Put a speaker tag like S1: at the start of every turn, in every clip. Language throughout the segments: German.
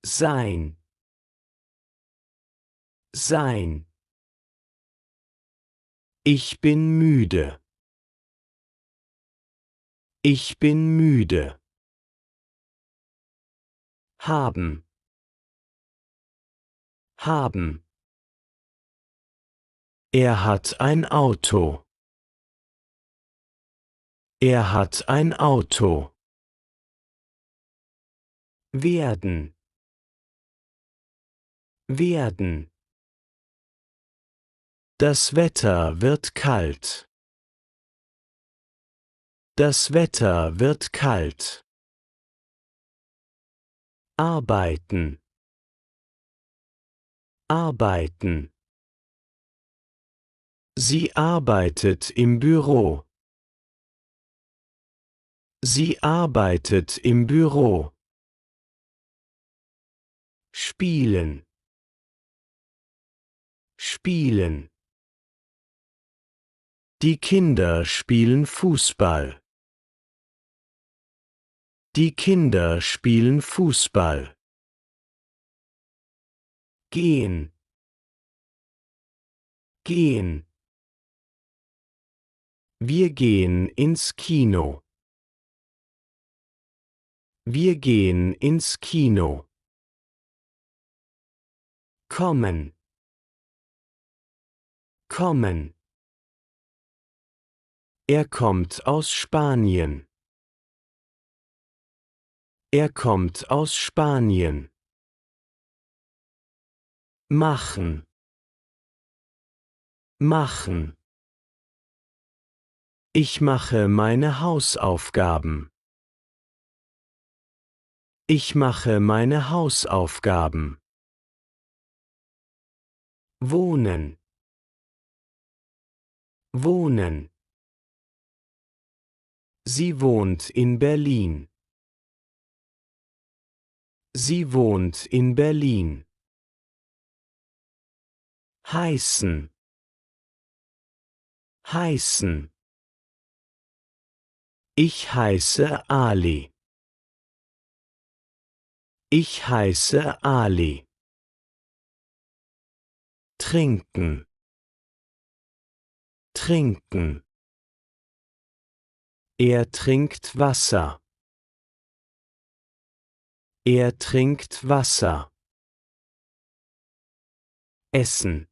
S1: Sein. Sein. Ich bin müde. Ich bin müde. Haben. Haben. Er hat ein Auto. Er hat ein Auto. Werden. Werden. Das Wetter wird kalt. Das Wetter wird kalt. Arbeiten. Arbeiten. Sie arbeitet im Büro. Sie arbeitet im Büro. Spielen. Spielen. Die Kinder spielen Fußball. Die Kinder spielen Fußball. Gehen. Gehen. Wir gehen ins Kino. Wir gehen ins Kino. Kommen. Kommen. Er kommt aus Spanien. Er kommt aus Spanien. Machen. Machen. Ich mache meine Hausaufgaben. Ich mache meine Hausaufgaben. Wohnen. Wohnen. Sie wohnt in Berlin. Sie wohnt in Berlin. Heißen. Heißen. Ich heiße Ali. Ich heiße Ali. Trinken. Trinken. Er trinkt Wasser. Er trinkt Wasser. Essen.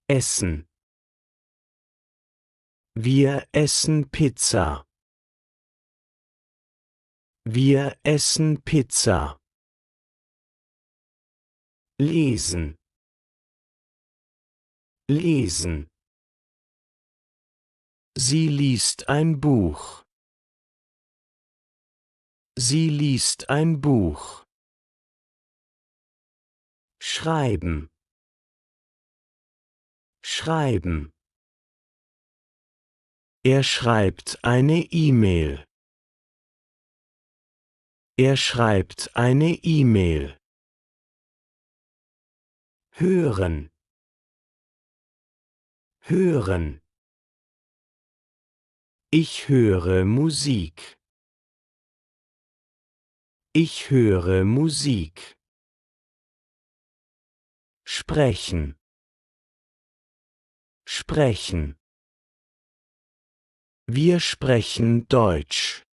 S1: Essen. Wir essen Pizza. Wir essen Pizza. Lesen. Lesen. Sie liest ein Buch. Sie liest ein Buch. Schreiben. Schreiben. Er schreibt eine E-Mail. Er schreibt eine E-Mail. Hören. Hören. Ich höre Musik. Ich höre Musik. Sprechen. Sprechen. Wir sprechen Deutsch.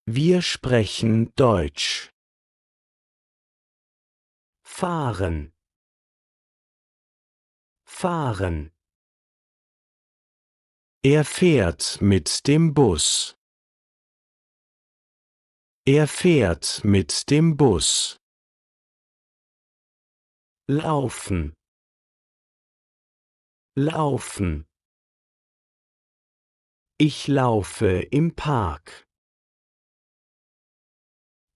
S1: Wir sprechen Deutsch. Fahren. Fahren. Er fährt mit dem Bus. Er fährt mit dem Bus. Laufen. Laufen. Ich laufe im Park.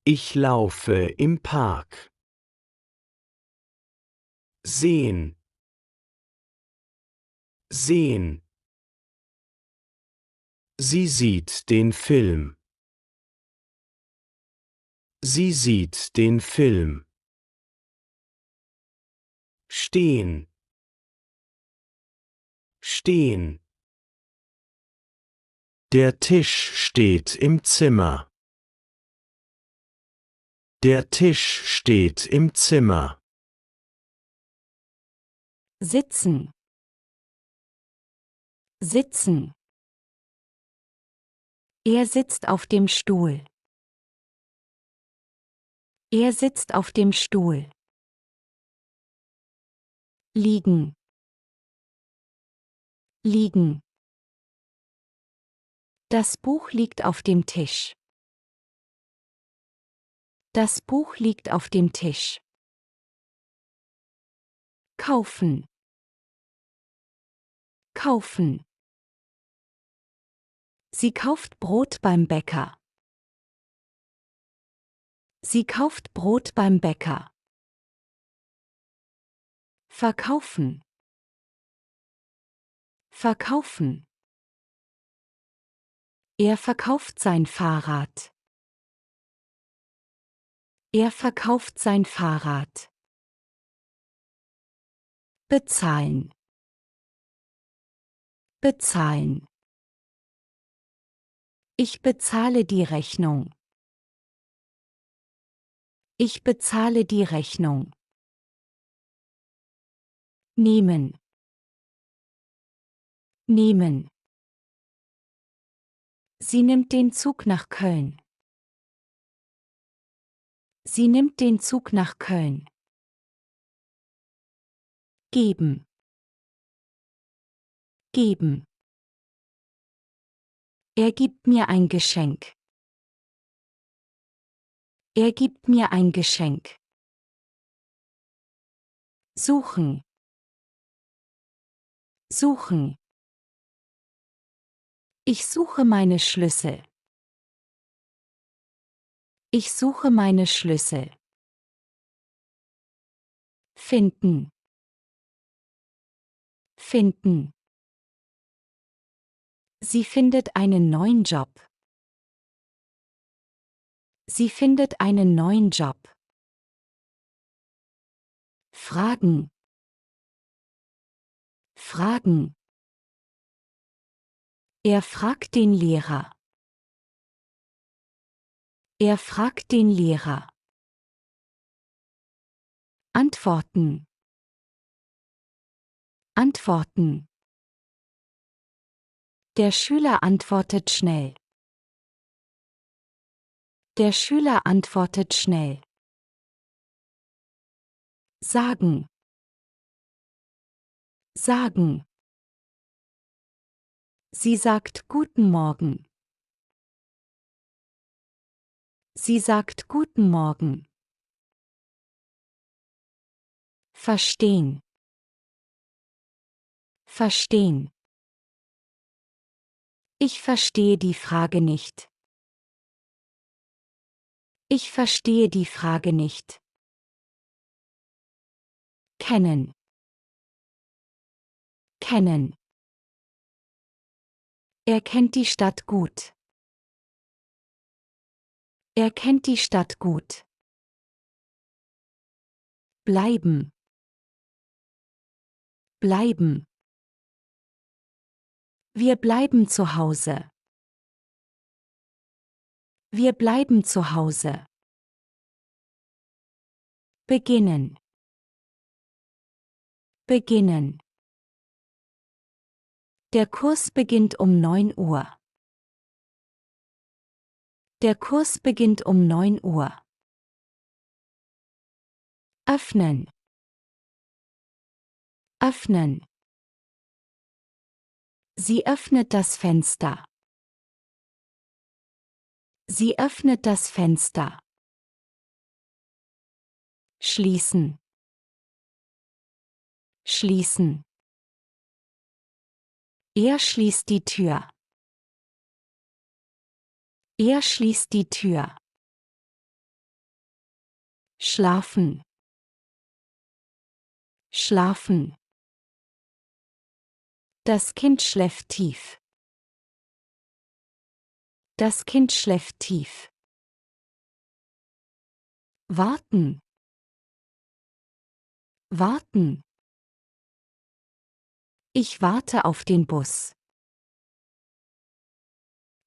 S1: Ich laufe im Park. Sehen. Sehen. Sie sieht den Film. Sie sieht den Film. Stehen. Stehen. Der Tisch steht im Zimmer. Der Tisch steht im Zimmer.
S2: Sitzen. Sitzen. Er sitzt auf dem Stuhl. Er sitzt auf dem Stuhl. Liegen. Liegen. Das Buch liegt auf dem Tisch. Das Buch liegt auf dem Tisch. Kaufen. Kaufen. Sie kauft Brot beim Bäcker. Sie kauft Brot beim Bäcker. Verkaufen. Verkaufen. Er verkauft sein Fahrrad. Er verkauft sein Fahrrad. Bezahlen. Bezahlen. Ich bezahle die Rechnung. Ich bezahle die Rechnung. Nehmen. Nehmen. Sie nimmt den Zug nach Köln. Sie nimmt den Zug nach Köln. Geben. Geben. Er gibt mir ein Geschenk. Er gibt mir ein Geschenk. Suchen. Suchen. Ich suche meine Schlüssel. Ich suche meine Schlüssel. Finden. Finden. Sie findet einen neuen Job. Sie findet einen neuen Job. Fragen. Fragen. Er fragt den Lehrer. Er fragt den Lehrer. Antworten. Antworten. Der Schüler antwortet schnell. Der Schüler antwortet schnell. Sagen. Sagen. Sie sagt Guten Morgen. Sie sagt Guten Morgen. Verstehen. Verstehen. Ich verstehe die Frage nicht. Ich verstehe die Frage nicht. Kennen. Kennen. Er kennt die Stadt gut. Er kennt die Stadt gut. Bleiben. Bleiben. Wir bleiben zu Hause. Wir bleiben zu Hause. Beginnen. Beginnen. Der Kurs beginnt um 9 Uhr. Der Kurs beginnt um 9 Uhr. Öffnen. Öffnen. Sie öffnet das Fenster. Sie öffnet das Fenster. Schließen. Schließen. Er schließt die Tür. Er schließt die Tür. Schlafen. Schlafen. Das Kind schläft tief. Das Kind schläft tief. Warten. Warten. Ich warte auf den Bus.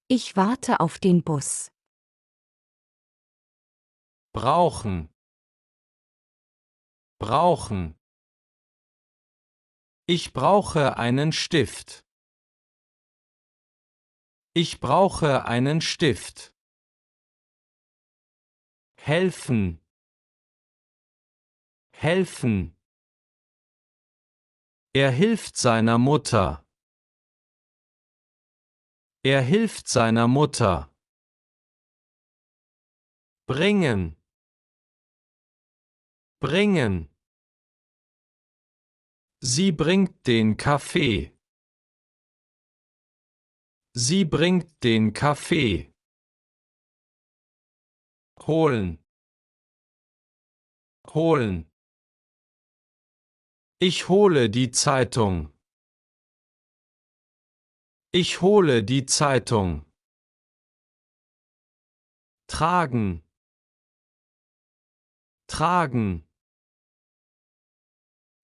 S2: Ich warte auf den Bus.
S3: brauchen, brauchen. Ich brauche einen Stift. Ich brauche einen Stift. Helfen, helfen. Er hilft seiner Mutter. Er hilft seiner Mutter. Bringen, bringen. Sie bringt den Kaffee. Sie bringt den Kaffee. Holen, holen. Ich hole die Zeitung. Ich hole die Zeitung. Tragen, tragen.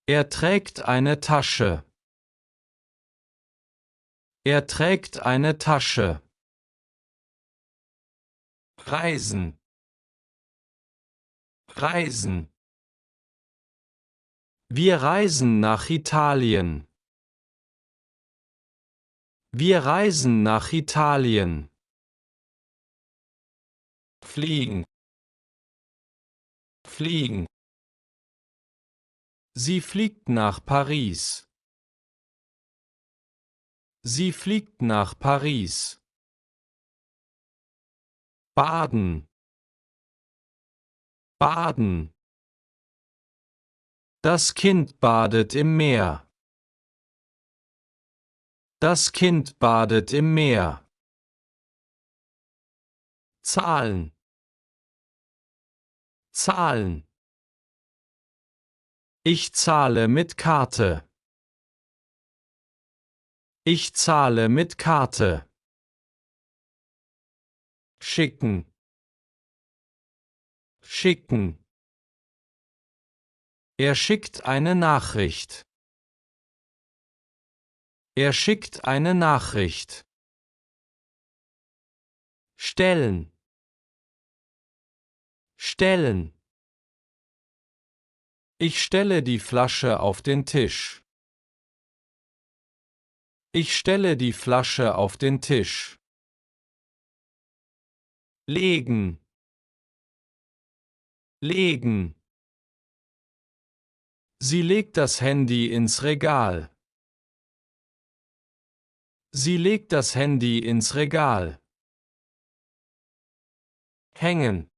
S3: Er trägt eine Tasche. Er trägt eine Tasche. Reisen, reisen. Wir reisen nach Italien. Wir reisen nach Italien. Fliegen, fliegen. Sie fliegt nach Paris. Sie fliegt nach Paris. Baden, baden. Das Kind badet im Meer. Das Kind badet im Meer. Zahlen, zahlen. Ich zahle mit Karte. Ich zahle mit Karte. Schicken, schicken. Er schickt eine Nachricht. Er schickt eine Nachricht. Stellen, stellen. Ich stelle die Flasche auf den Tisch. Ich stelle die Flasche auf den Tisch. Legen, legen. Sie legt das Handy ins Regal. Sie legt das Handy ins Regal. Hängen,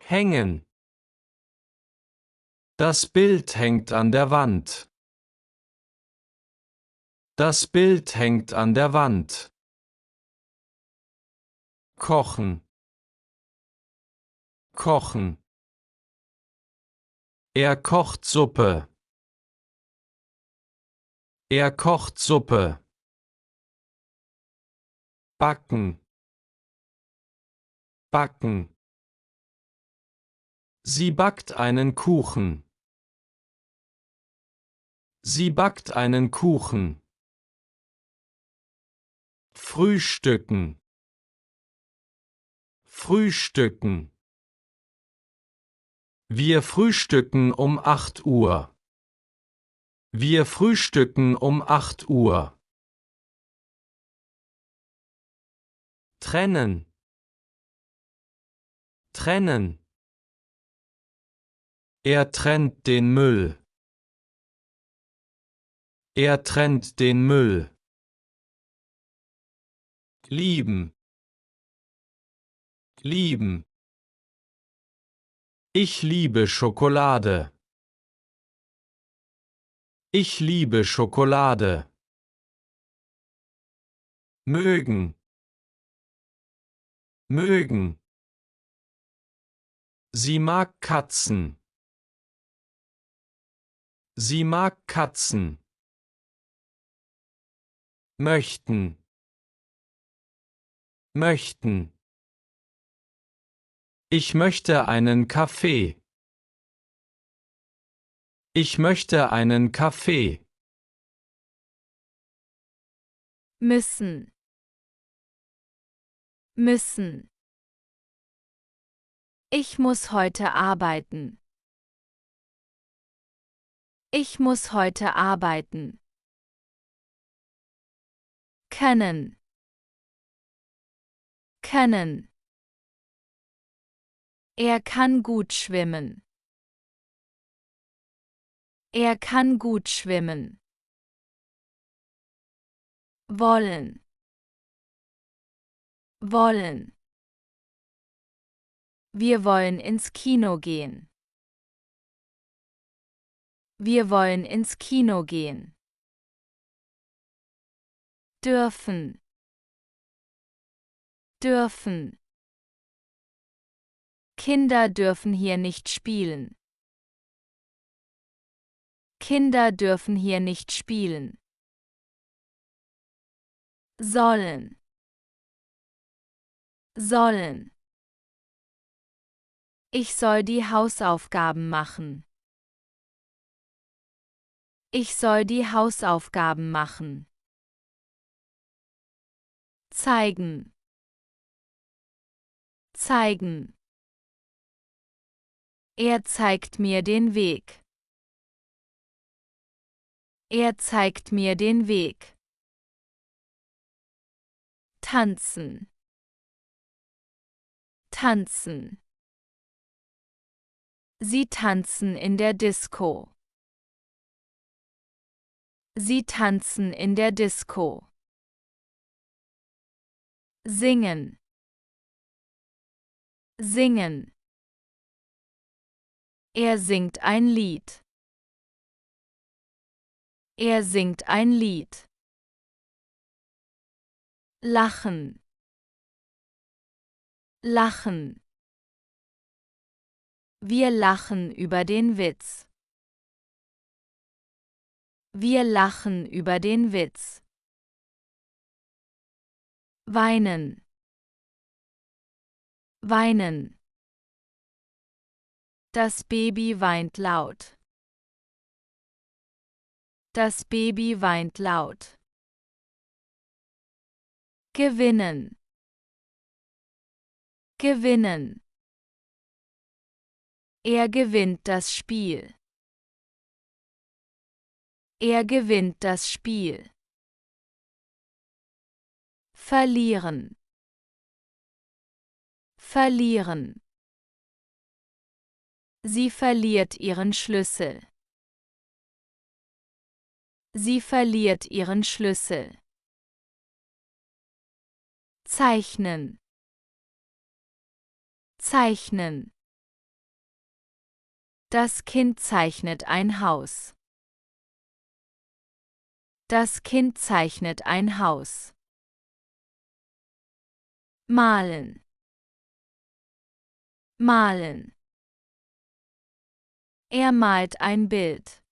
S3: hängen. Das Bild hängt an der Wand. Das Bild hängt an der Wand. Kochen, kochen. Er kocht Suppe. Er kocht Suppe. Backen, backen. Sie backt einen Kuchen. Sie backt einen Kuchen. Frühstücken, frühstücken. Wir frühstücken um 8 Uhr. Wir frühstücken um 8 Uhr. Trennen, trennen. Er trennt den Müll. Er trennt den Müll. Lieben, lieben. Ich liebe Schokolade. Ich liebe Schokolade. Mögen, mögen. Sie mag Katzen. Sie mag Katzen. Möchten, möchten. Ich möchte einen Kaffee. Ich möchte einen Kaffee.
S4: müssen, müssen.
S2: Ich muss heute arbeiten. Ich muss heute arbeiten. Können. Können. Er kann gut schwimmen. Er kann gut schwimmen. Wollen. Wollen. Wir wollen ins Kino gehen. Wir wollen ins Kino gehen. Dürfen. Dürfen. Kinder dürfen hier nicht spielen. Kinder dürfen hier nicht spielen. Sollen. Sollen. Ich soll die Hausaufgaben machen. Ich soll die Hausaufgaben machen. Zeigen. Zeigen. Er zeigt mir den Weg. Er zeigt mir den Weg. Tanzen. Tanzen. Sie tanzen in der Disco. Sie tanzen in der Disco. Singen. Singen. Er singt ein Lied. Er singt ein Lied. Lachen. Lachen. Wir lachen über den Witz. Wir lachen über den Witz. Weinen. Weinen. Das Baby weint laut. Das Baby weint laut. Gewinnen. Gewinnen. Er gewinnt das Spiel. Er gewinnt das Spiel. Verlieren. Verlieren. Sie verliert ihren Schlüssel. Sie verliert ihren Schlüssel. Zeichnen. Zeichnen. Das Kind zeichnet ein Haus. Das Kind zeichnet ein Haus. Malen. Malen. Er malt ein Bild.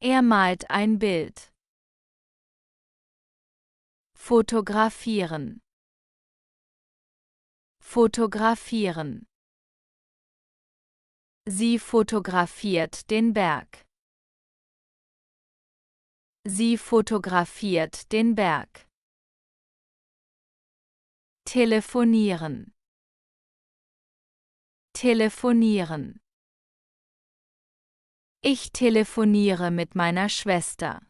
S2: Er malt ein Bild. Fotografieren. Fotografieren. Sie fotografiert den Berg. Sie fotografiert den Berg. Telefonieren. Telefonieren. Ich telefoniere mit meiner Schwester.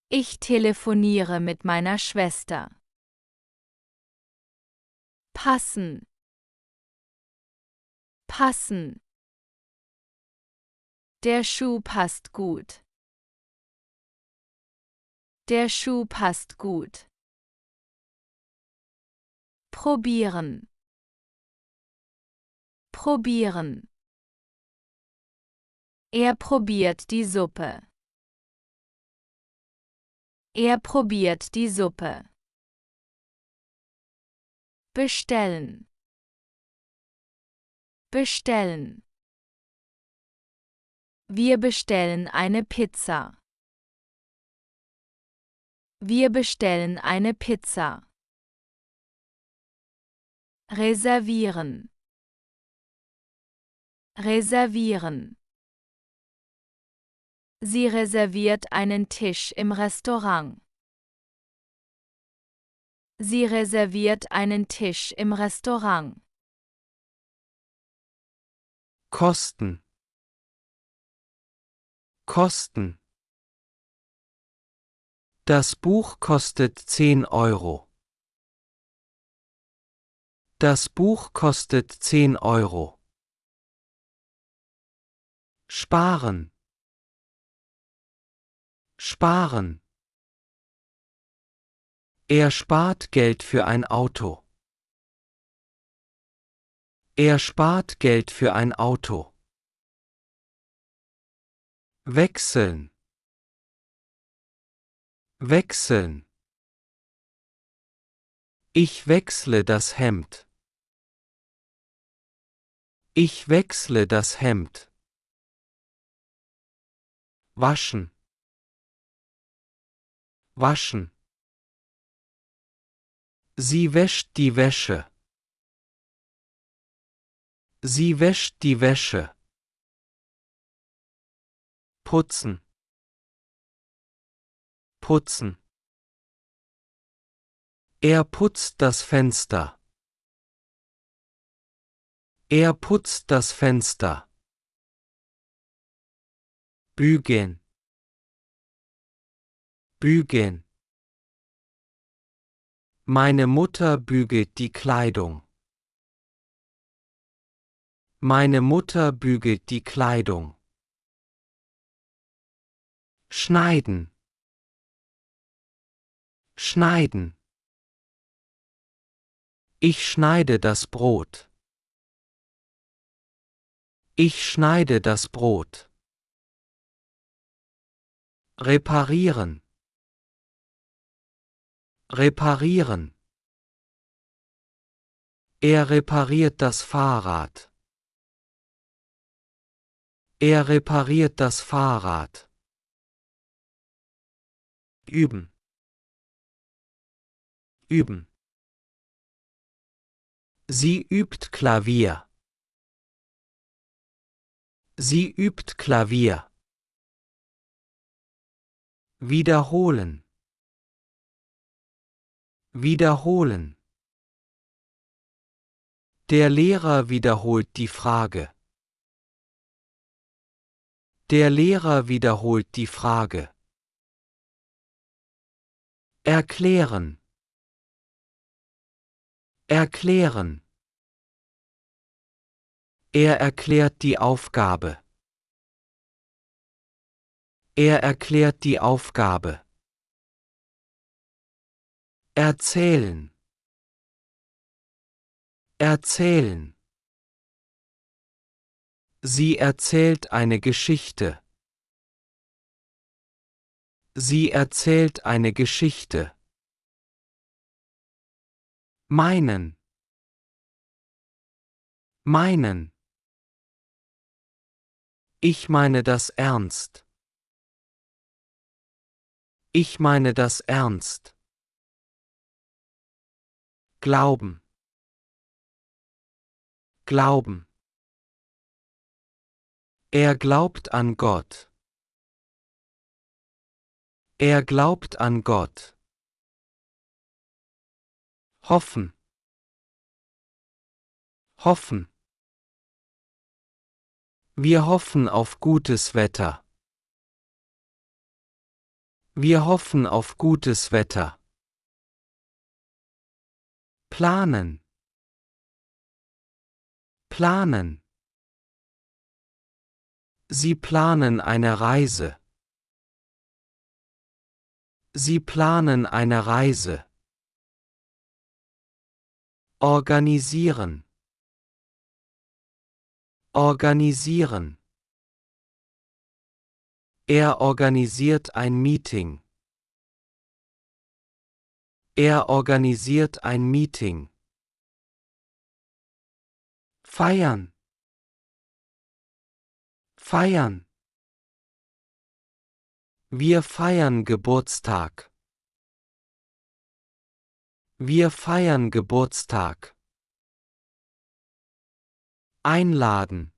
S2: Ich telefoniere mit meiner Schwester. Passen. Passen. Der Schuh passt gut. Der Schuh passt gut. Probieren. Probieren. Er probiert die Suppe. Er probiert die Suppe. Bestellen. Bestellen. Wir bestellen eine Pizza. Wir bestellen eine Pizza. Reservieren. Reservieren. Sie reserviert einen Tisch im Restaurant. Sie reserviert einen Tisch im Restaurant.
S4: Kosten. Kosten. Das Buch kostet 10 Euro. Das Buch kostet 10 Euro. Sparen. Sparen. Er spart Geld für ein Auto. Er spart Geld für ein Auto. Wechseln. Wechseln. Ich wechsle das Hemd. Ich wechsle das Hemd. Waschen. Waschen. Sie wäscht die Wäsche. Sie wäscht die Wäsche. Putzen. Putzen. Er putzt das Fenster. Er putzt das Fenster. Bügeln. Bügeln. Meine Mutter bügelt die Kleidung. Meine Mutter bügelt die Kleidung. Schneiden. Schneiden. Ich schneide das Brot. Ich schneide das Brot. Reparieren. Reparieren. Er repariert das Fahrrad. Er repariert das Fahrrad. Üben. Üben. Sie übt Klavier. Sie übt Klavier. Wiederholen. Wiederholen. Der Lehrer wiederholt die Frage. Der Lehrer wiederholt die Frage. Erklären. Erklären. Er erklärt die Aufgabe. Er erklärt die Aufgabe. Erzählen. Erzählen. Sie erzählt eine Geschichte. Sie erzählt eine Geschichte. Meinen. Meinen. Ich meine das ernst. Ich meine das ernst. Glauben. Glauben. Er glaubt an Gott. Er glaubt an Gott. Hoffen. Hoffen. Wir hoffen auf gutes Wetter. Wir hoffen auf gutes Wetter. Planen. Planen. Sie planen eine Reise. Sie planen eine Reise. Organisieren. Organisieren. Er organisiert ein Meeting. Er organisiert ein Meeting. Feiern. Feiern. Wir feiern Geburtstag. Wir feiern Geburtstag. Einladen.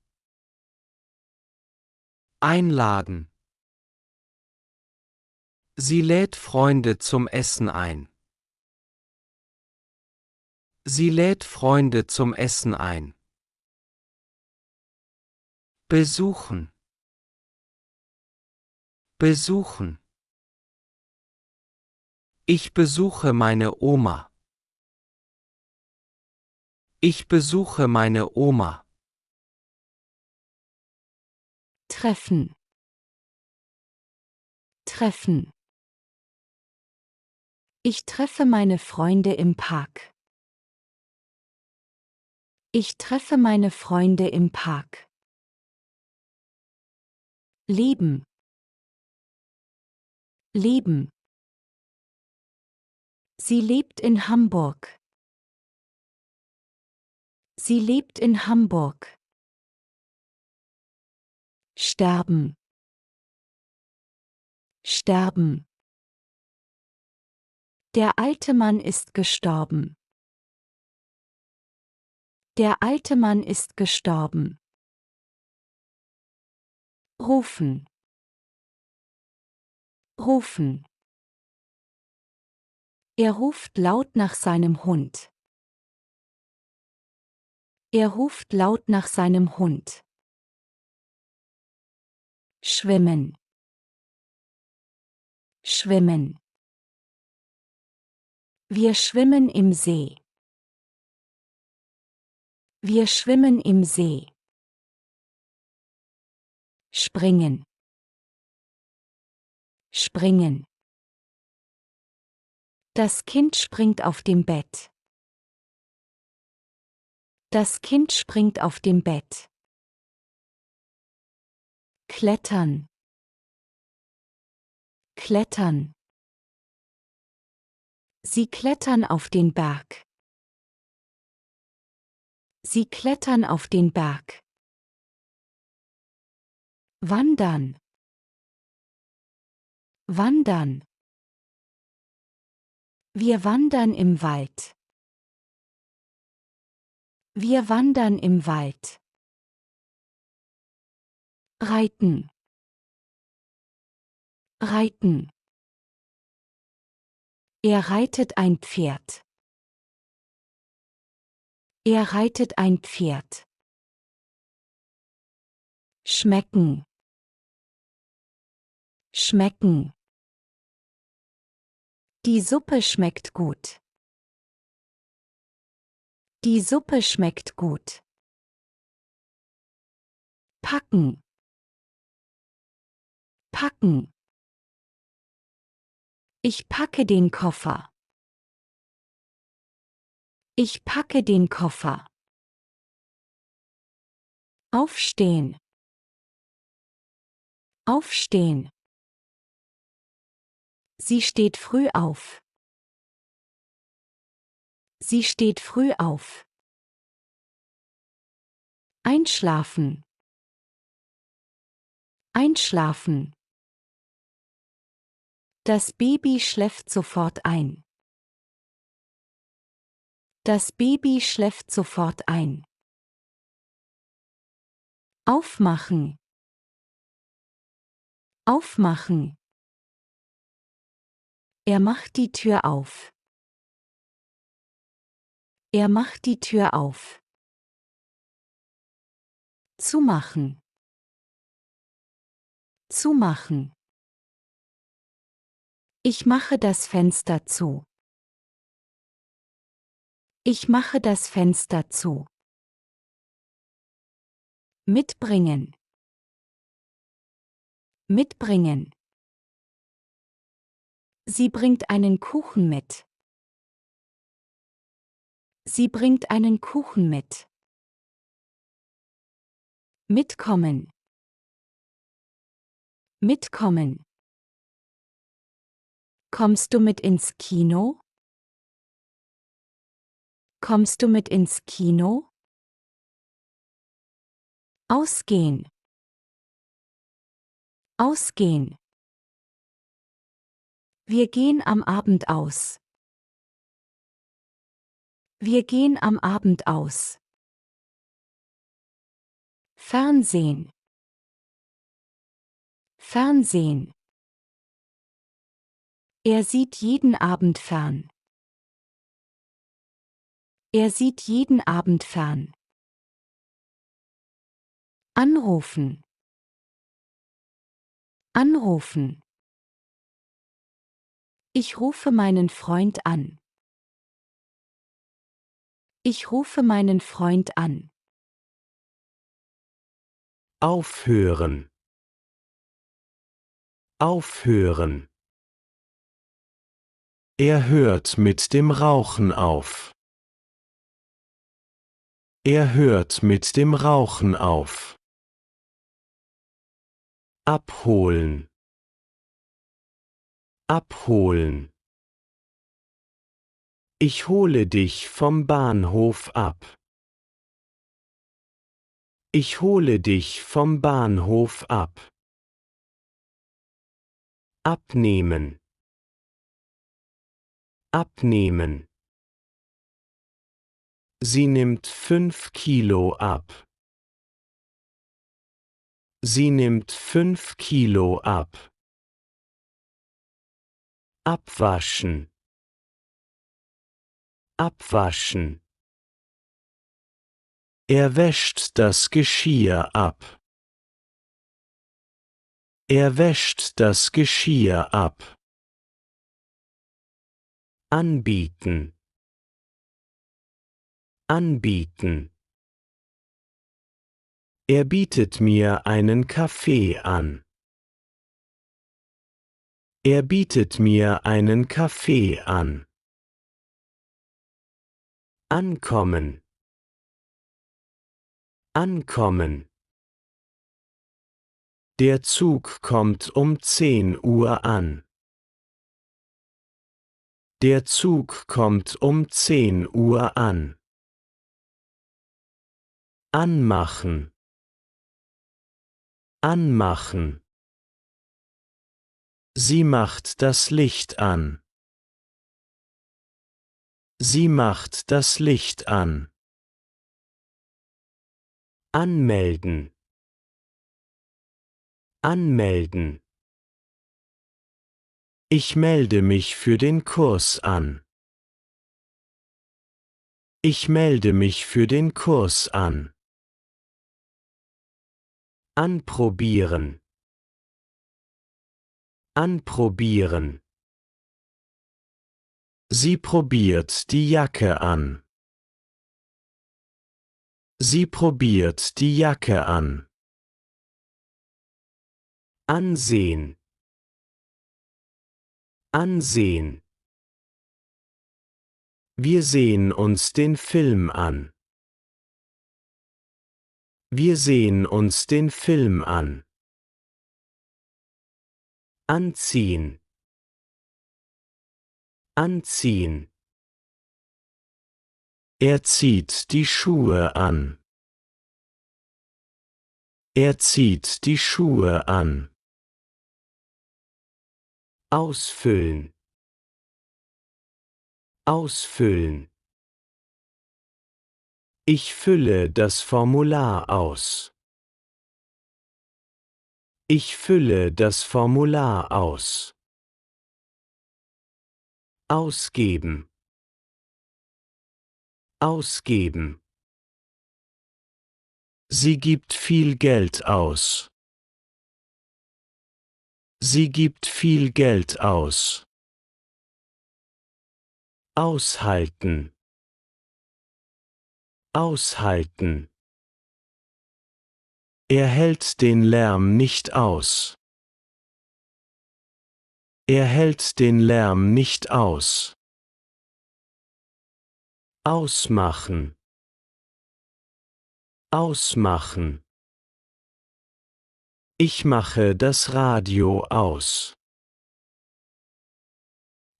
S4: Einladen. Sie lädt Freunde zum Essen ein. Sie lädt Freunde zum Essen ein. Besuchen. Besuchen. Ich besuche meine Oma. Ich besuche meine Oma.
S5: Treffen. Treffen. Ich treffe meine Freunde im Park. Ich treffe meine Freunde im Park. Leben. Leben. Sie lebt in Hamburg. Sie lebt in Hamburg. Sterben. Sterben. Der alte Mann ist gestorben. Der alte Mann ist gestorben. Rufen. Rufen. Er ruft laut nach seinem Hund. Er ruft laut nach seinem Hund. Schwimmen. Schwimmen. Wir schwimmen im See. Wir schwimmen im See. Springen. Springen. Das Kind springt auf dem Bett. Das Kind springt auf dem Bett. Klettern. Klettern. Sie klettern auf den Berg. Sie klettern auf den Berg. Wandern. Wandern. Wir wandern im Wald. Wir wandern im Wald. Reiten. Reiten. Er reitet ein Pferd. Er reitet ein Pferd. Schmecken. Schmecken. Die Suppe schmeckt gut. Die Suppe schmeckt gut. Packen. Packen. Ich packe den Koffer. Ich packe den Koffer. Aufstehen. Aufstehen. Sie steht früh auf. Sie steht früh auf. Einschlafen. Einschlafen. Das Baby schläft sofort ein. Das Baby schläft sofort ein. Aufmachen. Aufmachen. Er macht die Tür auf. Er macht die Tür auf. Zumachen. Zumachen. Ich mache das Fenster zu. Ich mache das Fenster zu. Mitbringen. Mitbringen. Sie bringt einen Kuchen mit. Sie bringt einen Kuchen mit. Mitkommen. Mitkommen. Kommst du mit ins Kino? Kommst du mit ins Kino? Ausgehen. Ausgehen. Wir gehen am Abend aus. Wir gehen am Abend aus. Fernsehen. Fernsehen. Er sieht jeden Abend fern. Er sieht jeden Abend fern. Anrufen. Anrufen. Ich rufe meinen Freund an. Ich rufe meinen Freund an.
S1: Aufhören. Aufhören. Er hört mit dem Rauchen auf. Er hört mit dem Rauchen auf. Abholen. Abholen. Ich hole dich vom Bahnhof ab. Ich hole dich vom Bahnhof ab. Abnehmen. Abnehmen. Sie nimmt 5 Kilo ab. Sie nimmt 5 Kilo ab. Abwaschen. Abwaschen. Er wäscht das Geschirr ab. Er wäscht das Geschirr ab. Anbieten. Anbieten. Er bietet mir einen Kaffee an. Er bietet mir einen Kaffee an. Ankommen. Ankommen. Der Zug kommt um 10 Uhr an. Der Zug kommt um 10 Uhr an. Anmachen. Anmachen. Sie macht das Licht an. Sie macht das Licht an. Anmelden. Anmelden. Ich melde mich für den Kurs an. Ich melde mich für den Kurs an. Anprobieren. Anprobieren. Sie probiert die Jacke an. Sie probiert die Jacke an. Ansehen. Ansehen. Wir sehen uns den Film an. Wir sehen uns den Film an. Anziehen. Anziehen. Er zieht die Schuhe an. Er zieht die Schuhe an. Ausfüllen. Ausfüllen. Ich fülle das Formular aus. Ich fülle das Formular aus. Ausgeben. Ausgeben. Sie gibt viel Geld aus. Sie gibt viel Geld aus. Aushalten. Aushalten. Er hält den Lärm nicht aus. Er hält den Lärm nicht aus. Ausmachen. Ausmachen. Ich mache das Radio aus.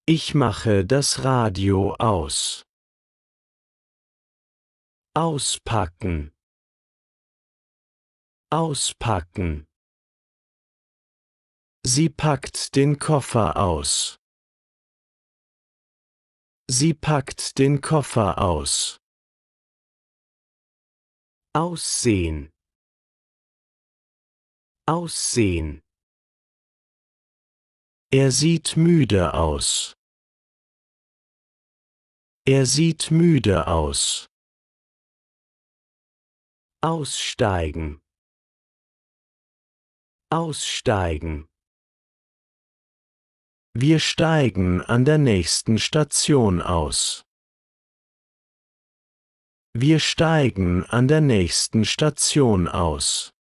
S1: Ich mache das Radio aus. Auspacken. Auspacken. Sie packt den Koffer aus. Sie packt den Koffer aus. Aussehen. Aussehen. Er sieht müde aus. Er sieht müde aus. Aussteigen. Aussteigen. Wir steigen an der nächsten Station aus. Wir steigen an der nächsten Station aus.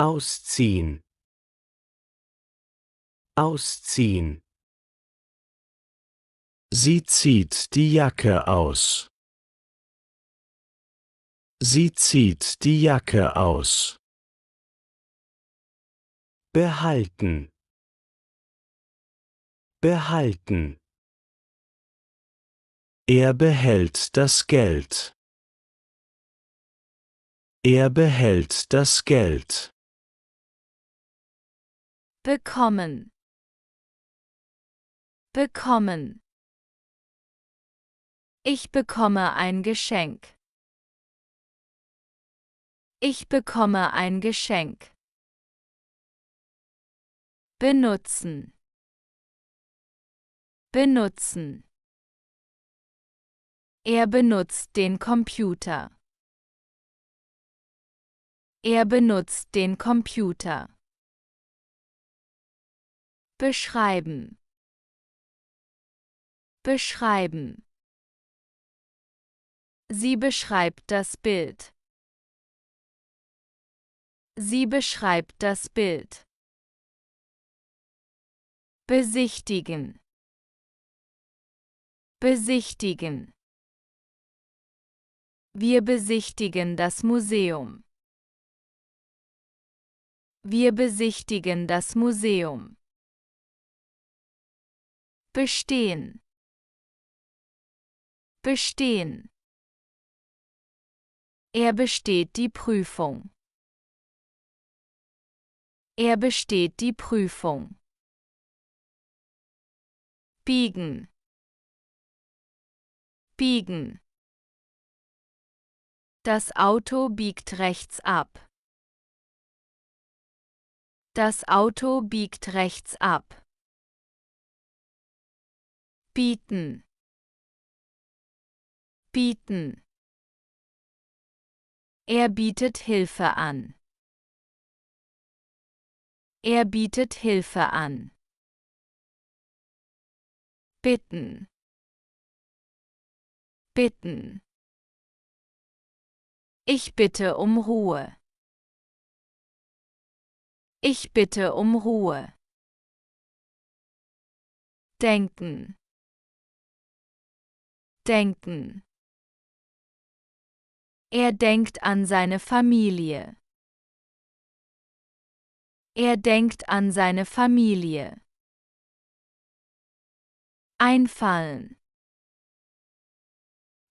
S1: Ausziehen. Ausziehen. Sie zieht die Jacke aus. Sie zieht die Jacke aus. Behalten. Behalten. Er behält das Geld. Er behält das Geld.
S2: Bekommen. Bekommen. Ich bekomme ein Geschenk. Ich bekomme ein Geschenk. Benutzen. Benutzen. Er benutzt den Computer. Er benutzt den Computer. Beschreiben. Beschreiben. Sie beschreibt das Bild. Sie beschreibt das Bild. Besichtigen. Besichtigen. Wir besichtigen das Museum. Wir besichtigen das Museum. Bestehen. Bestehen. Er besteht die Prüfung. Er besteht die Prüfung. Biegen. Biegen. Das Auto biegt rechts ab. Das Auto biegt rechts ab. Bieten. Bieten. Er bietet Hilfe an. Er bietet Hilfe an. Bitten. Bitten. Ich bitte um Ruhe. Ich bitte um Ruhe. Denken. Denken. Er denkt an seine Familie. Er denkt an seine Familie. Einfallen.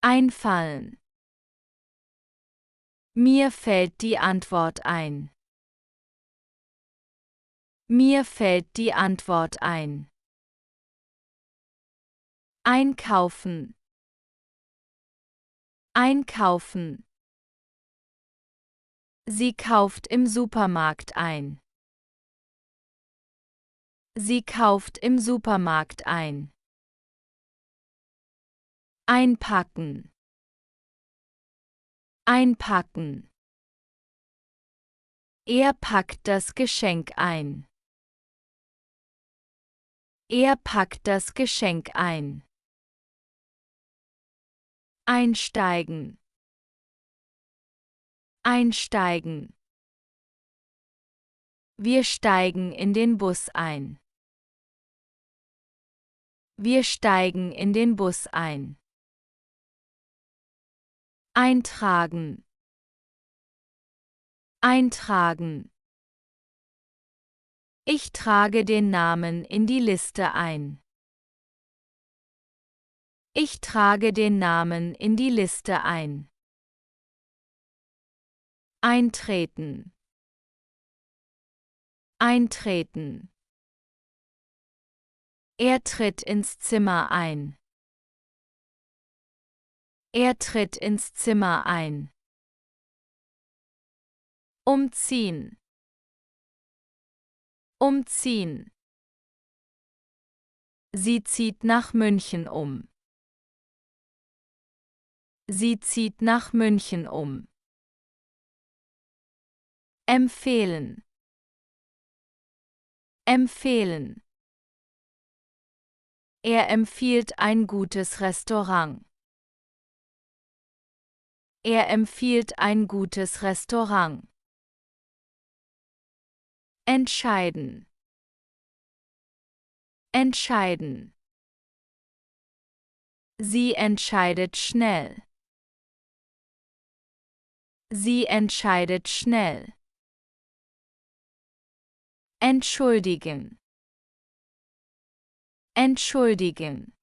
S2: Einfallen. Mir fällt die Antwort ein. Mir fällt die Antwort ein. Einkaufen. Einkaufen. Sie kauft im Supermarkt ein. Sie kauft im Supermarkt ein. Einpacken. Einpacken. Er packt das Geschenk ein. Er packt das Geschenk ein. Einsteigen. Einsteigen. Wir steigen in den Bus ein. Wir steigen in den Bus ein. Eintragen. Eintragen. Ich trage den Namen in die Liste ein. Ich trage den Namen in die Liste ein. Eintreten. Eintreten. Er tritt ins Zimmer ein. Er tritt ins Zimmer ein. Umziehen. Umziehen. Sie zieht nach München um. Sie zieht nach München um. Empfehlen. Empfehlen. Er empfiehlt ein gutes Restaurant. Er empfiehlt ein gutes Restaurant. Entscheiden. Entscheiden. Sie entscheidet schnell. Sie entscheidet schnell. Entschuldigen. Entschuldigen.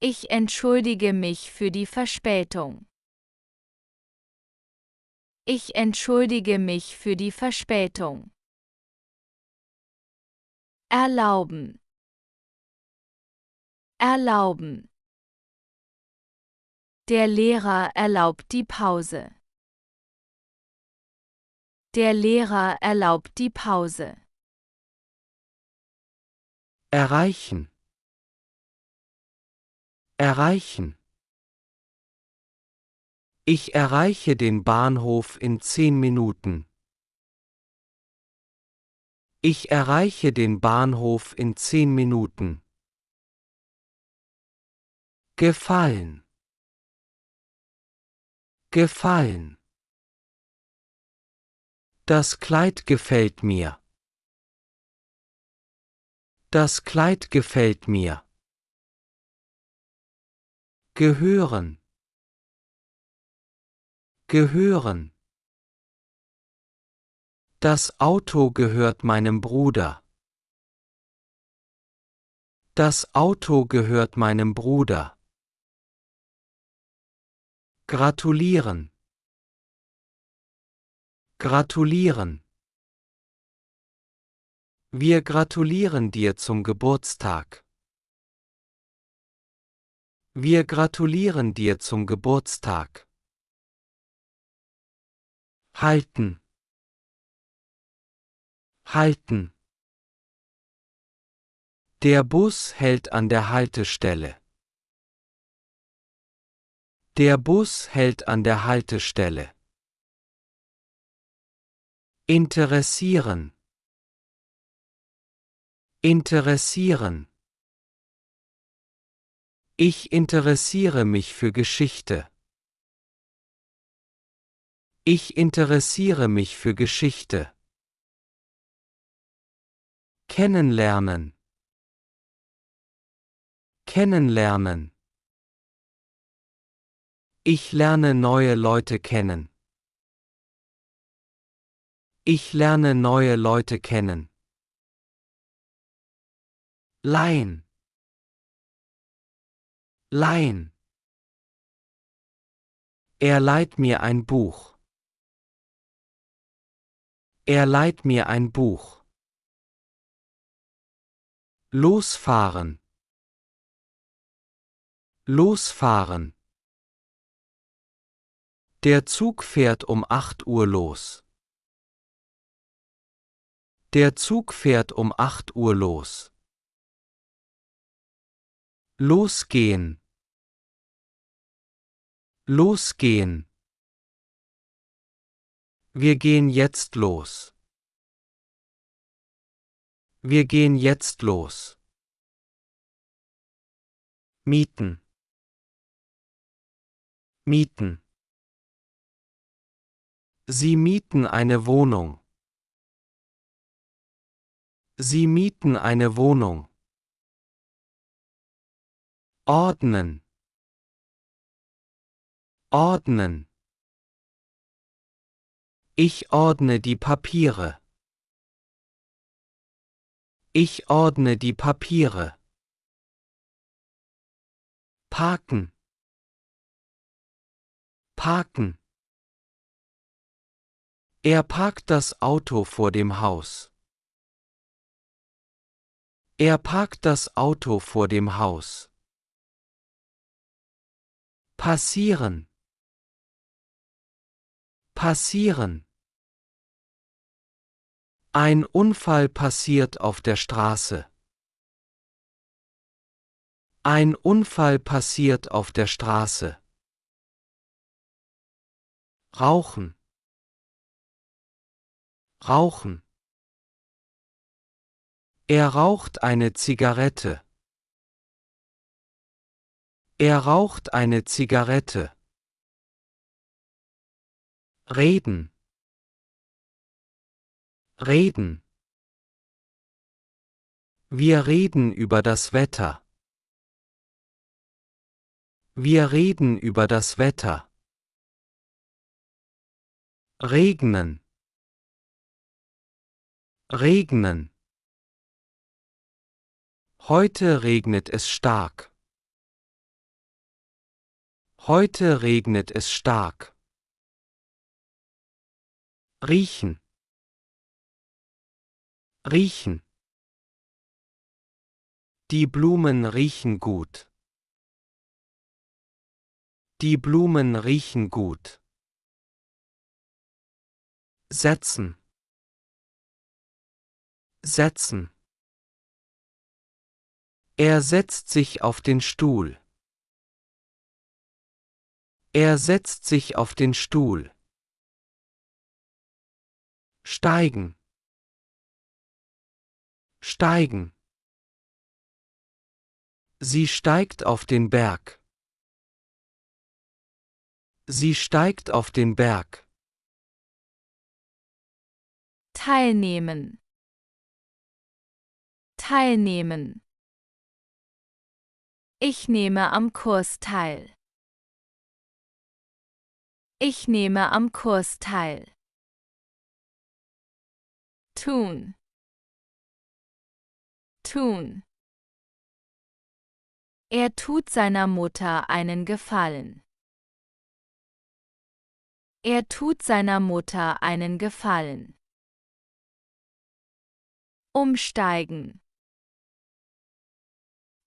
S2: Ich entschuldige mich für die Verspätung. Ich entschuldige mich für die Verspätung. Erlauben. Erlauben. Der Lehrer erlaubt die Pause. Der Lehrer erlaubt die Pause.
S4: Erreichen. Erreichen. Ich erreiche den Bahnhof in 10 Minuten. Ich erreiche den Bahnhof in 10 Minuten. Gefallen. Gefallen. Das Kleid gefällt mir. Das Kleid gefällt mir. Gehören. Gehören. Das Auto gehört meinem Bruder. Das Auto gehört meinem Bruder. Gratulieren. Gratulieren. Wir gratulieren dir zum Geburtstag. Wir gratulieren dir zum Geburtstag. Halten. Halten. Der Bus hält an der Haltestelle. Der Bus hält an der Haltestelle. Interessieren. Interessieren. Ich interessiere mich für Geschichte. Ich interessiere mich für Geschichte. Kennenlernen. Kennenlernen. Ich lerne neue Leute kennen. Ich lerne neue Leute kennen. Leihen. Leihen. Er leiht mir ein Buch. Er leiht mir ein Buch. Losfahren. Losfahren. Der Zug fährt um 8 Uhr los. Der Zug fährt um 8 Uhr los. Losgehen. Losgehen. Wir gehen jetzt los. Wir gehen jetzt los. Mieten. Mieten. Sie mieten eine Wohnung. Sie mieten eine Wohnung. Ordnen. Ordnen. Ich ordne die Papiere. Ich ordne die Papiere. Parken. Parken. Er parkt das Auto vor dem Haus. Er parkt das Auto vor dem Haus. Passieren. Passieren. Ein Unfall passiert auf der Straße. Ein Unfall passiert auf der Straße. Rauchen. Rauchen. Er raucht eine Zigarette. Er raucht eine Zigarette. Reden. Reden. Wir reden über das Wetter. Wir reden über das Wetter. Regnen. Regnen. Heute regnet es stark. Heute regnet es stark. Riechen. Riechen. Die Blumen riechen gut. Die Blumen riechen gut. Setzen. Setzen. Er setzt sich auf den Stuhl. Er setzt sich auf den Stuhl. Steigen. Steigen. Sie steigt auf den Berg. Sie steigt auf den Berg.
S2: Teilnehmen. Teilnehmen. Ich nehme am Kurs teil. Ich nehme am Kurs teil. Tun. Tun. Er tut seiner Mutter einen Gefallen. Er tut seiner Mutter einen Gefallen. Umsteigen.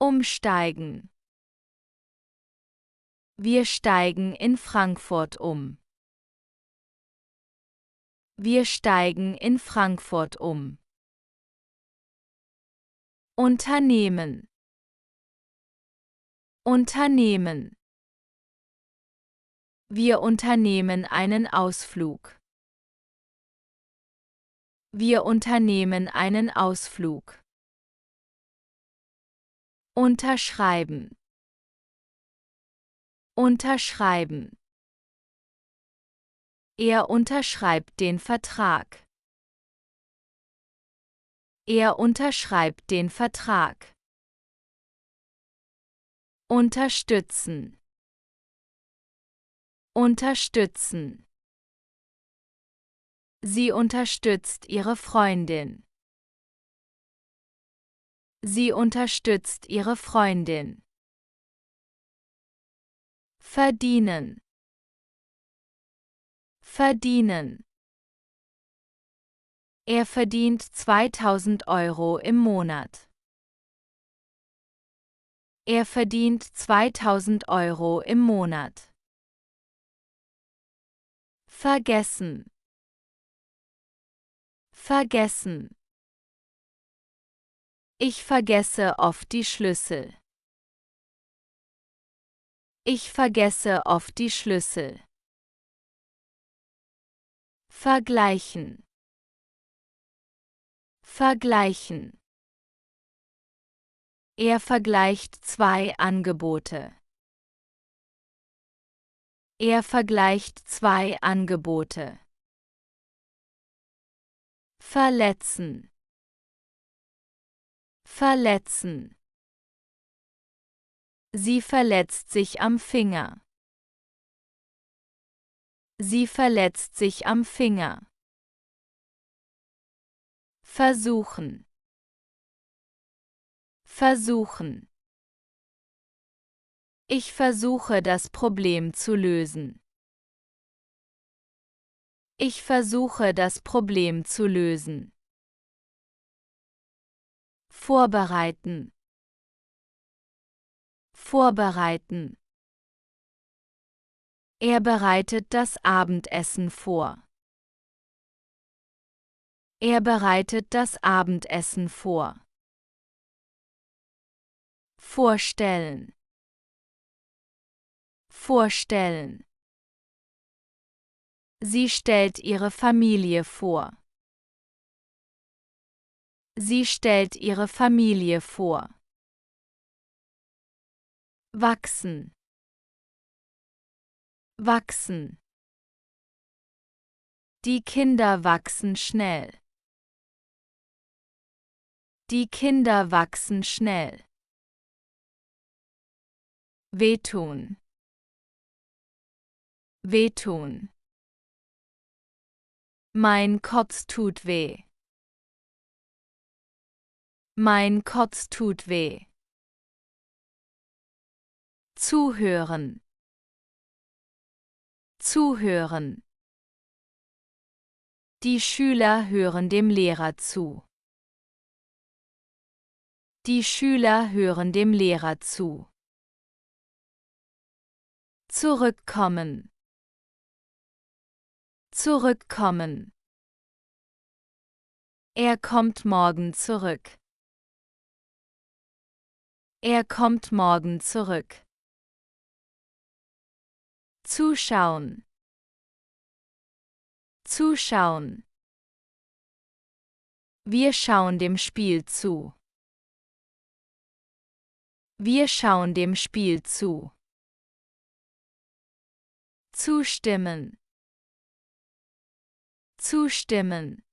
S2: Umsteigen. Wir steigen in Frankfurt um. Wir steigen in Frankfurt um. Unternehmen. Unternehmen. Wir unternehmen einen Ausflug. Wir unternehmen einen Ausflug. Unterschreiben. Unterschreiben. Er unterschreibt den Vertrag. Er unterschreibt den Vertrag. Unterstützen. Unterstützen. Sie unterstützt ihre Freundin. Sie unterstützt ihre Freundin. Verdienen. Verdienen. Er verdient 2000 Euro im Monat. Er verdient 2000 Euro im Monat. Vergessen. Vergessen. Ich vergesse oft die Schlüssel. Ich vergesse oft die Schlüssel. Vergleichen. Vergleichen. Er vergleicht zwei Angebote. Er vergleicht zwei Angebote. Verletzen. Verletzen. Sie verletzt sich am Finger. Sie verletzt sich am Finger. Versuchen. Versuchen. Ich versuche das Problem zu lösen. Ich versuche das Problem zu lösen. Vorbereiten. Vorbereiten. Er bereitet das Abendessen vor. Er bereitet das Abendessen vor. Vorstellen. Vorstellen. Sie stellt ihre Familie vor. Sie stellt ihre Familie vor. Wachsen. Wachsen. Die Kinder wachsen schnell. Die Kinder wachsen schnell. Wehtun. Wehtun. Mein Kopf tut weh. Mein Kopf tut weh. Zuhören. Zuhören. Die Schüler hören dem Lehrer zu. Die Schüler hören dem Lehrer zu. Zurückkommen. Zurückkommen. Er kommt morgen zurück. Er kommt morgen zurück. Zuschauen. Zuschauen. Wir schauen dem Spiel zu. Wir schauen dem Spiel zu. Zustimmen. Zustimmen.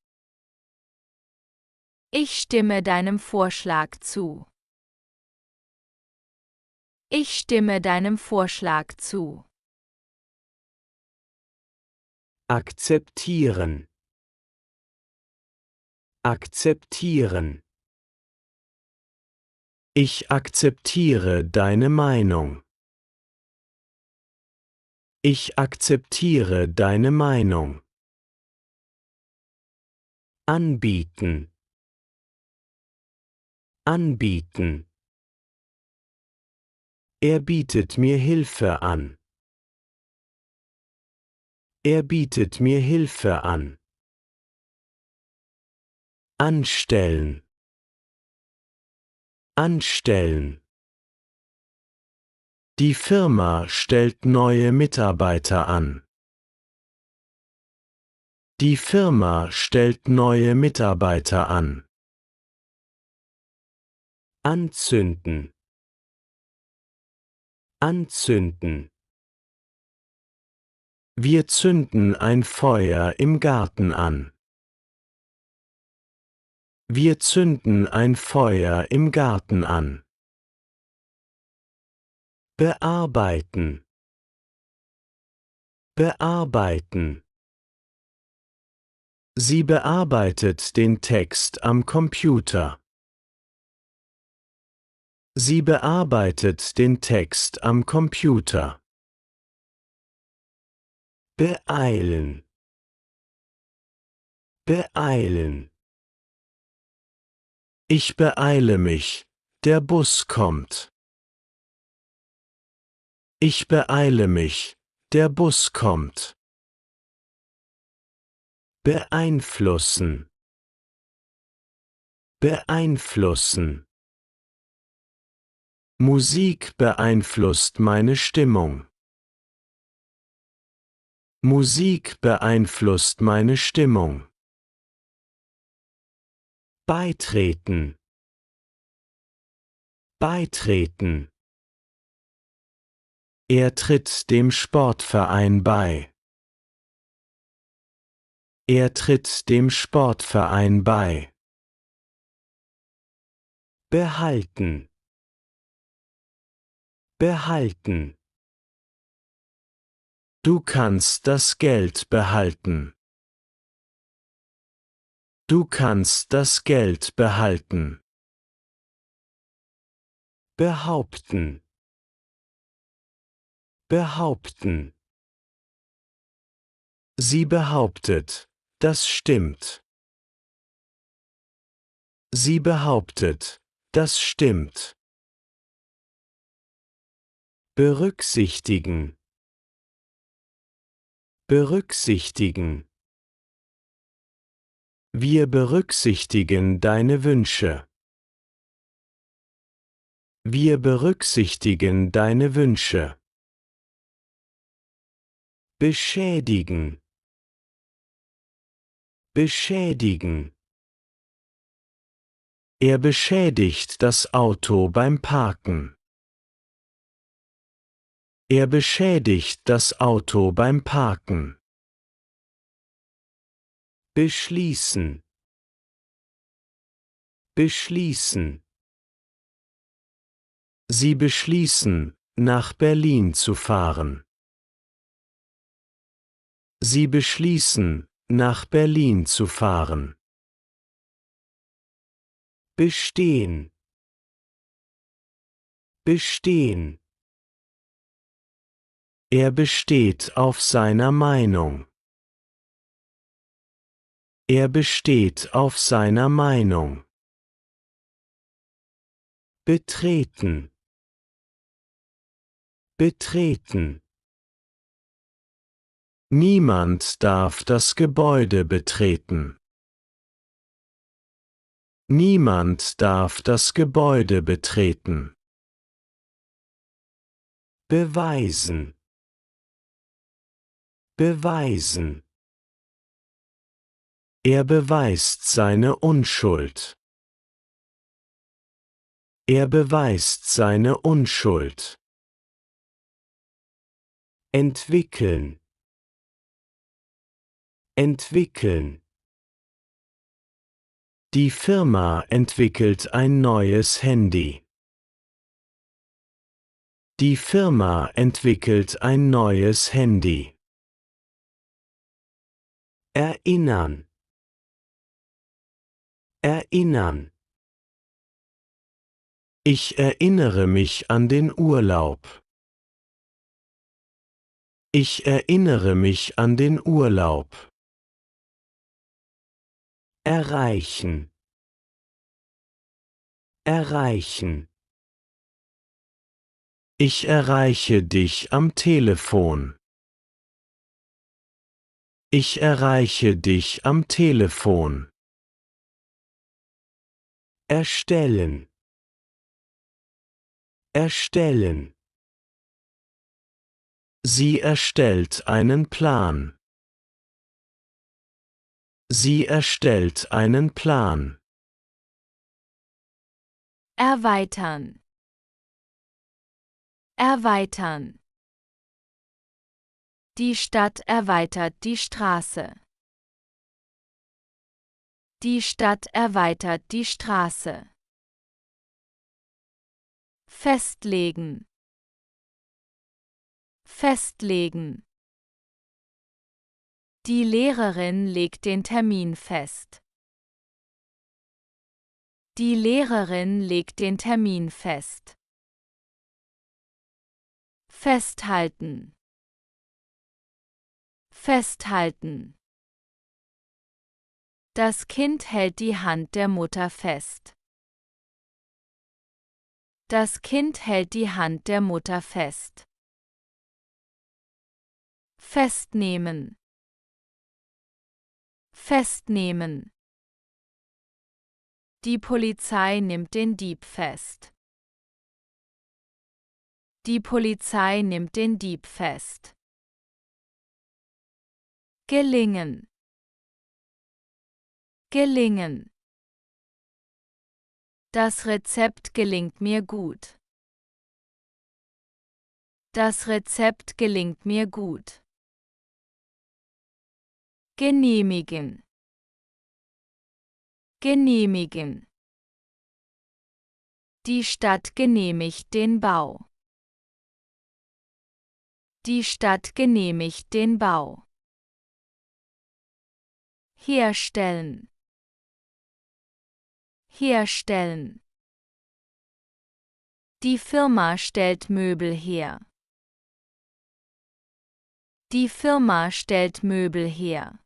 S2: Ich stimme deinem Vorschlag zu. Ich stimme deinem Vorschlag zu.
S1: Akzeptieren. Akzeptieren. Ich akzeptiere deine Meinung. Ich akzeptiere deine Meinung. Anbieten. Anbieten. Er bietet mir Hilfe an. Er bietet mir Hilfe an. Anstellen. Anstellen. Die Firma stellt neue Mitarbeiter an. Die Firma stellt neue Mitarbeiter an. Anzünden. Anzünden. Wir zünden ein Feuer im Garten an. Wir zünden ein Feuer im Garten an. Bearbeiten. Bearbeiten. Sie bearbeitet den Text am Computer. Sie bearbeitet den Text am Computer. Beeilen. Beeilen. Ich beeile mich, der Bus kommt. Ich beeile mich, der Bus kommt. Beeinflussen. Beeinflussen. Musik beeinflusst meine Stimmung. Musik beeinflusst meine Stimmung. Beitreten. Beitreten. Er tritt dem Sportverein bei. Er tritt dem Sportverein bei. Behalten. Behalten. Du kannst das Geld behalten. Du kannst das Geld behalten. Behaupten. Behaupten. Sie behauptet, das stimmt. Sie behauptet, das stimmt. Berücksichtigen. Berücksichtigen. Wir berücksichtigen deine Wünsche. Wir berücksichtigen deine Wünsche. Beschädigen. Beschädigen. Er beschädigt das Auto beim Parken. Er beschädigt das Auto beim Parken. Beschließen. Beschließen. Sie beschließen, nach Berlin zu fahren. Sie beschließen, nach Berlin zu fahren. Bestehen. Bestehen. Er besteht auf seiner Meinung. Er besteht auf seiner Meinung. Betreten. Betreten. Niemand darf das Gebäude betreten. Niemand darf das Gebäude betreten. Beweisen. Beweisen. Er beweist seine Unschuld. Er beweist seine Unschuld. Entwickeln. Entwickeln. Die Firma entwickelt ein neues Handy. Die Firma entwickelt ein neues Handy. Erinnern. Erinnern. Ich erinnere mich an den Urlaub. Ich erinnere mich an den Urlaub. Erreichen. Erreichen. Ich erreiche dich am Telefon. Ich erreiche dich am Telefon. Erstellen. Erstellen. Sie erstellt einen Plan. Sie erstellt einen Plan.
S2: Erweitern. Erweitern. Die Stadt erweitert die Straße. Die Stadt erweitert die Straße. Festlegen. Festlegen. Die Lehrerin legt den Termin fest. Die Lehrerin legt den Termin fest. Festhalten. Festhalten. Das Kind hält die Hand der Mutter fest. Das Kind hält die Hand der Mutter fest. Festnehmen. Festnehmen. Die Polizei nimmt den Dieb fest. Die Polizei nimmt den Dieb fest. Gelingen. Gelingen. Das Rezept gelingt mir gut. Das Rezept gelingt mir gut. Genehmigen. Genehmigen. Die Stadt genehmigt den Bau. Die Stadt genehmigt den Bau. Herstellen. Herstellen. Die Firma stellt Möbel her. Die Firma stellt Möbel her.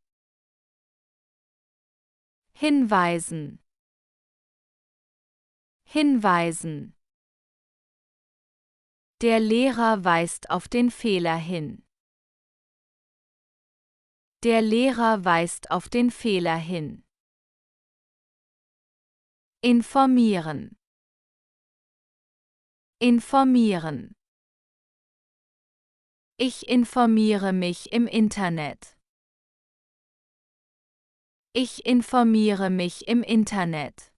S2: Hinweisen. Hinweisen. Der Lehrer weist auf den Fehler hin. Der Lehrer weist auf den Fehler hin. Informieren. Informieren. Ich informiere mich im Internet. Ich informiere mich im Internet.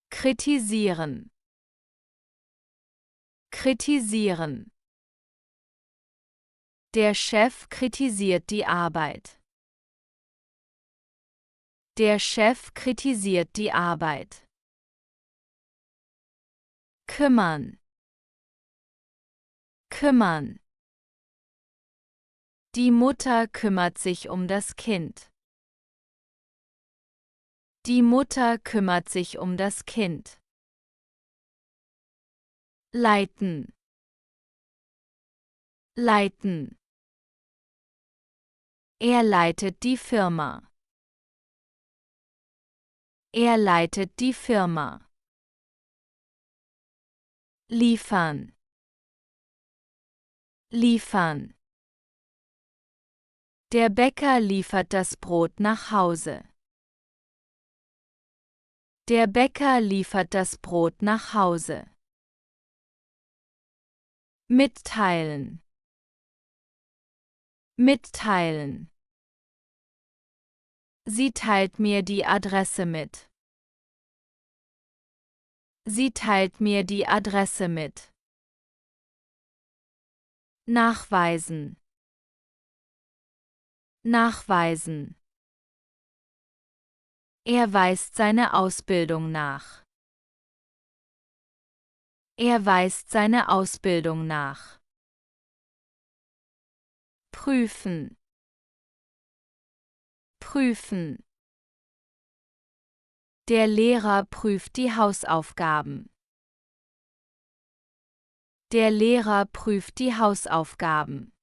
S2: Kritisieren. Kritisieren. Der Chef kritisiert die Arbeit. Der Chef kritisiert die Arbeit. Kümmern. Kümmern. Die Mutter kümmert sich um das Kind. Die Mutter kümmert sich um das Kind. Leiten. Leiten. Er leitet die Firma. Er leitet die Firma. Liefern. Liefern. Der Bäcker liefert das Brot nach Hause. Der Bäcker liefert das Brot nach Hause. Mitteilen. Mitteilen. Sie teilt mir die Adresse mit. Sie teilt mir die Adresse mit. Nachweisen. Nachweisen. Er weist seine Ausbildung nach. Er weist seine Ausbildung nach. Prüfen. Prüfen. Der Lehrer prüft die Hausaufgaben. Der Lehrer prüft die Hausaufgaben.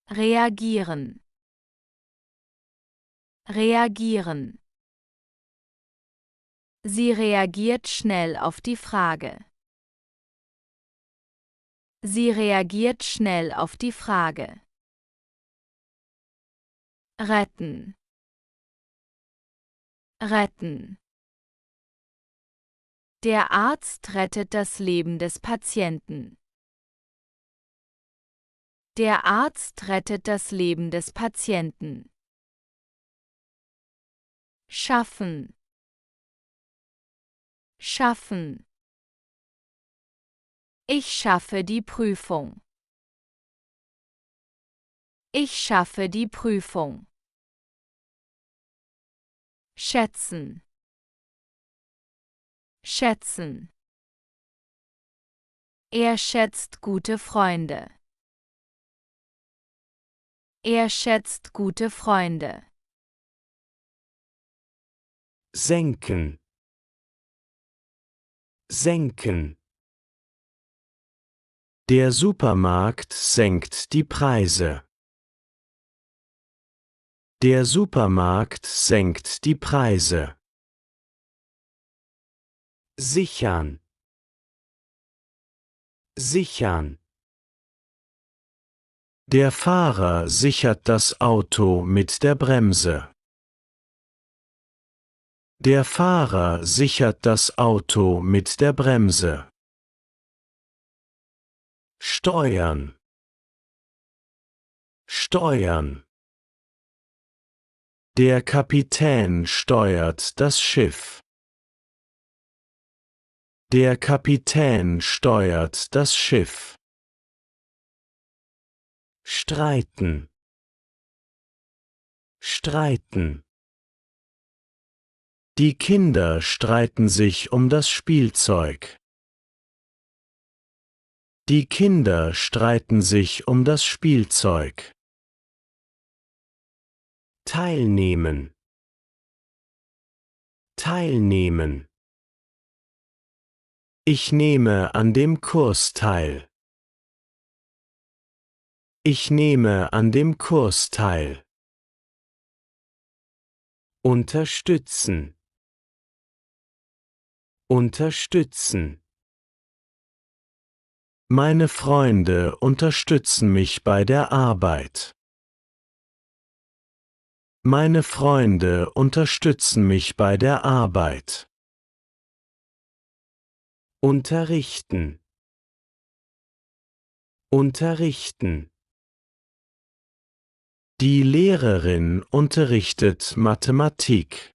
S2: Reagieren. Reagieren. Sie reagiert schnell auf die Frage. Sie reagiert schnell auf die Frage. Retten. Retten. Der Arzt rettet das Leben des Patienten. Der Arzt rettet das Leben des Patienten. Schaffen. Schaffen. Ich schaffe die Prüfung. Ich schaffe die Prüfung. Schätzen. Schätzen. Er schätzt gute Freunde. Er schätzt gute Freunde.
S1: Senken. Senken. Der Supermarkt senkt die Preise. Der Supermarkt senkt die Preise. Sichern. Sichern. Der Fahrer sichert das Auto mit der Bremse. Der Fahrer sichert das Auto mit der Bremse. Steuern. Steuern. Der Kapitän steuert das Schiff. Der Kapitän steuert das Schiff. Streiten. Streiten. Die Kinder streiten sich um das Spielzeug. Die Kinder streiten sich um das Spielzeug. Teilnehmen. Teilnehmen. Ich nehme an dem Kurs teil. Ich nehme an dem Kurs teil. Unterstützen. Unterstützen. Meine Freunde unterstützen mich bei der Arbeit. Meine Freunde unterstützen mich bei der Arbeit. Unterrichten. Unterrichten. Die Lehrerin unterrichtet Mathematik.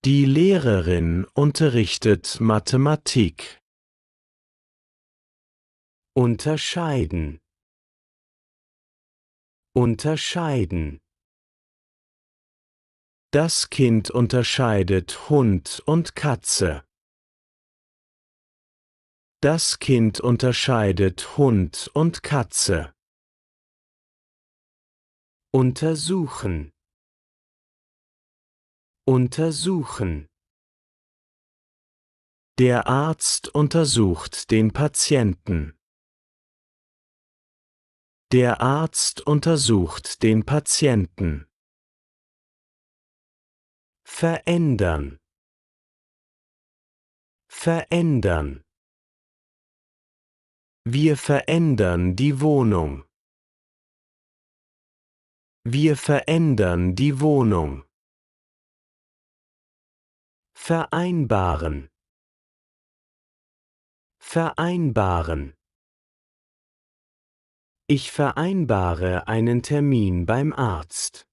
S1: Die Lehrerin unterrichtet Mathematik. Unterscheiden. Unterscheiden. Das Kind unterscheidet Hund und Katze. Das Kind unterscheidet Hund und Katze. Untersuchen. Untersuchen. Der Arzt untersucht den Patienten. Der Arzt untersucht den Patienten. Verändern. Verändern. Wir verändern die Wohnung. Wir verändern die Wohnung. Vereinbaren. Vereinbaren. Ich vereinbare einen Termin beim Arzt.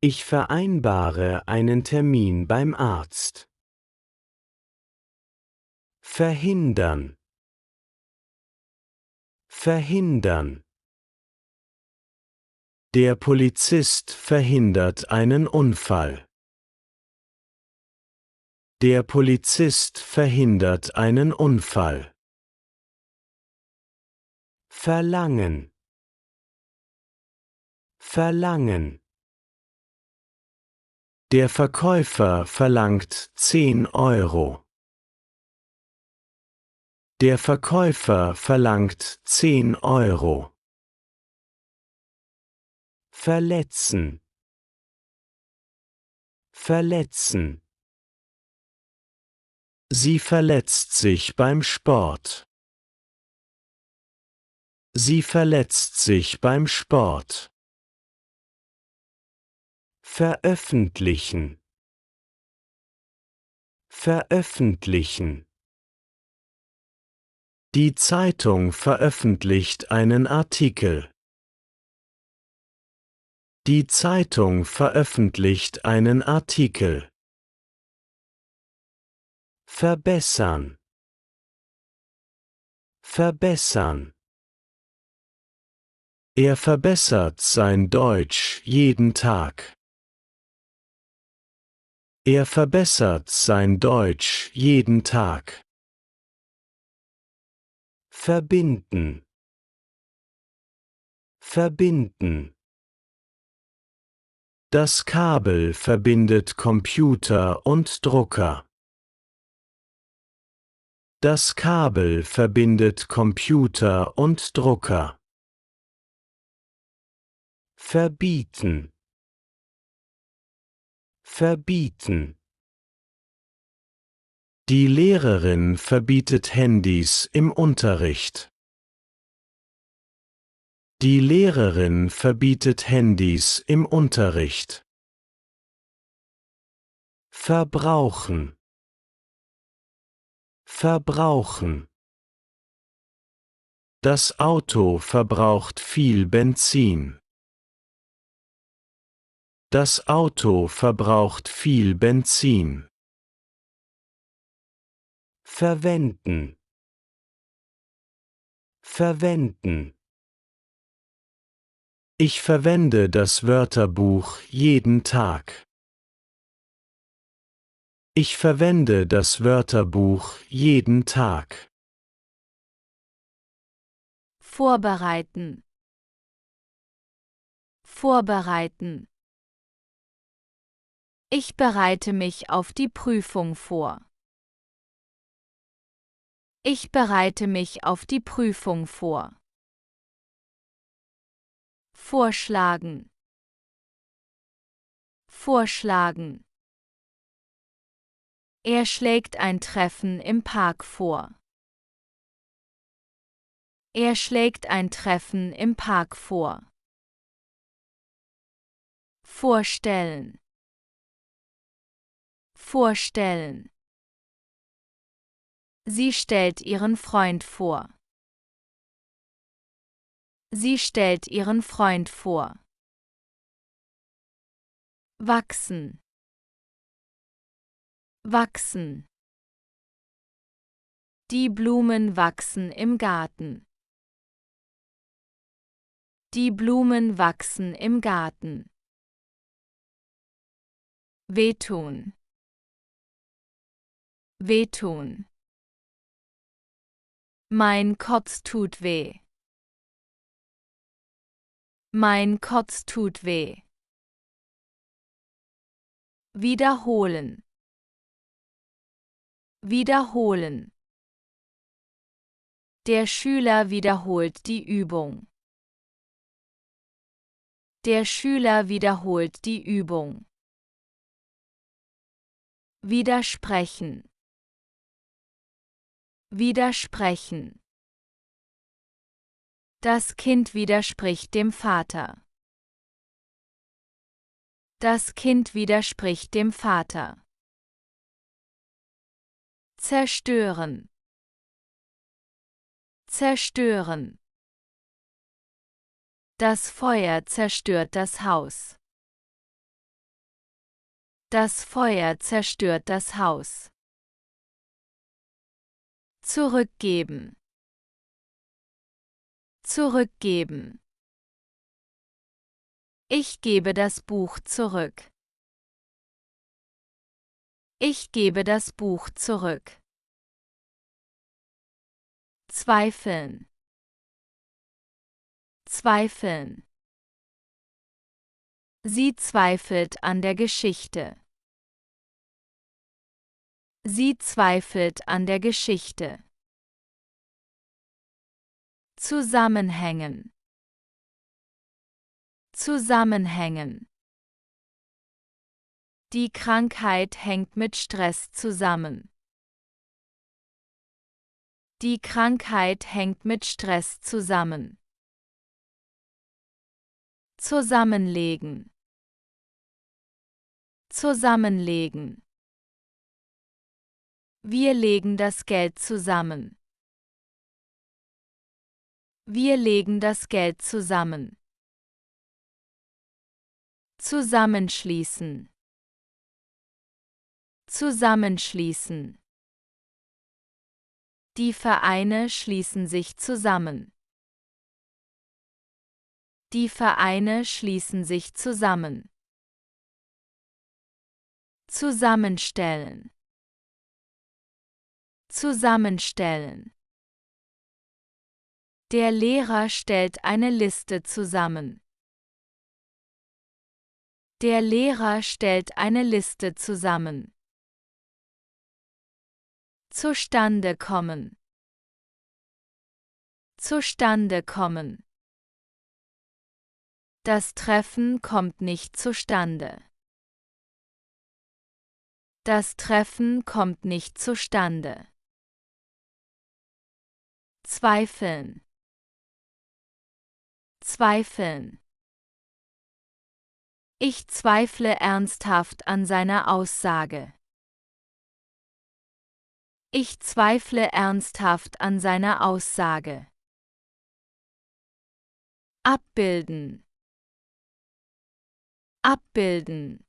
S1: Ich vereinbare einen Termin beim Arzt. Verhindern. Verhindern. Der Polizist verhindert einen Unfall. Der Polizist verhindert einen Unfall. Verlangen. Verlangen. Der Verkäufer verlangt 10 Euro. Der Verkäufer verlangt 10 Euro. Verletzen. Verletzen. Sie verletzt sich beim Sport. Sie verletzt sich beim Sport. Veröffentlichen. Veröffentlichen. Die Zeitung veröffentlicht einen Artikel. Die Zeitung veröffentlicht einen Artikel. Verbessern. Verbessern. Er verbessert sein Deutsch jeden Tag. Er verbessert sein Deutsch jeden Tag. Verbinden. Verbinden. Das Kabel verbindet Computer und Drucker. Das Kabel verbindet Computer und Drucker. Verbieten. Verbieten. Die Lehrerin verbietet Handys im Unterricht. Die Lehrerin verbietet Handys im Unterricht. Verbrauchen. Verbrauchen. Das Auto verbraucht viel Benzin. Das Auto verbraucht viel Benzin. Verwenden. Verwenden. Ich verwende das Wörterbuch jeden Tag. Ich verwende das Wörterbuch jeden Tag.
S2: Vorbereiten. Vorbereiten. Ich bereite mich auf die Prüfung vor. Ich bereite mich auf die Prüfung vor. Vorschlagen. Vorschlagen. Er schlägt ein Treffen im Park vor. Er schlägt ein Treffen im Park vor. Vorstellen. Vorstellen. Sie stellt ihren Freund vor. Sie stellt ihren Freund vor. Wachsen. Wachsen. Die Blumen wachsen im Garten. Die Blumen wachsen im Garten. Wehtun. Wehtun. Mein Kopf tut weh. Mein Kopf tut weh. Wiederholen. Wiederholen. Der Schüler wiederholt die Übung. Der Schüler wiederholt die Übung. Widersprechen. Widersprechen. Das Kind widerspricht dem Vater. Das Kind widerspricht dem Vater. Zerstören. Zerstören. Das Feuer zerstört das Haus. Das Feuer zerstört das Haus. Zurückgeben. Zurückgeben. Ich gebe das Buch zurück. Ich gebe das Buch zurück. Zweifeln. Zweifeln. Sie zweifelt an der Geschichte. Sie zweifelt an der Geschichte. Zusammenhängen. Zusammenhängen. Die Krankheit hängt mit Stress zusammen. Die Krankheit hängt mit Stress zusammen. Zusammenlegen. Zusammenlegen. Wir legen das Geld zusammen. Wir legen das Geld zusammen. Zusammenschließen. Zusammenschließen. Die Vereine schließen sich zusammen. Die Vereine schließen sich zusammen. Zusammenstellen. Zusammenstellen. Der Lehrer stellt eine Liste zusammen. Der Lehrer stellt eine Liste zusammen. Zustande kommen. Zustande kommen. Das Treffen kommt nicht zustande. Das Treffen kommt nicht zustande. Zweifeln. Zweifeln. Ich zweifle ernsthaft an seiner Aussage. Ich zweifle ernsthaft an seiner Aussage. Abbilden. Abbilden.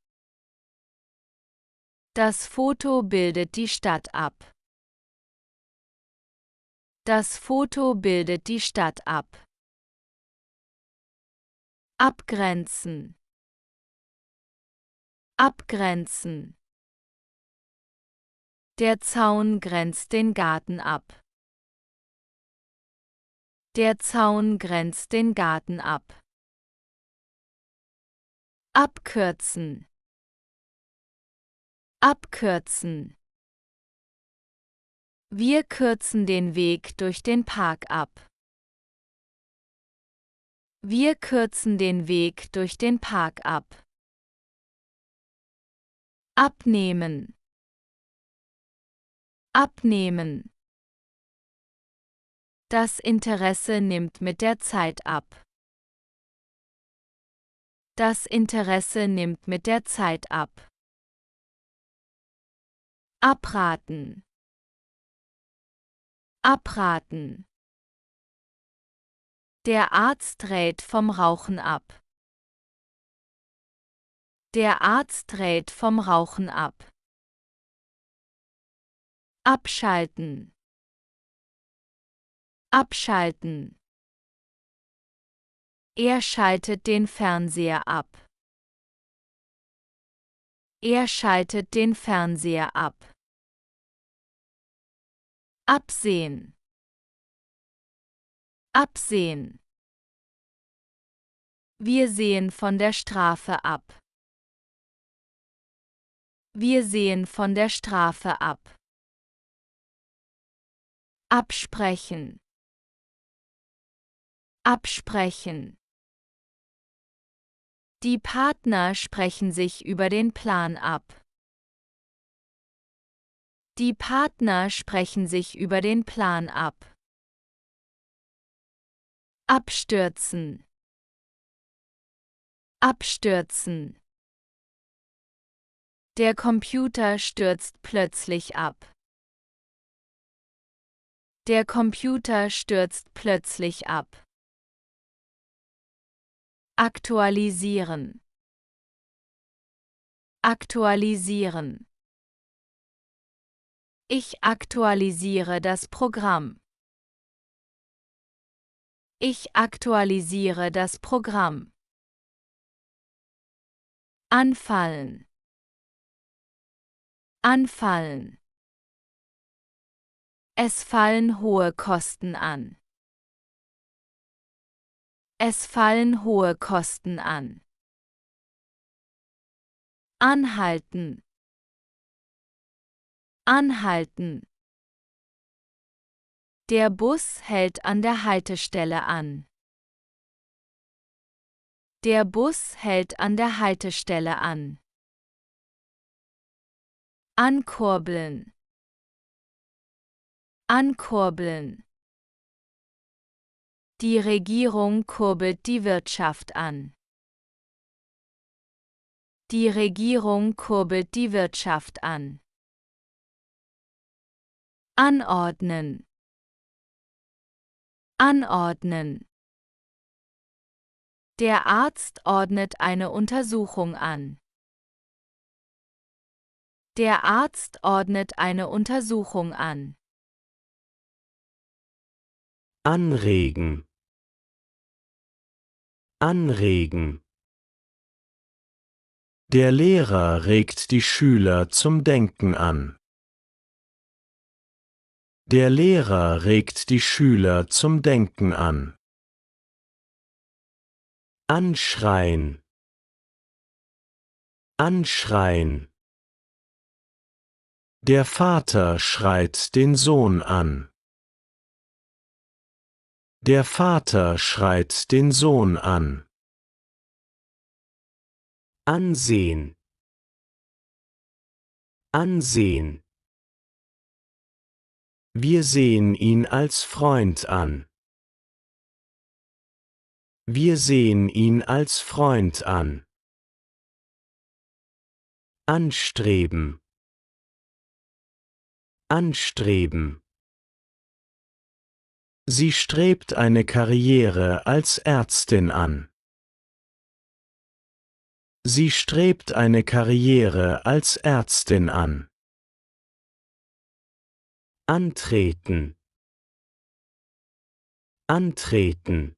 S2: Das Foto bildet die Stadt ab. Das Foto bildet die Stadt ab. Abgrenzen. Abgrenzen. Der Zaun grenzt den Garten ab. Der Zaun grenzt den Garten ab. Abkürzen. Abkürzen. Wir kürzen den Weg durch den Park ab. Wir kürzen den Weg durch den Park ab. Abnehmen. Abnehmen. Das Interesse nimmt mit der Zeit ab. Das Interesse nimmt mit der Zeit ab. Abraten. Abraten. Der Arzt rät vom Rauchen ab. Der Arzt rät vom Rauchen ab. Abschalten. Abschalten. Er schaltet den Fernseher ab. Er schaltet den Fernseher ab. Absehen. Absehen. Wir sehen von der Strafe ab. Wir sehen von der Strafe ab. Absprechen. Absprechen. Die Partner sprechen sich über den Plan ab. Die Partner sprechen sich über den Plan ab. Abstürzen. Abstürzen. Der Computer stürzt plötzlich ab. Der Computer stürzt plötzlich ab. Aktualisieren. Aktualisieren. Ich aktualisiere das Programm. Ich aktualisiere das Programm. Anfallen. Anfallen. Es fallen hohe Kosten an. Es fallen hohe Kosten an. Anhalten. Anhalten. Der Bus hält an der Haltestelle an. Der Bus hält an der Haltestelle an. Ankurbeln. Ankurbeln. Die Regierung kurbelt die Wirtschaft an. Die Regierung kurbelt die Wirtschaft an. Anordnen. Anordnen. Der Arzt ordnet eine Untersuchung an. Der Arzt ordnet eine Untersuchung an.
S1: Anregen. Anregen. Der Lehrer regt die Schüler zum Denken an. Der Lehrer regt die Schüler zum Denken an. Anschreien. Anschreien. Der Vater schreit den Sohn an. Der Vater schreit den Sohn an. Ansehen. Ansehen. Wir sehen ihn als Freund an. Wir sehen ihn als Freund an. Anstreben. Anstreben. Sie strebt eine Karriere als Ärztin an. Sie strebt eine Karriere als Ärztin an. Antreten. Antreten.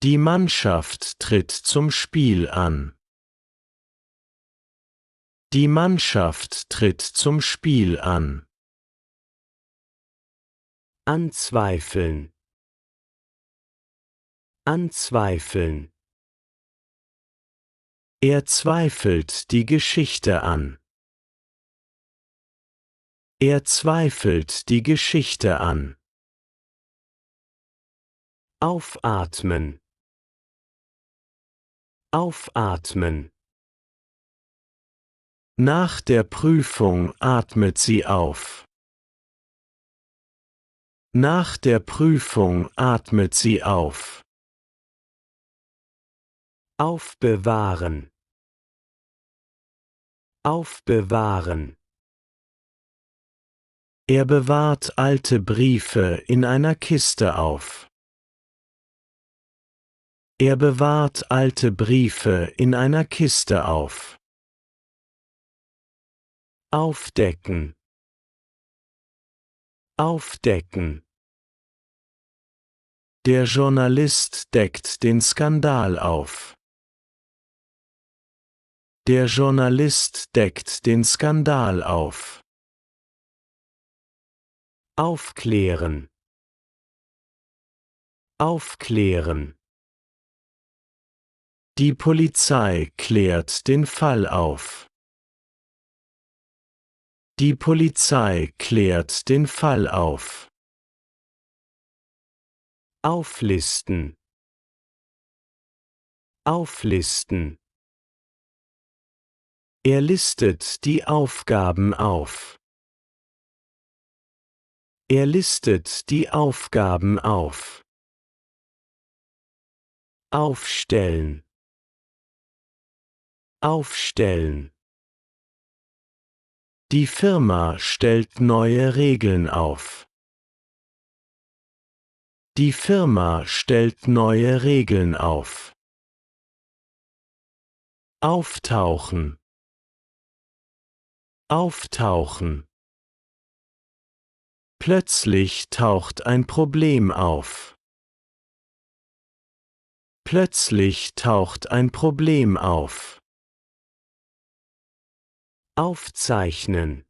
S1: Die Mannschaft tritt zum Spiel an. Die Mannschaft tritt zum Spiel an. Anzweifeln. Anzweifeln. Er zweifelt die Geschichte an. Er zweifelt die Geschichte an. Aufatmen. Aufatmen. Nach der Prüfung atmet sie auf. Nach der Prüfung atmet sie auf. Aufbewahren. Aufbewahren. Er bewahrt alte Briefe in einer Kiste auf. Er bewahrt alte Briefe in einer Kiste auf. Aufdecken. Aufdecken. Der Journalist deckt den Skandal auf. Der Journalist deckt den Skandal auf. Aufklären. Aufklären. Die Polizei klärt den Fall auf. Die Polizei klärt den Fall auf. Auflisten. Auflisten. Er listet die Aufgaben auf. Er listet die Aufgaben auf. Aufstellen. Aufstellen. Die Firma stellt neue Regeln auf. Die Firma stellt neue Regeln auf. Auftauchen. Auftauchen. Plötzlich taucht ein Problem auf. Plötzlich taucht ein Problem auf. Aufzeichnen.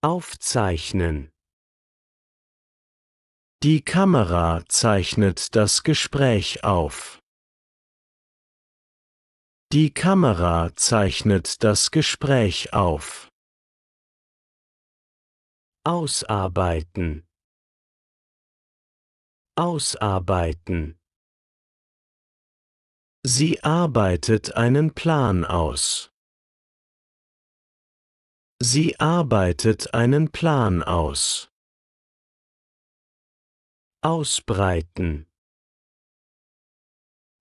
S1: Aufzeichnen. Die Kamera zeichnet das Gespräch auf. Die Kamera zeichnet das Gespräch auf. Ausarbeiten. Ausarbeiten. Sie arbeitet einen Plan aus. Sie arbeitet einen Plan aus. Ausbreiten.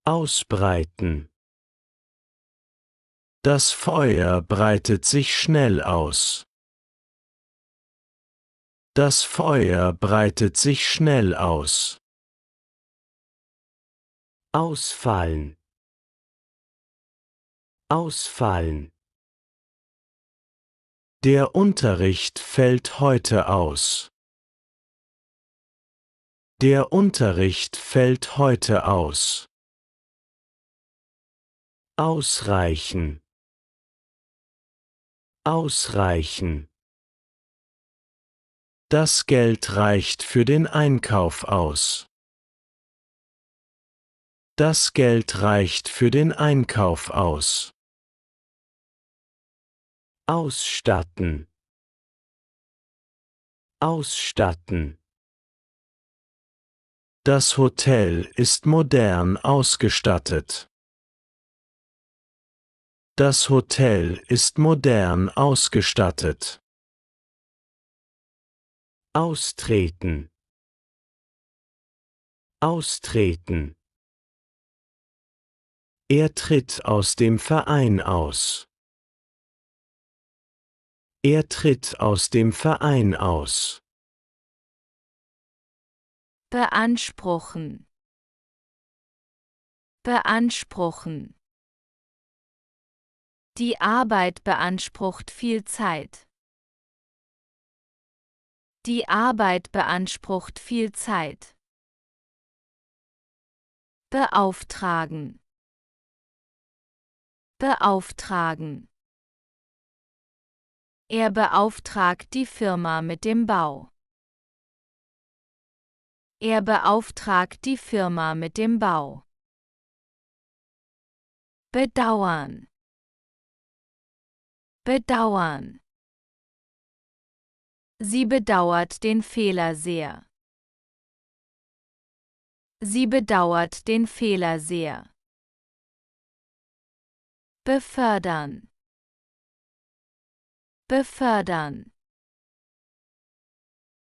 S1: Ausbreiten. Das Feuer breitet sich schnell aus. Das Feuer breitet sich schnell aus. Ausfallen. Ausfallen. Der Unterricht fällt heute aus. Der Unterricht fällt heute aus. Ausreichen. Ausreichen. Das Geld reicht für den Einkauf aus. Das Geld reicht für den Einkauf aus. Ausstatten. Ausstatten. Das Hotel ist modern ausgestattet. Das Hotel ist modern ausgestattet. Austreten. Austreten. Er tritt aus dem Verein aus. Er tritt aus dem Verein aus.
S2: Beanspruchen. Beanspruchen. Die Arbeit beansprucht viel Zeit. Die Arbeit beansprucht viel Zeit. Beauftragen. Beauftragen. Er beauftragt die Firma mit dem Bau. Er beauftragt die Firma mit dem Bau. Bedauern. Bedauern. Sie bedauert den Fehler sehr. Sie bedauert den Fehler sehr. Befördern. Befördern.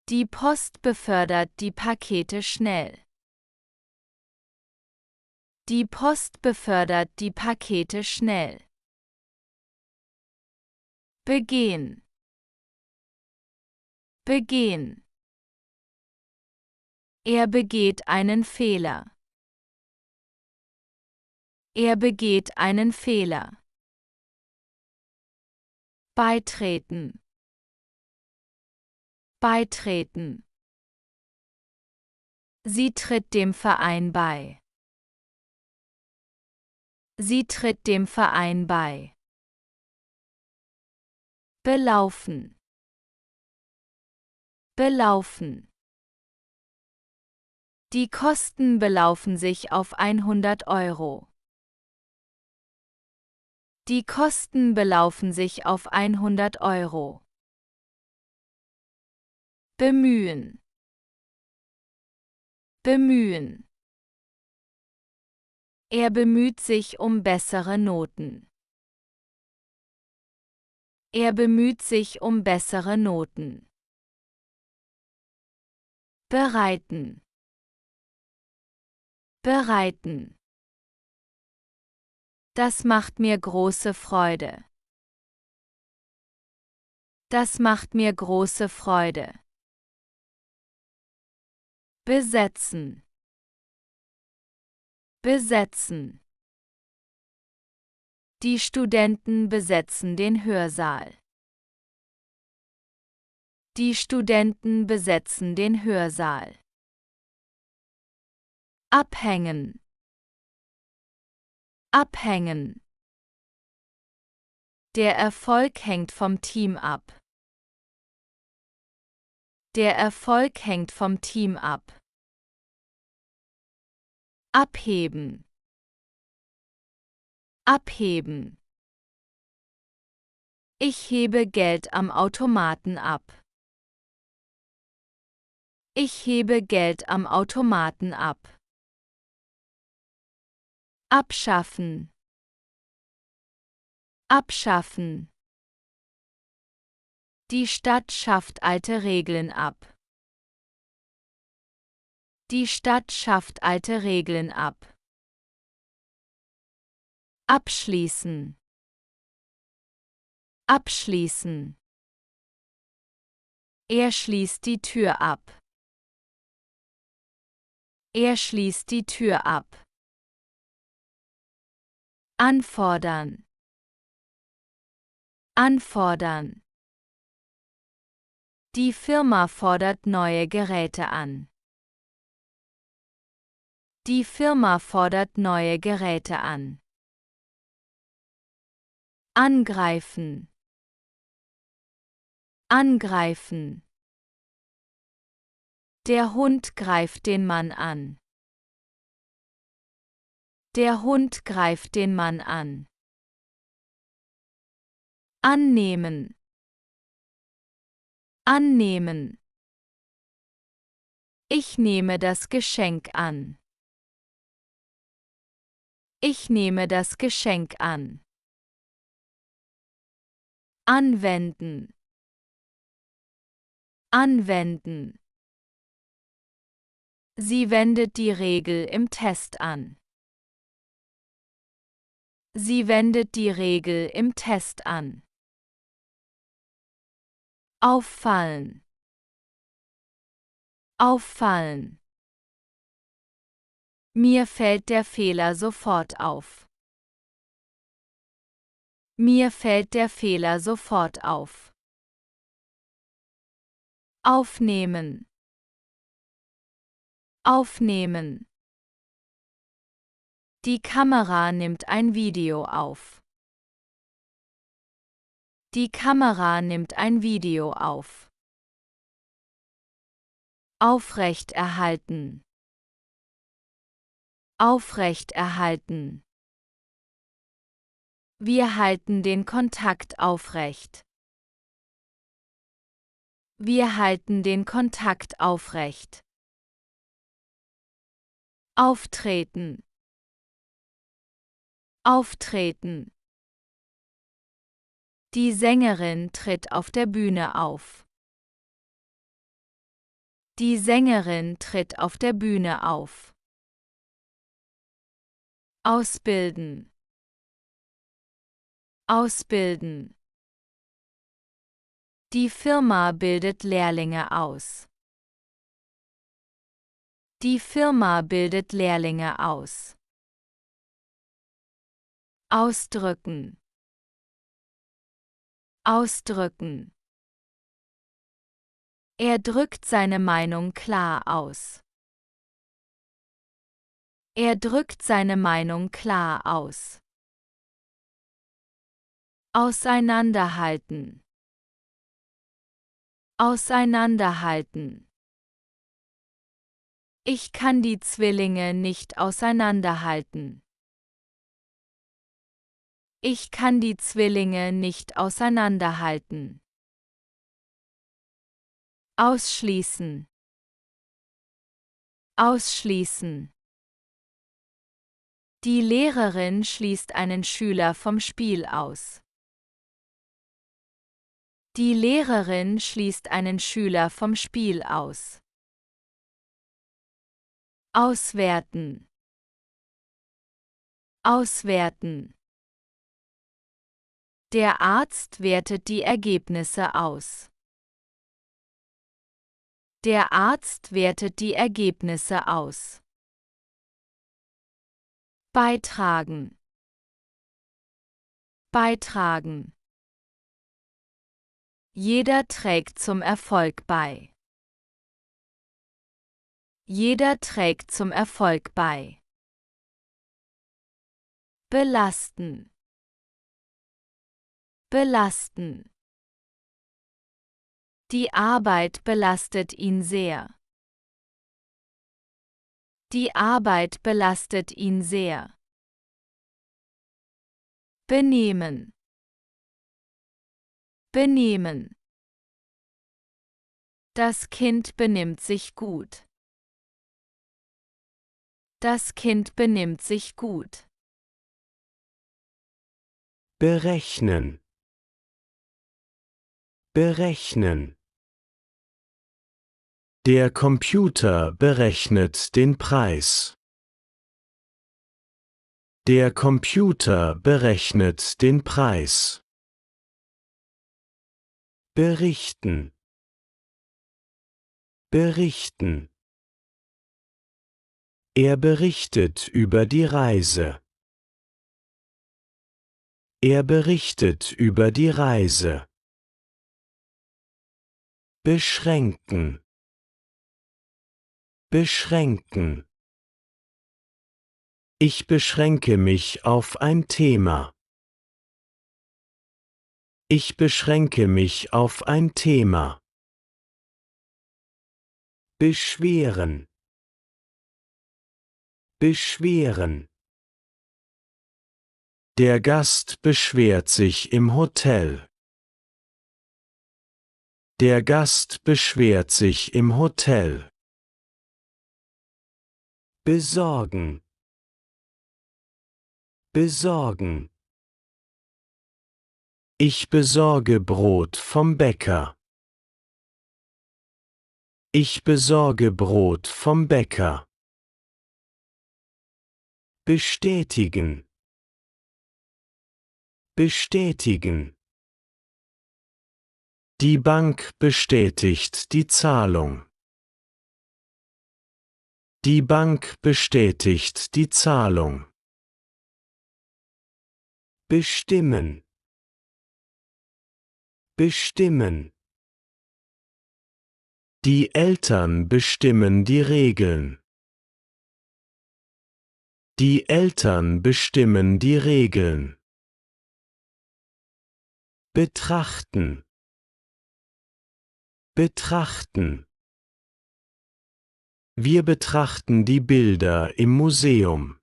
S2: Die Post befördert die Pakete schnell. Die Post befördert die Pakete schnell. begehen, begehen. Er begeht einen Fehler. Er begeht einen Fehler. Beitreten, beitreten. Sie tritt dem Verein bei. Sie tritt dem Verein bei. Belaufen, belaufen. Die Kosten belaufen sich auf 100 Euro. Die Kosten belaufen sich auf 100 Euro. Bemühen, bemühen. Er bemüht sich um bessere Noten. Er bemüht sich um bessere Noten. Bereiten, bereiten. Das macht mir große Freude. Das macht mir große Freude. Besetzen, besetzen. Die Studenten besetzen den Hörsaal. Die Studenten besetzen den Hörsaal. Abhängen, abhängen. Der Erfolg hängt vom Team ab. Der Erfolg hängt vom Team ab. Abheben, abheben. Ich hebe Geld am Automaten ab. Ich hebe Geld am Automaten ab. Abschaffen, abschaffen. Die Stadt schafft alte Regeln ab. Die Stadt schafft alte Regeln ab. Abschließen, abschließen. Er schließt die Tür ab. Er schließt die Tür ab. Anfordern, anfordern. Die Firma fordert neue Geräte an. Die Firma fordert neue Geräte an. Angreifen, angreifen. Der Hund greift den Mann an. Der Hund greift den Mann an. Annehmen, annehmen. Ich nehme das Geschenk an. Ich nehme das Geschenk an. Anwenden, anwenden. Sie wendet die Regel im Test an. Sie wendet die Regel im Test an. Auffallen, auffallen. Mir fällt der Fehler sofort auf. Mir fällt der Fehler sofort auf. Aufnehmen, aufnehmen. Die Kamera nimmt ein Video auf. Die Kamera nimmt ein Video auf. Aufrechterhalten, aufrechterhalten. Wir halten den Kontakt aufrecht. Wir halten den Kontakt aufrecht. Auftreten, auftreten. Die Sängerin tritt auf der Bühne auf. Die Sängerin tritt auf der Bühne auf. Ausbilden, ausbilden. Die Firma bildet Lehrlinge aus. Die Firma bildet Lehrlinge aus. Ausdrücken. Ausdrücken. Er drückt seine Meinung klar aus. Er drückt seine Meinung klar aus. Auseinanderhalten. Auseinanderhalten. Ich kann die Zwillinge nicht auseinanderhalten. Ich kann die Zwillinge nicht auseinanderhalten. Ausschließen. Ausschließen. Die Lehrerin schließt einen Schüler vom Spiel aus. Die Lehrerin schließt einen Schüler vom Spiel aus. Auswerten. Auswerten. Der Arzt wertet die Ergebnisse aus. Der Arzt wertet die Ergebnisse aus. Beitragen. Beitragen. Jeder trägt zum Erfolg bei. Jeder trägt zum Erfolg bei. Belasten. Belasten. Die Arbeit belastet ihn sehr. Die Arbeit belastet ihn sehr. Benehmen. Benehmen. Das Kind benimmt sich gut. Das Kind benimmt sich gut.
S1: Berechnen. Berechnen. Der Computer berechnet den Preis. Der Computer berechnet den Preis. Berichten. Berichten. Er berichtet über die Reise. Er berichtet über die Reise. Beschränken. Beschränken. Ich beschränke mich auf ein Thema. Ich beschränke mich auf ein Thema. Beschweren. Beschweren. Der Gast beschwert sich im Hotel. Der Gast beschwert sich im Hotel. Besorgen. Besorgen. Ich besorge Brot vom Bäcker. Ich besorge Brot vom Bäcker. Bestätigen. Bestätigen. Die Bank bestätigt die Zahlung. Die Bank bestätigt die Zahlung. Bestimmen. Bestimmen. Die Eltern bestimmen die Regeln. Die Eltern bestimmen die Regeln. Betrachten. Betrachten. Wir betrachten die Bilder im Museum.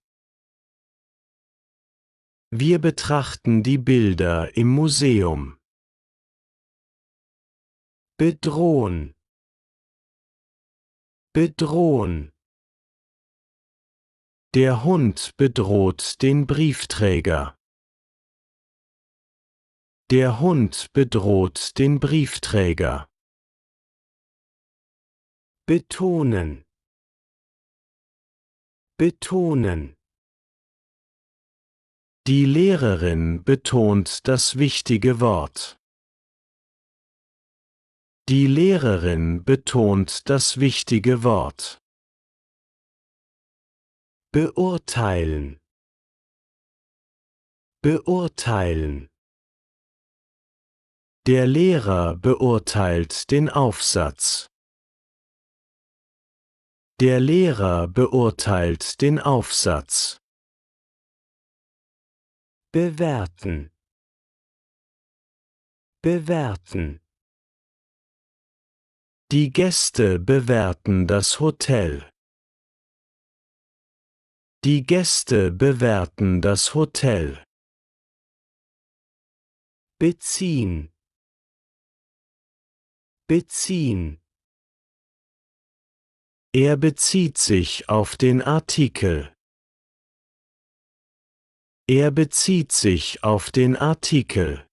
S1: Wir betrachten die Bilder im Museum. Bedrohen. Bedrohen. Der Hund bedroht den Briefträger. Der Hund bedroht den Briefträger. Betonen. Betonen. Die Lehrerin betont das wichtige Wort. Die Lehrerin betont das wichtige Wort. Beurteilen. Beurteilen. Der Lehrer beurteilt den Aufsatz. Der Lehrer beurteilt den Aufsatz. Bewerten. Bewerten. Die Gäste bewerten das Hotel. Die Gäste bewerten das Hotel. Beziehen. Beziehen. Er bezieht sich auf den Artikel. Er bezieht sich auf den Artikel.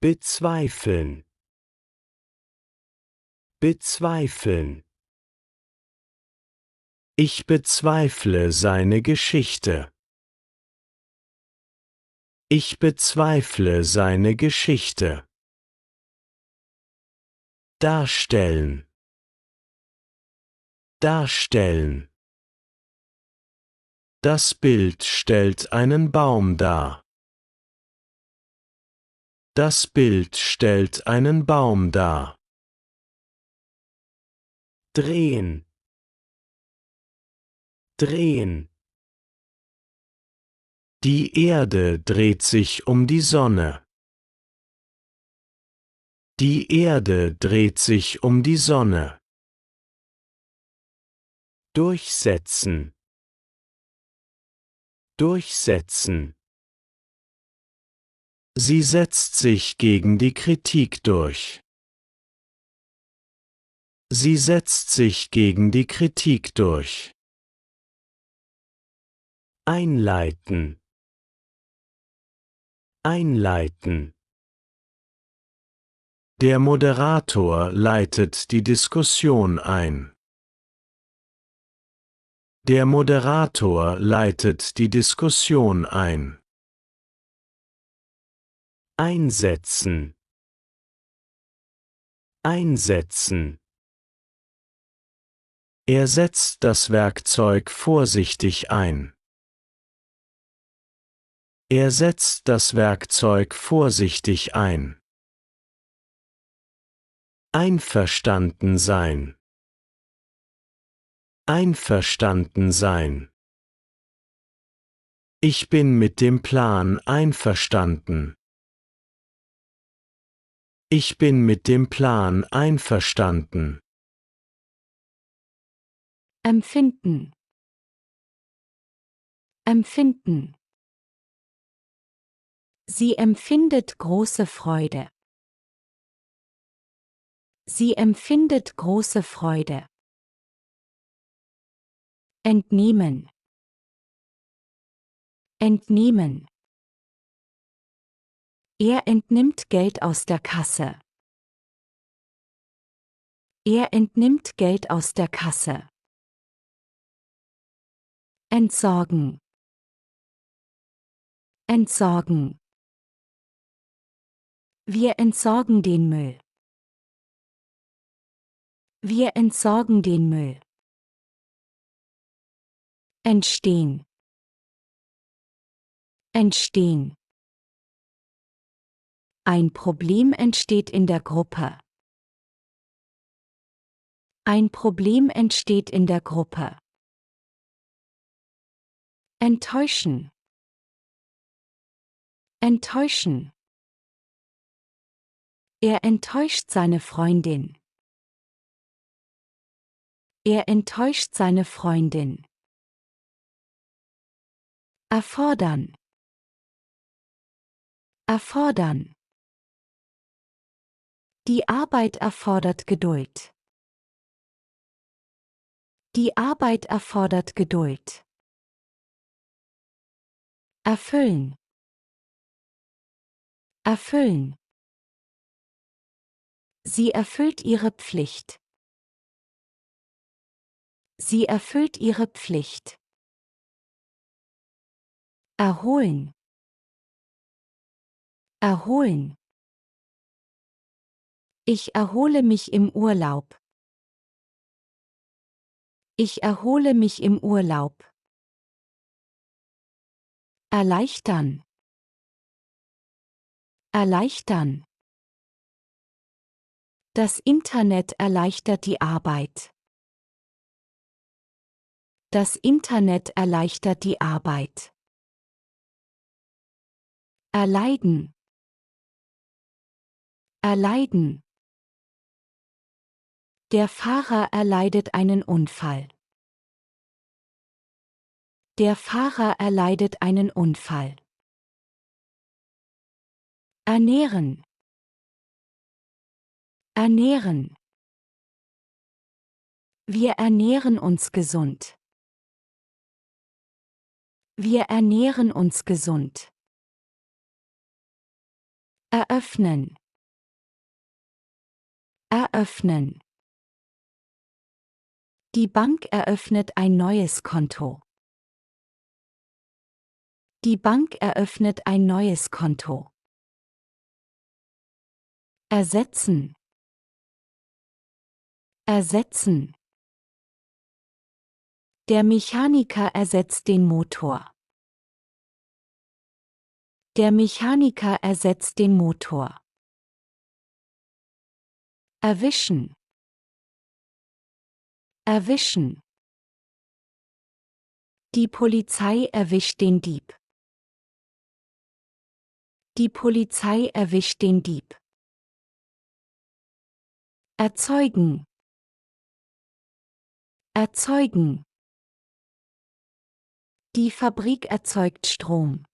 S1: Bezweifeln. Bezweifeln. Ich bezweifle seine Geschichte. Ich bezweifle seine Geschichte. Darstellen. Darstellen. Das Bild stellt einen Baum dar. Das Bild stellt einen Baum dar. Drehen. Drehen. Die Erde dreht sich um die Sonne. Die Erde dreht sich um die Sonne. Durchsetzen. Durchsetzen. Sie setzt sich gegen die Kritik durch. Sie setzt sich gegen die Kritik durch. Einleiten. Einleiten. Der Moderator leitet die Diskussion ein. Der Moderator leitet die Diskussion ein. Einsetzen. Einsetzen. Er setzt das Werkzeug vorsichtig ein. Er setzt das Werkzeug vorsichtig ein. Einverstanden sein. Einverstanden sein. Ich bin mit dem Plan einverstanden. Ich bin mit dem Plan einverstanden.
S5: Empfinden. Empfinden. Sie empfindet große Freude. Sie empfindet große Freude. Entnehmen. Entnehmen. Er entnimmt Geld aus der Kasse. Er entnimmt Geld aus der Kasse. Entsorgen. Entsorgen. Wir entsorgen den Müll. Wir entsorgen den Müll. Entstehen. Entstehen. Ein Problem entsteht in der Gruppe. Ein Problem entsteht in der Gruppe. Enttäuschen. Enttäuschen. Er enttäuscht seine Freundin. Er enttäuscht seine Freundin. Erfordern. Erfordern. Die Arbeit erfordert Geduld. Die Arbeit erfordert Geduld. Erfüllen. Erfüllen. Sie erfüllt ihre Pflicht. Sie erfüllt ihre Pflicht. Erholen. Erholen. Ich erhole mich im Urlaub. Ich erhole mich im Urlaub. Erleichtern. Erleichtern. Das Internet erleichtert die Arbeit. Das Internet erleichtert die Arbeit. Erleiden. Erleiden. Der Fahrer erleidet einen Unfall. Der Fahrer erleidet einen Unfall. Ernähren. Ernähren. Wir ernähren uns gesund. Wir ernähren uns gesund. Eröffnen. Eröffnen. Die Bank eröffnet ein neues Konto. Die Bank eröffnet ein neues Konto. Ersetzen. Ersetzen. Der Mechaniker ersetzt den Motor. Der Mechaniker ersetzt den Motor. Erwischen. Erwischen. Die Polizei erwischt den Dieb. Die Polizei erwischt den Dieb. Erzeugen. Erzeugen. Die Fabrik erzeugt Strom.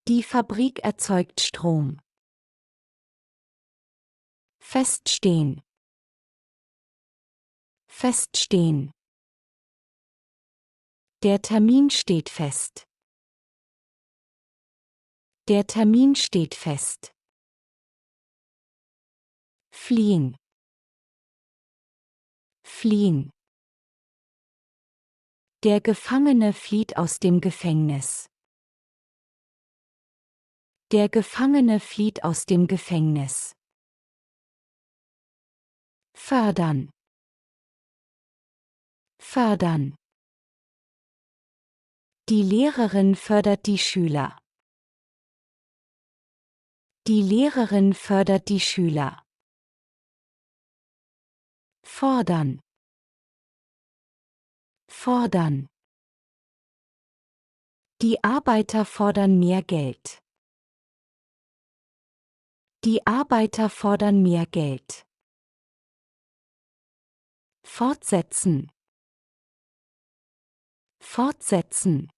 S5: Die Fabrik erzeugt Strom. Feststehen. Feststehen. Der Termin steht fest. Der Termin steht fest. Fliehen. Fliehen. Der Gefangene flieht aus dem Gefängnis. Der Gefangene flieht aus dem Gefängnis. Fördern. Fördern. Die Lehrerin fördert die Schüler. Die Lehrerin fördert die Schüler. Fordern. Fordern. Die Arbeiter fordern mehr Geld. Die Arbeiter fordern mehr Geld. Fortsetzen. Fortsetzen.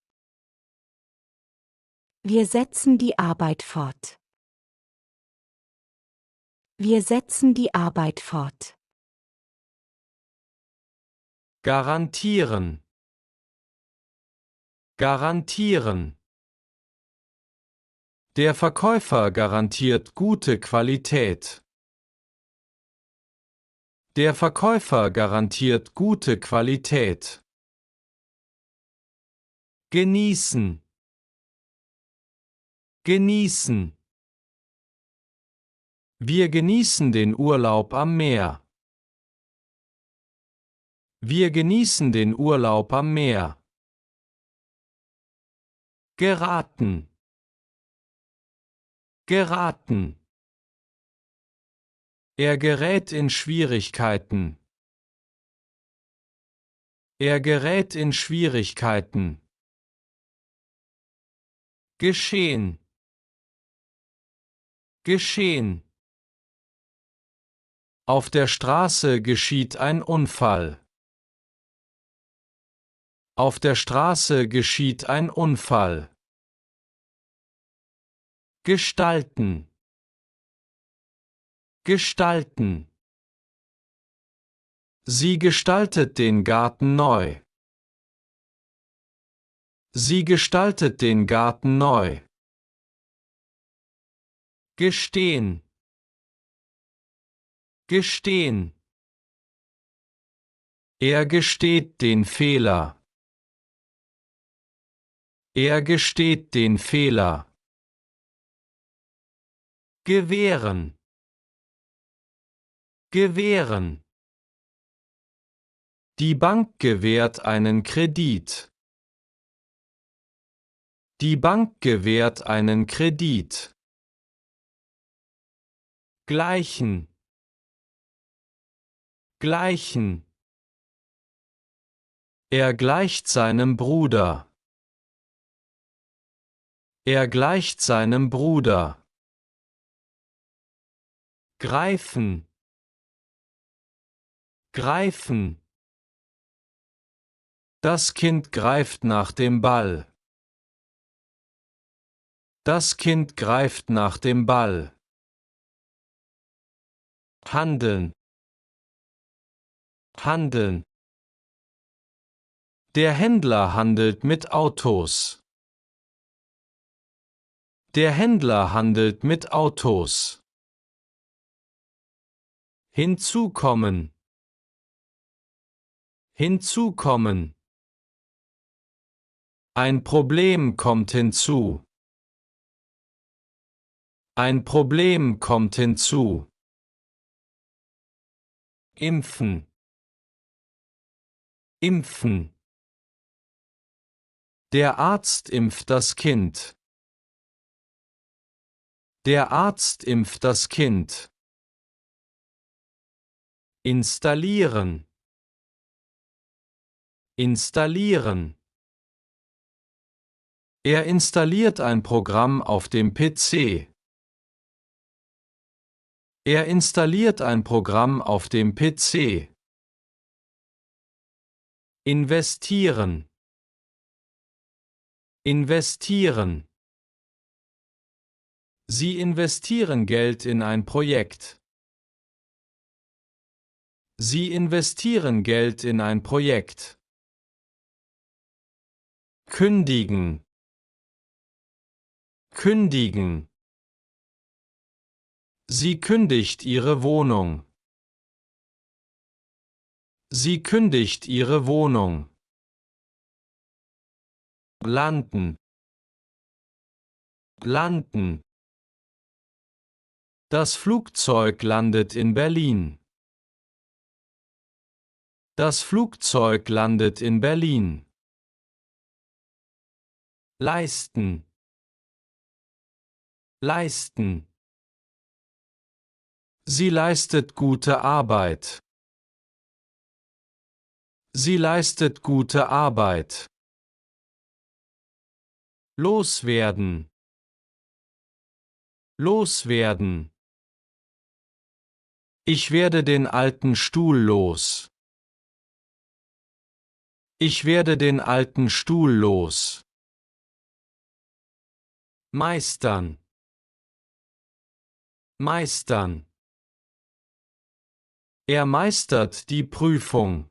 S5: Wir setzen die Arbeit fort. Wir setzen die Arbeit fort.
S3: Garantieren. Garantieren. Der Verkäufer garantiert gute Qualität. Der Verkäufer garantiert gute Qualität. Genießen. Genießen. Wir genießen den Urlaub am Meer. Wir genießen den Urlaub am Meer. Geraten. Geraten. Er gerät in Schwierigkeiten. Er gerät in Schwierigkeiten. Geschehen. Geschehen. Auf der Straße geschieht ein Unfall. Auf der Straße geschieht ein Unfall. Gestalten. Gestalten. Sie gestaltet den Garten neu. Sie gestaltet den Garten neu. Gestehen. Gestehen. Er gesteht den Fehler. Er gesteht den Fehler. Gewähren. gewähren. Die Bank gewährt einen Kredit. Die Bank gewährt einen Kredit. Gleichen. Gleichen. Er gleicht seinem Bruder. Er gleicht seinem Bruder. Greifen. Greifen. Das Kind greift nach dem Ball. Das Kind greift nach dem Ball. Handeln. Handeln. Der Händler handelt mit Autos. Der Händler handelt mit Autos. Hinzukommen. Hinzukommen. Ein Problem kommt hinzu. Ein Problem kommt hinzu. Impfen. Impfen. Der Arzt impft das Kind. Der Arzt impft das Kind. Installieren. Installieren. Er installiert ein Programm auf dem PC. Er installiert ein Programm auf dem PC. Investieren. Investieren. Sie investieren Geld in ein Projekt. Sie investieren Geld in ein Projekt. Kündigen. Kündigen. Sie kündigt ihre Wohnung. Sie kündigt ihre Wohnung. Landen. Landen. Das Flugzeug landet in Berlin. Das Flugzeug landet in Berlin. Leisten. Leisten. Sie leistet gute Arbeit. Sie leistet gute Arbeit. Loswerden. Loswerden. Ich werde den alten Stuhl los. Ich werde den alten Stuhl los. Meistern. Meistern. Er meistert die Prüfung.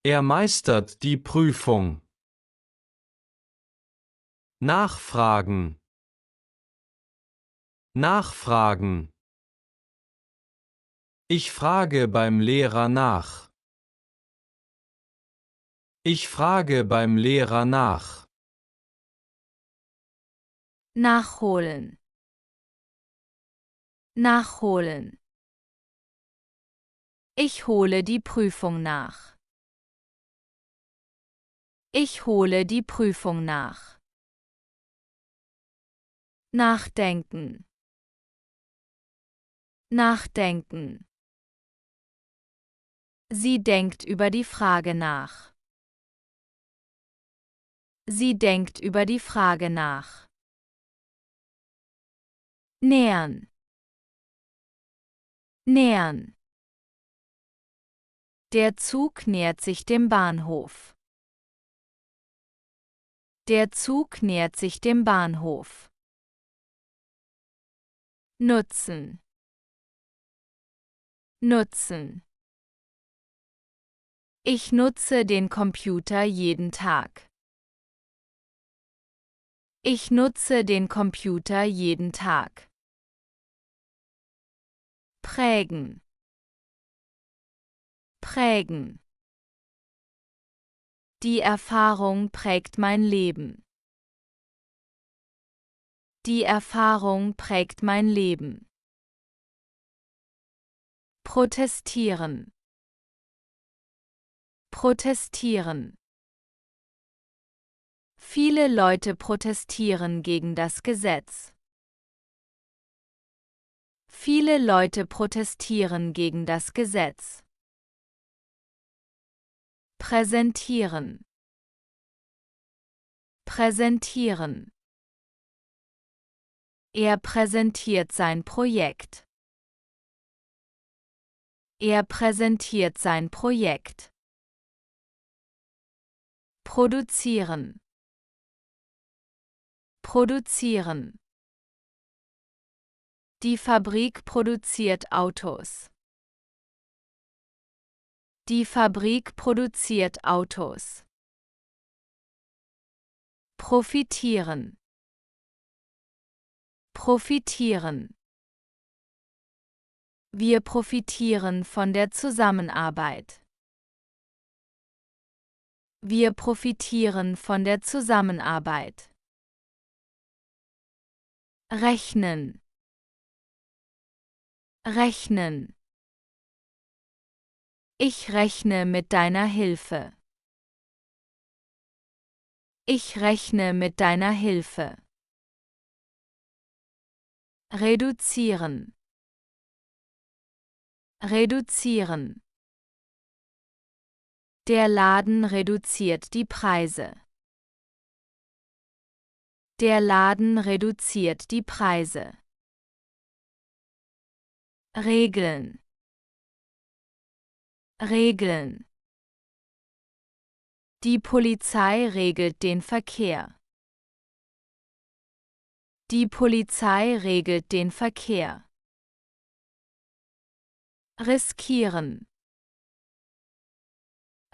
S3: Er meistert die Prüfung. Nachfragen. Nachfragen. Ich frage beim Lehrer nach. Ich frage beim Lehrer nach.
S2: Nachholen. Nachholen. Ich hole die Prüfung nach. Ich hole die Prüfung nach. Nachdenken. Nachdenken. Sie denkt über die Frage nach. Sie denkt über die Frage nach. Nähern. Nähern. Der Zug nähert sich dem Bahnhof. Der Zug nähert sich dem Bahnhof. Nutzen. Nutzen. Ich nutze den Computer jeden Tag. Ich nutze den Computer jeden Tag. Prägen. Prägen. Die Erfahrung prägt mein Leben. Die Erfahrung prägt mein Leben. Protestieren. Protestieren. Viele Leute protestieren gegen das Gesetz. Viele Leute protestieren gegen das Gesetz. Präsentieren. Präsentieren. Er präsentiert sein Projekt. Er präsentiert sein Projekt. Produzieren. Produzieren. Die Fabrik produziert Autos. Die Fabrik produziert Autos. Profitieren. Profitieren. Wir profitieren von der Zusammenarbeit. Wir profitieren von der Zusammenarbeit. Rechnen. Rechnen. Ich rechne mit deiner Hilfe. Ich rechne mit deiner Hilfe. Reduzieren. Reduzieren. Der Laden reduziert die Preise. Der Laden reduziert die Preise. Regeln. Regeln. Die Polizei regelt den Verkehr. Die Polizei regelt den Verkehr. Riskieren.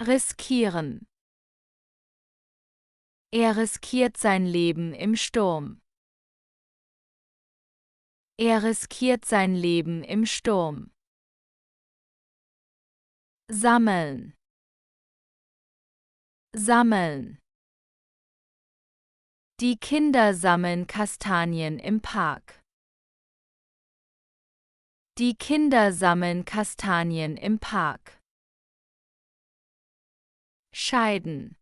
S2: Riskieren. Er riskiert sein Leben im Sturm. Er riskiert sein Leben im Sturm. Sammeln. Sammeln. Die Kinder sammeln Kastanien im Park. Die Kinder sammeln Kastanien im Park. Scheiden.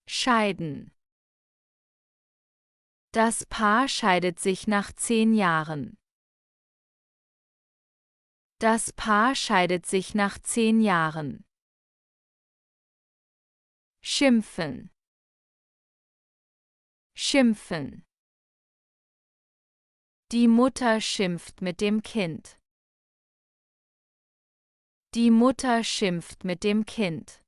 S2: Scheiden. Das Paar scheidet sich nach 10 Jahren. Das Paar scheidet sich nach 10 Jahren. Schimpfen. Schimpfen. Die Mutter schimpft mit dem Kind. Die Mutter schimpft mit dem Kind.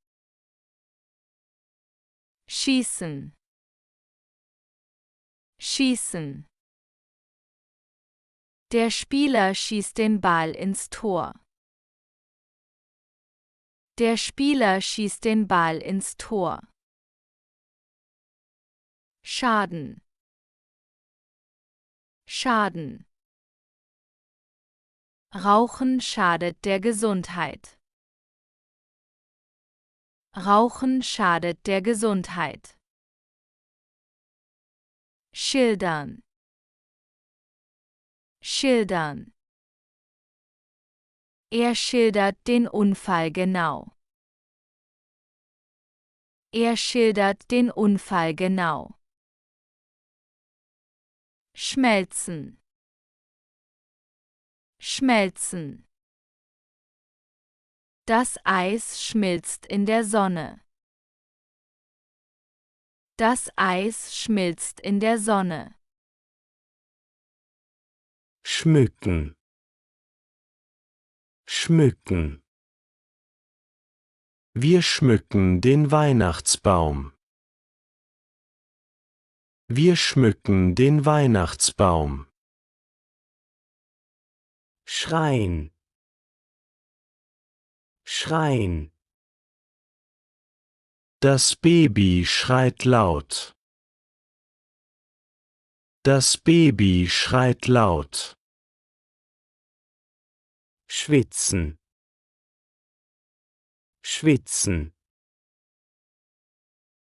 S2: Schießen. Schießen. Der Spieler schießt den Ball ins Tor. Der Spieler schießt den Ball ins Tor. Schaden. Schaden. Rauchen schadet der Gesundheit. Rauchen schadet der Gesundheit. Schildern. Schildern. Er schildert den Unfall genau. Er schildert den Unfall genau. Schmelzen. Schmelzen. Das Eis schmilzt in der Sonne. Das Eis schmilzt in der Sonne.
S1: Schmücken. Schmücken. Wir schmücken den Weihnachtsbaum. Wir schmücken den Weihnachtsbaum. Schreien. Schreien. Das Baby schreit laut. Das Baby schreit laut. Schwitzen. Schwitzen.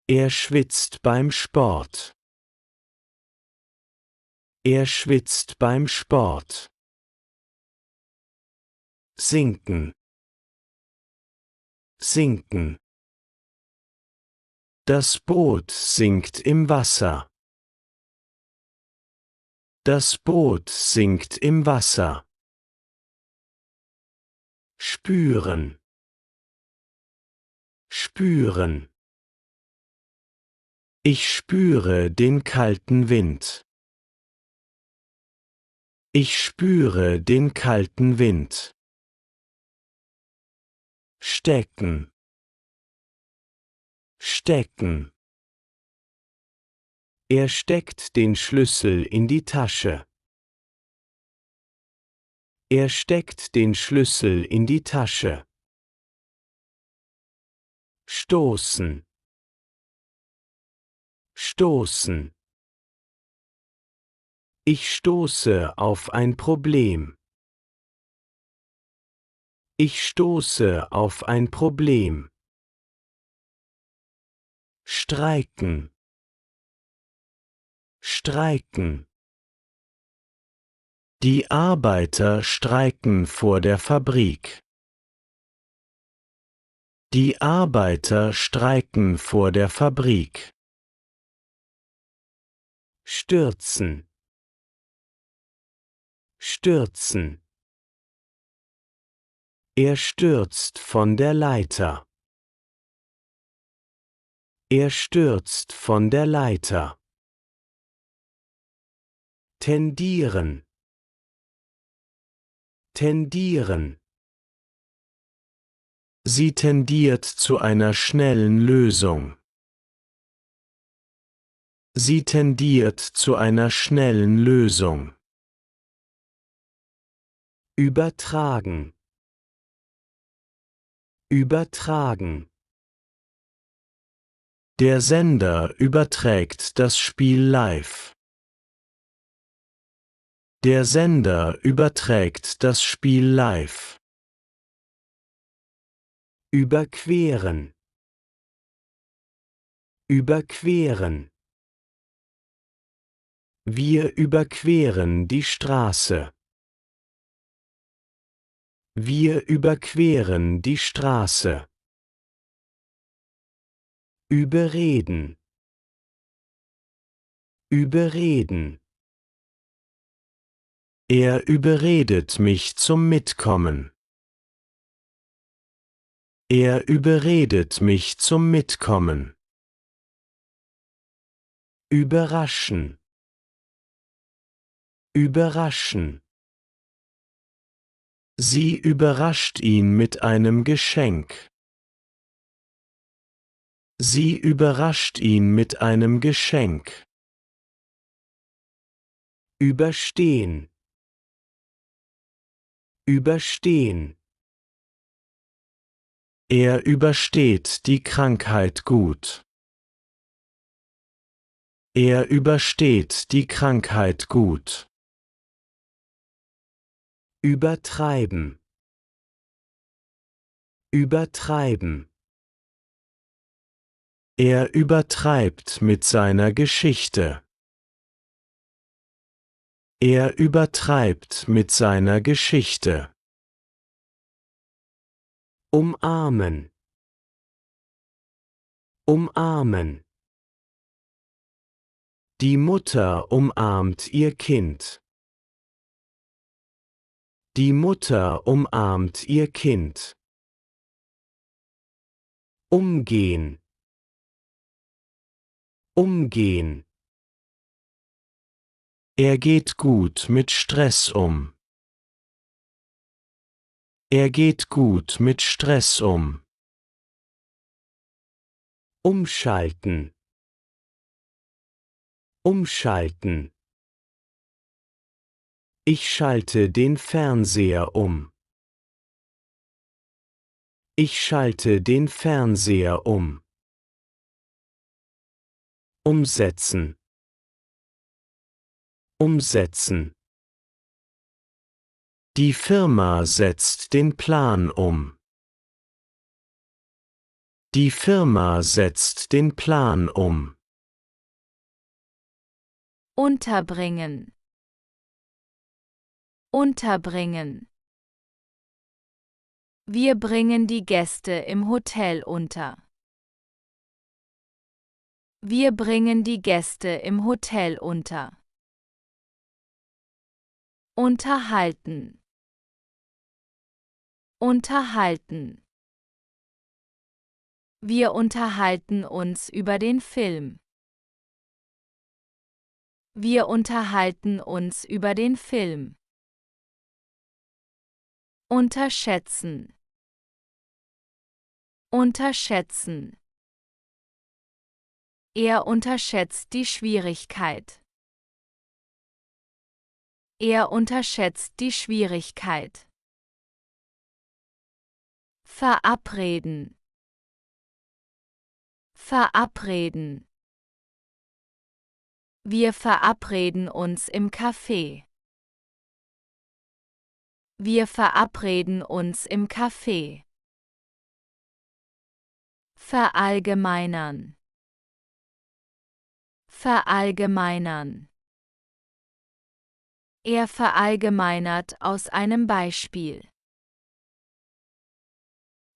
S1: Er schwitzt beim Sport. Er schwitzt beim Sport. sinken, sinken. Das Boot sinkt im Wasser. Das Boot sinkt im Wasser. Spüren, spüren. Ich spüre den kalten Wind. Ich spüre den kalten Wind. Stecken, stecken. Er steckt den Schlüssel in die Tasche. Er steckt den Schlüssel in die Tasche. Stoßen, stoßen. Ich stoße auf ein Problem. Ich stoße auf ein Problem. Streiken, streiken. Die Arbeiter streiken vor der Fabrik. Die Arbeiter streiken vor der Fabrik. Stürzen, stürzen. Er stürzt von der Leiter. Er stürzt von der Leiter. Tendieren, tendieren. Sie tendiert zu einer schnellen Lösung. Sie tendiert zu einer schnellen Lösung. Übertragen, übertragen. Der Sender überträgt das Spiel live. Der Sender überträgt das Spiel live. Überqueren, überqueren. Wir überqueren die Straße. Wir überqueren die Straße. Überreden, überreden. Er überredet mich zum Mitkommen. Er überredet mich zum Mitkommen. Überraschen, überraschen. Sie überrascht ihn mit einem Geschenk. Sie überrascht ihn mit einem Geschenk. Überstehen, überstehen. Er übersteht die Krankheit gut. Er übersteht die Krankheit gut. Übertreiben, übertreiben. Er übertreibt mit seiner Geschichte. Er übertreibt mit seiner Geschichte. Umarmen, umarmen. Die Mutter umarmt ihr Kind. Die Mutter umarmt ihr Kind. Umgehen, umgehen. Er geht gut mit Stress um. Er geht gut mit Stress um. Umschalten, umschalten. Ich schalte den Fernseher um. Ich schalte den Fernseher um. Umsetzen, umsetzen. Die Firma setzt den Plan um. Die Firma setzt den Plan um.
S2: Unterbringen, unterbringen. Wir bringen die Gäste im Hotel unter. Wir bringen die Gäste im Hotel unter. Unterhalten. Unterhalten. Wir unterhalten uns über den Film. Wir unterhalten uns über den Film. Unterschätzen. Unterschätzen. Er unterschätzt die Schwierigkeit. Er unterschätzt die Schwierigkeit. Verabreden. Verabreden. Wir verabreden uns im Café. Wir verabreden uns im Café. Verallgemeinern. Verallgemeinern. Er verallgemeinert aus einem Beispiel.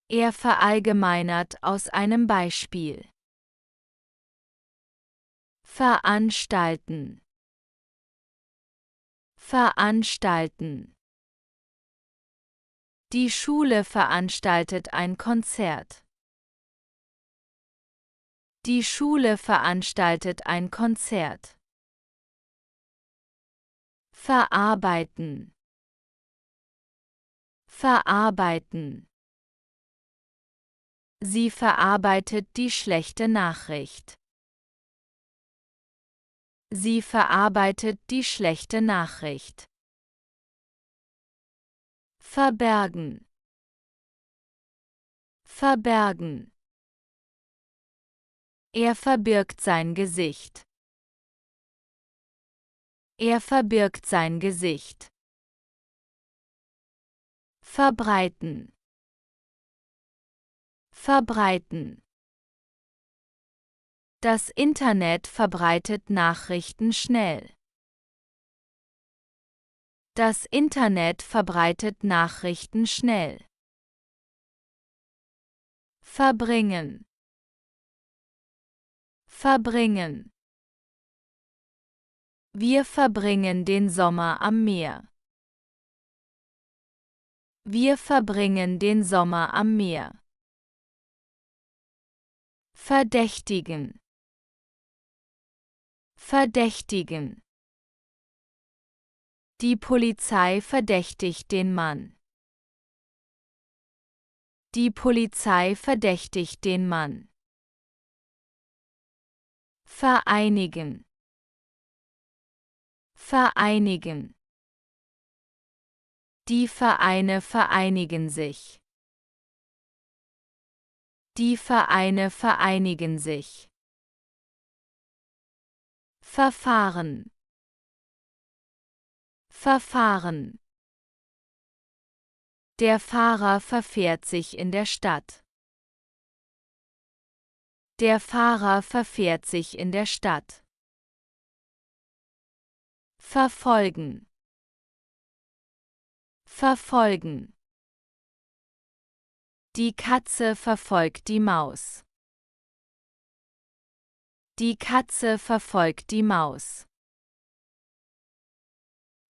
S2: Er verallgemeinert aus einem Beispiel. Veranstalten. Veranstalten. Die Schule veranstaltet ein Konzert. Die Schule veranstaltet ein Konzert. Verarbeiten. Verarbeiten. Sie verarbeitet die schlechte Nachricht. Sie verarbeitet die schlechte Nachricht. Verbergen. Verbergen. Er verbirgt sein Gesicht. Er verbirgt sein Gesicht. Verbreiten. Verbreiten. Das Internet verbreitet Nachrichten schnell. Das Internet verbreitet Nachrichten schnell. Verbringen. Verbringen. Wir verbringen den Sommer am Meer. Wir verbringen den Sommer am Meer. Verdächtigen. Verdächtigen. Die Polizei verdächtigt den Mann. Die Polizei verdächtigt den Mann. Vereinigen. Vereinigen. Die Vereine vereinigen sich. Die Vereine vereinigen sich. Verfahren. Verfahren. Der Fahrer verfährt sich in der Stadt. Der Fahrer verfährt sich in der Stadt. Verfolgen. Verfolgen. Die Katze verfolgt die Maus. Die Katze verfolgt die Maus.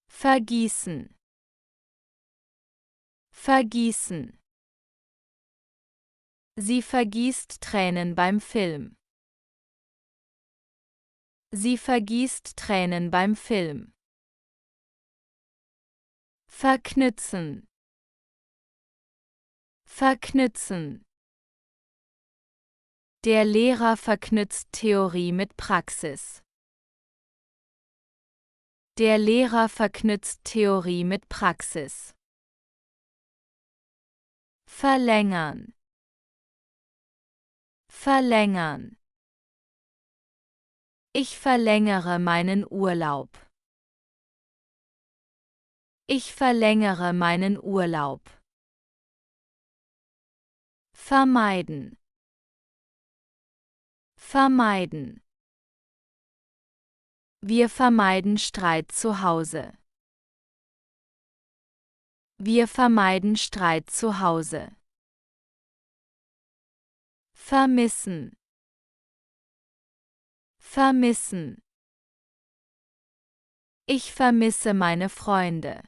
S2: Vergießen. Vergießen. Sie vergießt Tränen beim Film. Sie vergießt Tränen beim Film. Verknüpfen. Verknüpfen. Der Lehrer verknüpft Theorie mit Praxis. Der Lehrer verknüpft Theorie mit Praxis. Verlängern. Verlängern. Ich verlängere meinen Urlaub. Ich verlängere meinen Urlaub. Vermeiden. Vermeiden. Wir vermeiden Streit zu Hause. Wir vermeiden Streit zu Hause. Vermissen. Vermissen. Ich vermisse meine Freunde.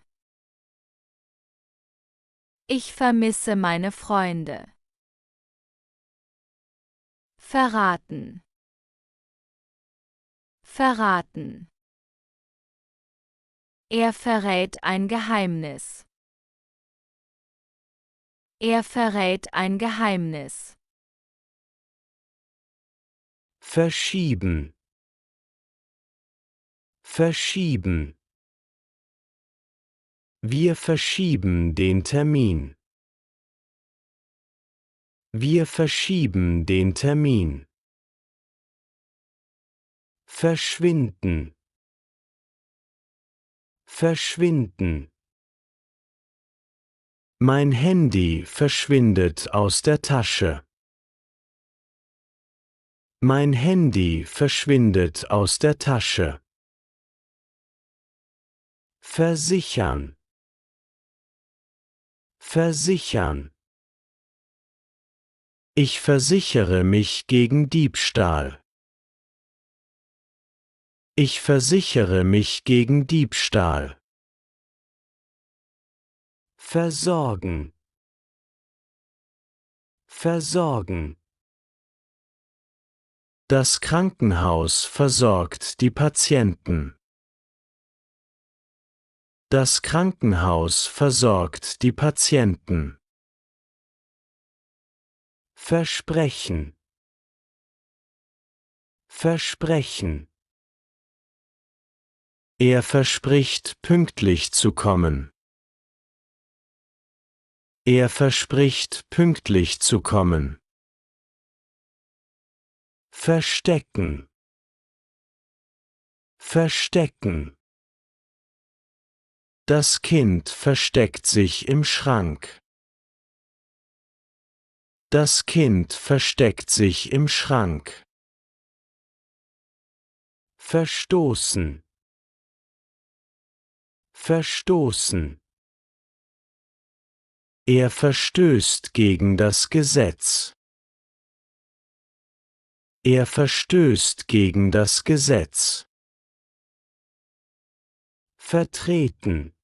S2: Ich vermisse meine Freunde. Verraten. Verraten. Er verrät ein Geheimnis. Er verrät ein Geheimnis.
S1: Verschieben. Verschieben. Wir verschieben den Termin. Wir verschieben den Termin. Verschwinden. Verschwinden. Mein Handy verschwindet aus der Tasche. Mein Handy verschwindet aus der Tasche. Versichern. Versichern. Ich versichere mich gegen Diebstahl. Ich versichere mich gegen Diebstahl. Versorgen. Versorgen. Das Krankenhaus versorgt die Patienten. Das Krankenhaus versorgt die Patienten. Versprechen. Versprechen. Er verspricht, pünktlich zu kommen. Er verspricht, pünktlich zu kommen. Verstecken. Verstecken. Das Kind versteckt sich im Schrank. Das Kind versteckt sich im Schrank. Verstoßen. Verstoßen. Er verstößt gegen das Gesetz. Er verstößt gegen das Gesetz. Vertreten.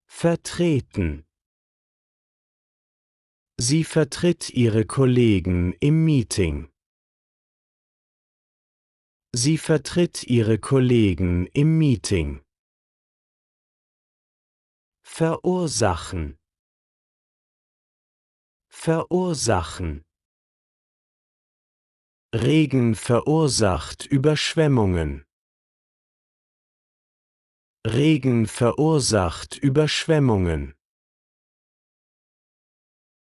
S1: Vertreten. Sie vertritt ihre Kollegen im Meeting. Sie vertritt ihre Kollegen im Meeting. Verursachen. Verursachen. Regen verursacht Überschwemmungen. Regen verursacht Überschwemmungen.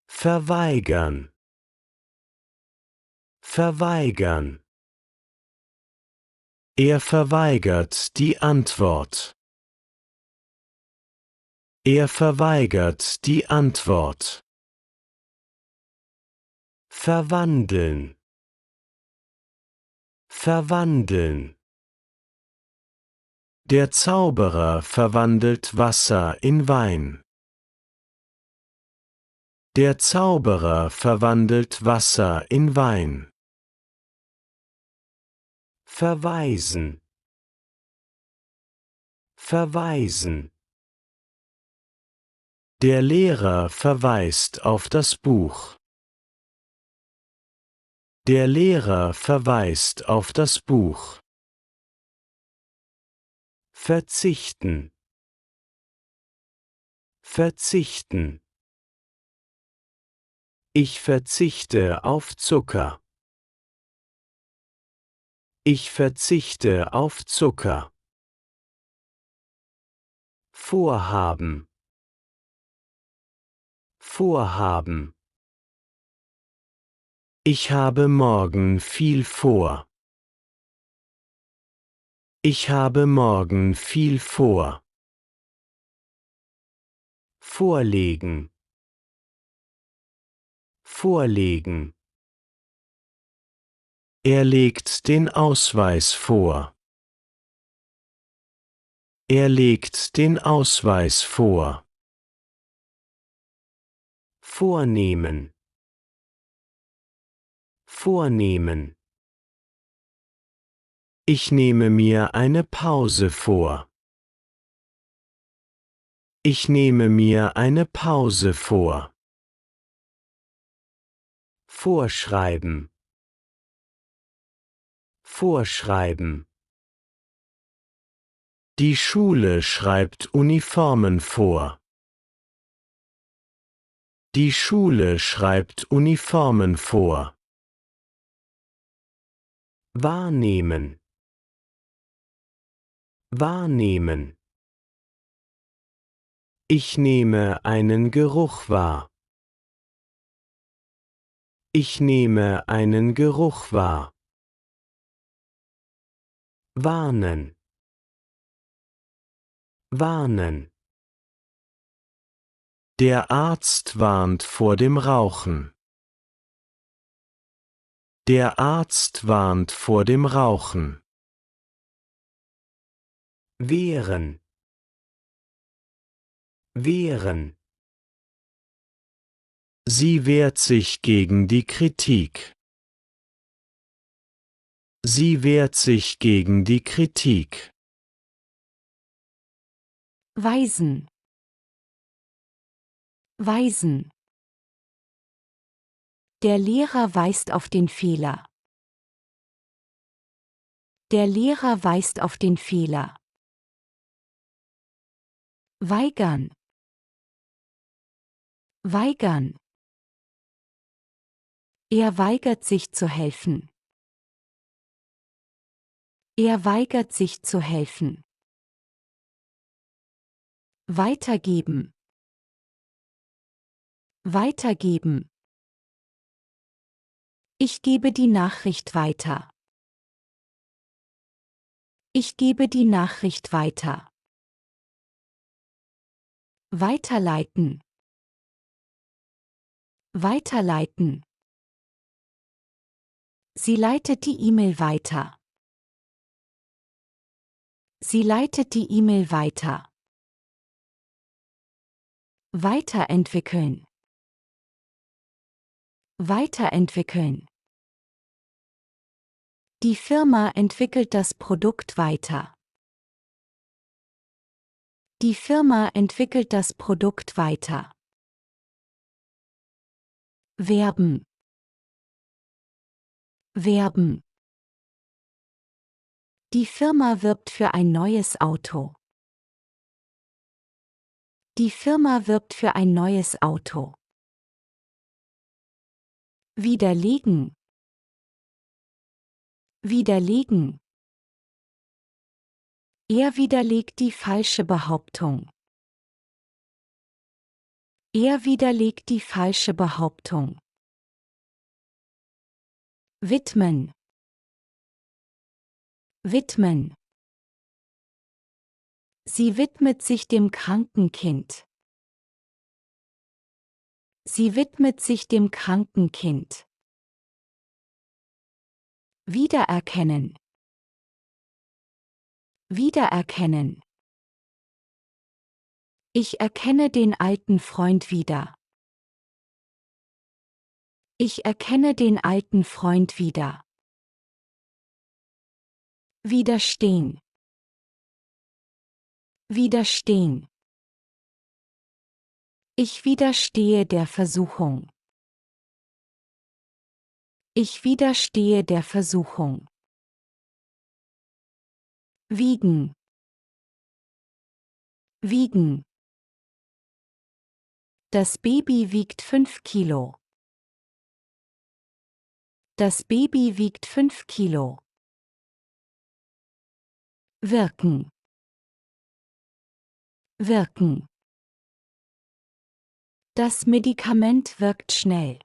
S1: Verweigern. Verweigern. Er verweigert die Antwort. Er verweigert die Antwort. Verwandeln. Verwandeln. Der Zauberer verwandelt Wasser in Wein. Der Zauberer verwandelt Wasser in Wein. Verweisen. Verweisen. Der Lehrer verweist auf das Buch. Der Lehrer verweist auf das Buch. Verzichten. Verzichten. Ich verzichte auf Zucker. Ich verzichte auf Zucker. Vorhaben. Vorhaben. Ich habe morgen viel vor. Ich habe morgen viel vor. Vorlegen. Vorlegen. Er legt den Ausweis vor. Er legt den Ausweis vor. Vornehmen. Vornehmen. Ich nehme mir eine Pause vor. Ich nehme mir eine Pause vor. Vorschreiben. Vorschreiben. Die Schule schreibt Uniformen vor. Die Schule schreibt Uniformen vor. Wahrnehmen. Wahrnehmen. Ich nehme einen Geruch wahr. Ich nehme einen Geruch wahr. Warnen. Warnen. Der Arzt warnt vor dem Rauchen. Der Arzt warnt vor dem Rauchen. Wehren. Wehren. Sie wehrt sich gegen die Kritik. Sie wehrt sich gegen die Kritik.
S5: Weisen. Weisen. Der Lehrer weist auf den Fehler. Der Lehrer weist auf den Fehler. Weigern. Weigern. Er weigert sich zu helfen. Er weigert sich zu helfen. Weitergeben. Weitergeben. Ich gebe die Nachricht weiter. Ich gebe die Nachricht weiter. Weiterleiten. Weiterleiten. Sie leitet die E-Mail weiter. Sie leitet die E-Mail weiter. Weiterentwickeln. Weiterentwickeln. Die Firma entwickelt das Produkt weiter. Die Firma entwickelt das Produkt weiter. Werben. Werben. Die Firma wirbt für ein neues Auto. Die Firma wirbt für ein neues Auto. Widerlegen. Widerlegen. Er widerlegt die falsche Behauptung. Er widerlegt die falsche Behauptung. Widmen. Widmen. Sie widmet sich dem kranken Kind. Sie widmet sich dem kranken Kind. Wiedererkennen. Wiedererkennen. Ich erkenne den alten Freund wieder. Ich erkenne den alten Freund wieder. Widerstehen. Widerstehen. Ich widerstehe der Versuchung. Ich widerstehe der Versuchung. Wiegen. Wiegen. Das Baby wiegt 5 Kilo. Das Baby wiegt 5 Kilo. Wirken. Wirken. Das Medikament wirkt schnell.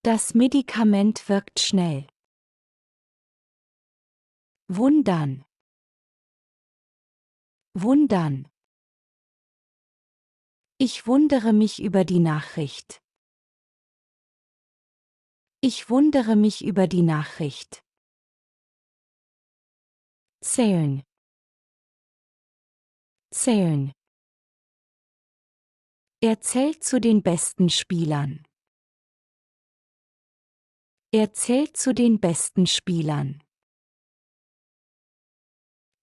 S5: Das Medikament wirkt schnell. Wundern. Wundern. Ich wundere mich über die Nachricht. Ich wundere mich über die Nachricht. Zählen. Zählen. Er zählt zu den besten Spielern. Er zählt zu den besten Spielern.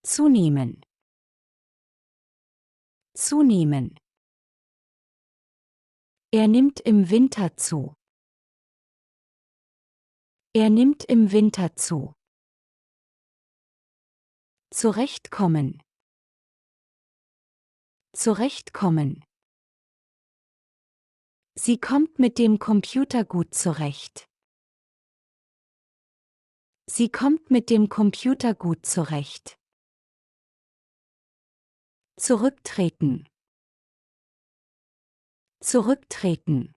S5: Zunehmen. Zunehmen. Er nimmt im Winter zu. Er nimmt im Winter zu. Zurechtkommen. Zurechtkommen. Sie kommt mit dem Computer gut zurecht. Sie kommt mit dem Computer gut zurecht. Zurücktreten. Zurücktreten.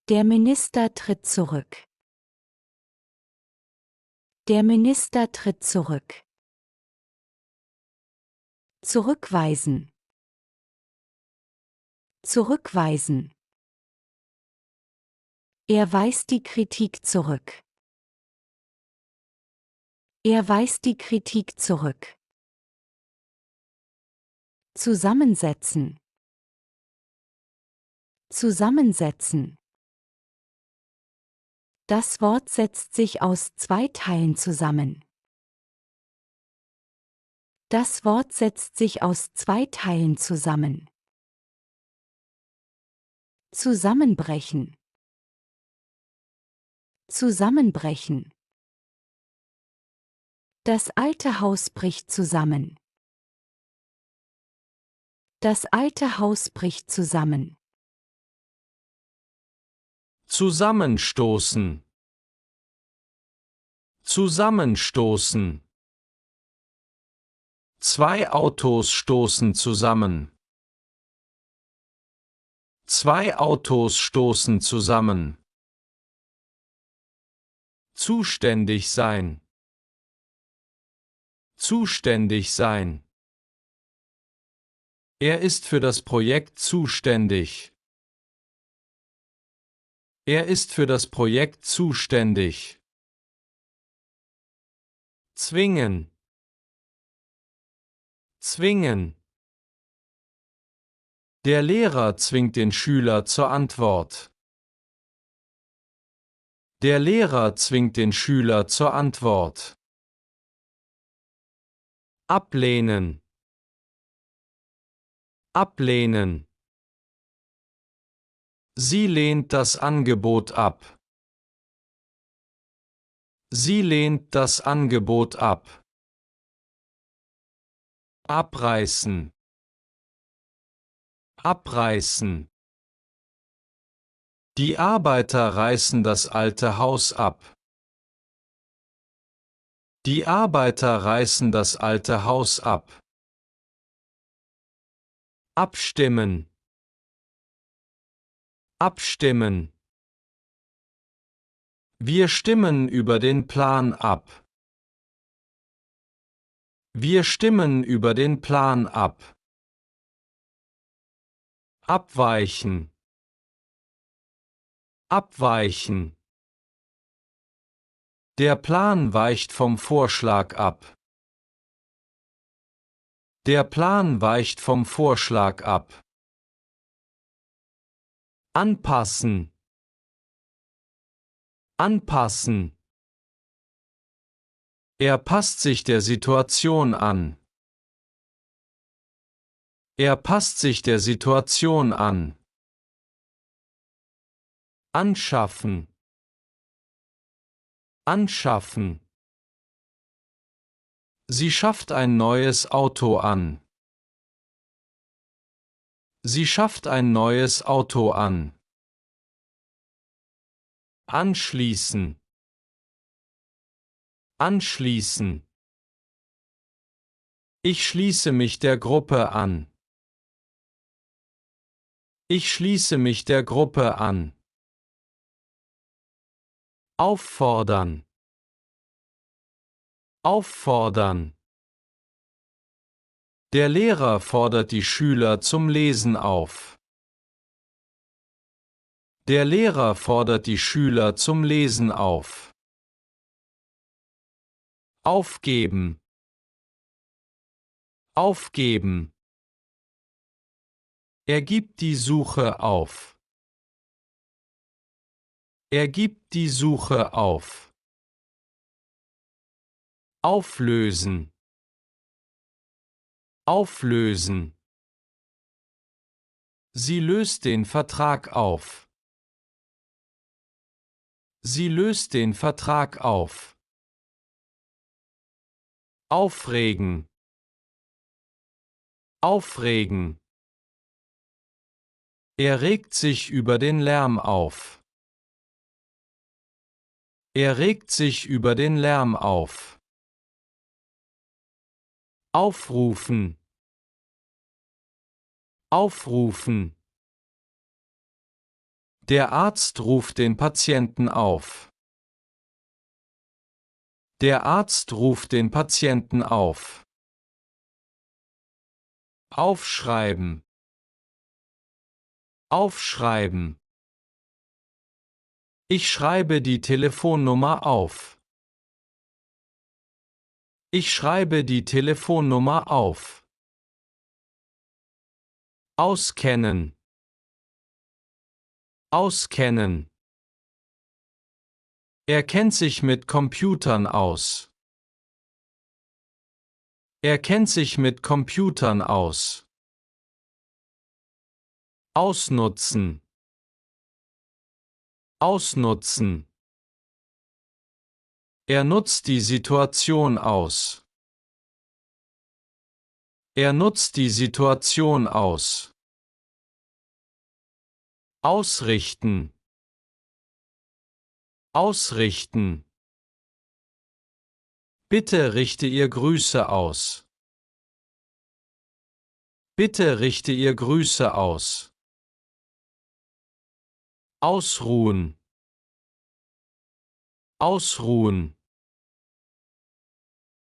S5: Der Minister tritt zurück. Der Minister tritt zurück. Zurückweisen. Zurückweisen. Er weist die Kritik zurück. Er weist die Kritik zurück. Zusammensetzen. Zusammensetzen. Das Wort setzt sich aus 2 Teilen zusammen. Das Wort setzt sich aus 2 Teilen zusammen. Zusammenbrechen. Zusammenbrechen. Das alte Haus bricht zusammen. Das alte Haus bricht zusammen.
S3: Zusammenstoßen. Zusammenstoßen. 2 Autos stoßen zusammen. 2 Autos stoßen zusammen. Zuständig sein. Zuständig sein. Er ist für das Projekt zuständig. Er ist für das Projekt zuständig. Zwingen. Zwingen. Der Lehrer zwingt den Schüler zur Antwort. Der Lehrer zwingt den Schüler zur Antwort. Ablehnen. Ablehnen. Sie lehnt das Angebot ab. Sie lehnt das Angebot ab. Abreißen. Abreißen. Die Arbeiter reißen das alte Haus ab. Die Arbeiter reißen das alte Haus ab. Abstimmen. Abstimmen. Wir stimmen über den Plan ab. Wir stimmen über den Plan ab. Abweichen. Abweichen. Der Plan weicht vom Vorschlag ab. Der Plan weicht vom Vorschlag ab. Anpassen. Anpassen. Er passt sich der Situation an. Er passt sich der Situation an. Anschaffen. Anschaffen. Sie schafft ein neues Auto an. Sie schafft ein neues Auto an. Anschließen. Anschließen. Ich schließe mich der Gruppe an. Ich schließe mich der Gruppe an. Auffordern. Auffordern. Der Lehrer fordert die Schüler zum Lesen auf. Der Lehrer fordert die Schüler zum Lesen auf. Aufgeben. Aufgeben. Er gibt die Suche auf. Er gibt die Suche auf. Auflösen. Auflösen. Sie löst den Vertrag auf. Sie löst den Vertrag auf. Aufregen. Aufregen. Er regt sich über den Lärm auf. Er regt sich über den Lärm auf. Aufrufen. Aufrufen. Der Arzt ruft den Patienten auf. Der Arzt ruft den Patienten auf. Aufschreiben. Aufschreiben. Ich schreibe die Telefonnummer auf. Ich schreibe die Telefonnummer auf. Auskennen. Auskennen. Er kennt sich mit Computern aus. Er kennt sich mit Computern aus. Ausnutzen. Ausnutzen. Er nutzt die Situation aus. Er nutzt die Situation aus. Ausrichten. Ausrichten. Bitte richte ihr Grüße aus. Bitte richte ihr Grüße aus. Ausruhen. Ausruhen.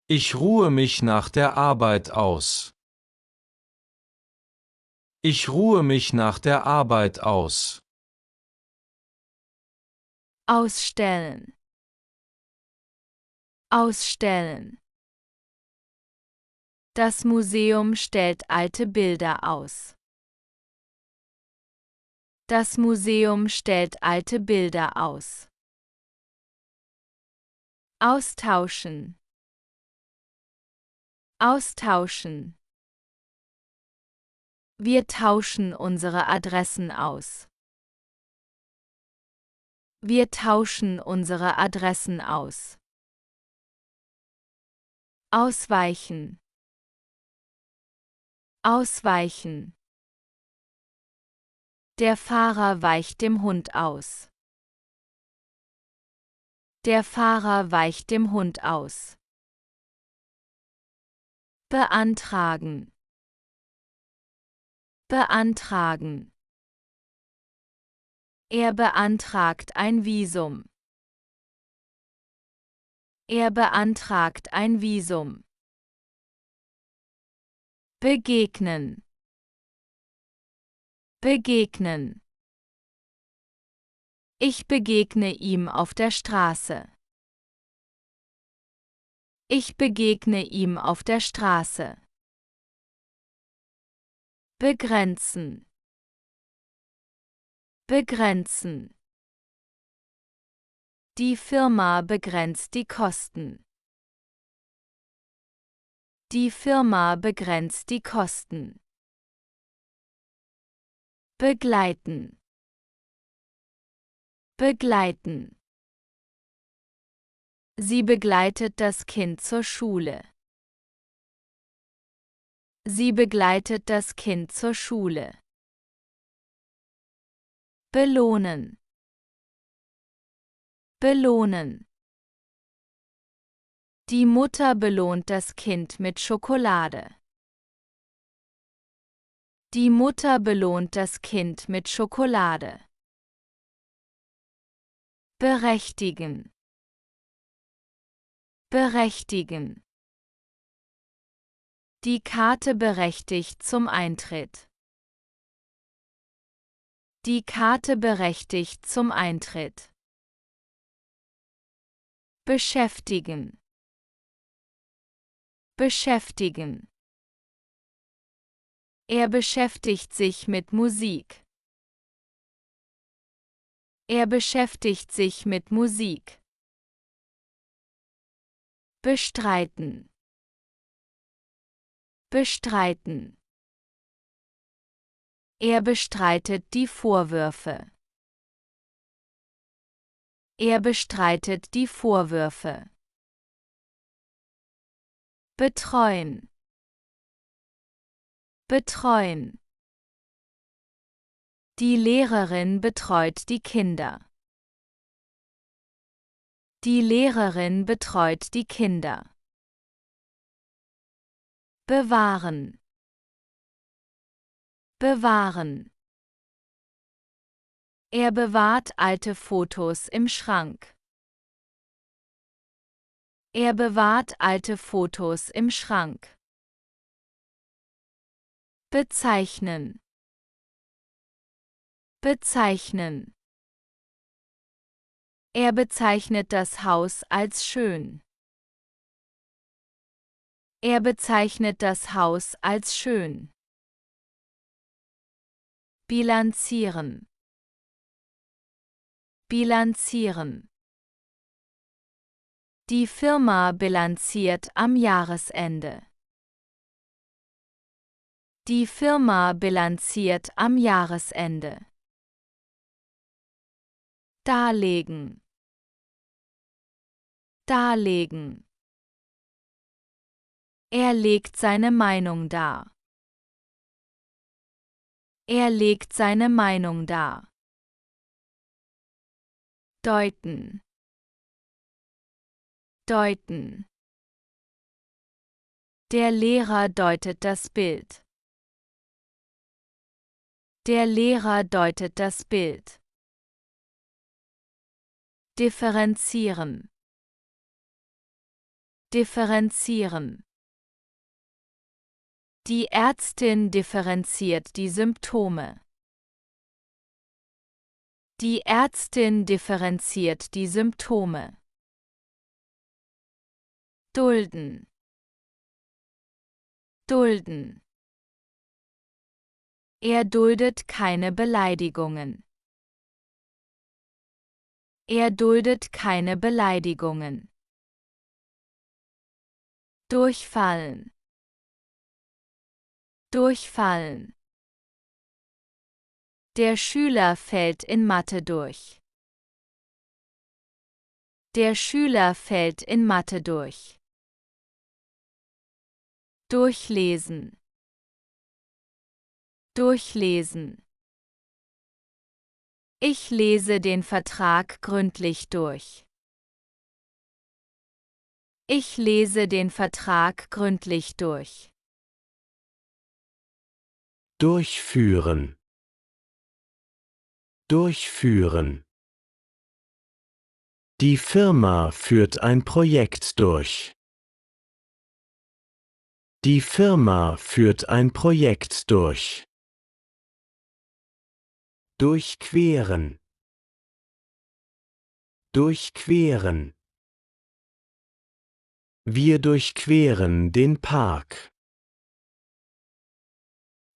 S3: Ich ruhe mich nach der Arbeit aus. Ich ruhe mich nach der Arbeit aus.
S2: Ausstellen. Ausstellen. Das Museum stellt alte Bilder aus. Das Museum stellt alte Bilder aus. Austauschen. Austauschen. Wir tauschen unsere Adressen aus. Wir tauschen unsere Adressen aus. Ausweichen. Ausweichen. Der Fahrer weicht dem Hund aus. Der Fahrer weicht dem Hund aus. Beantragen. Beantragen. Er beantragt ein Visum. Er beantragt ein Visum. Begegnen. Begegnen. Ich begegne ihm auf der Straße. Ich begegne ihm auf der Straße. Begrenzen. Begrenzen. Die Firma begrenzt die Kosten. Die Firma begrenzt die Kosten. Begleiten. Begleiten. Sie begleitet das Kind zur Schule. Sie begleitet das Kind zur Schule. Belohnen. Belohnen. Die Mutter belohnt das Kind mit Schokolade. Die Mutter belohnt das Kind mit Schokolade. Berechtigen. Berechtigen. Die Karte berechtigt zum Eintritt. Die Karte berechtigt zum Eintritt. Beschäftigen. Beschäftigen. Er beschäftigt sich mit Musik. Er beschäftigt sich mit Musik. Bestreiten. Bestreiten. Er bestreitet die Vorwürfe. Er bestreitet die Vorwürfe. Betreuen. Betreuen. Die Lehrerin betreut die Kinder. Die Lehrerin betreut die Kinder. Bewahren. Bewahren. Er bewahrt alte Fotos im Schrank. Er bewahrt alte Fotos im Schrank. Bezeichnen. Bezeichnen. Er bezeichnet das Haus als schön. Er bezeichnet das Haus als schön. Bilanzieren. Bilanzieren. Die Firma bilanziert am Jahresende. Die Firma bilanziert am Jahresende. Darlegen. Darlegen. Er legt seine Meinung dar. Er legt seine Meinung dar. Deuten. Deuten. Der Lehrer deutet das Bild. Der Lehrer deutet das Bild. Differenzieren. Differenzieren. Die Ärztin differenziert die Symptome. Die Ärztin differenziert die Symptome. Dulden. Dulden. Er duldet keine Beleidigungen. Er duldet keine Beleidigungen. Durchfallen. Durchfallen. Der Schüler fällt in Mathe durch. Der Schüler fällt in Mathe durch. Durchlesen. Durchlesen. Ich lese den Vertrag gründlich durch. Ich lese den Vertrag gründlich durch.
S1: Durchführen. Durchführen. Die Firma führt ein Projekt durch. Die Firma führt ein Projekt durch. Durchqueren. Durchqueren. Wir durchqueren den Park.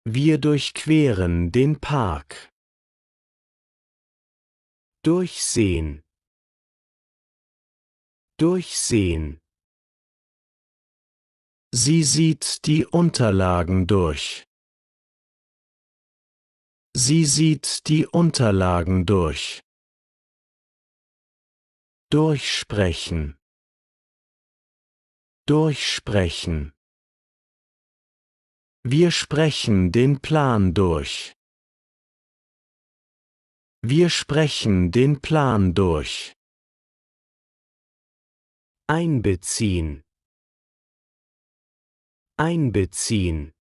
S1: Wir durchqueren den Park. Durchsehen. Durchsehen. Sie sieht die Unterlagen durch. Sie sieht die Unterlagen durch. Durchsprechen. Durchsprechen. Wir sprechen den Plan durch. Wir sprechen den Plan durch. Einbeziehen. Einbeziehen.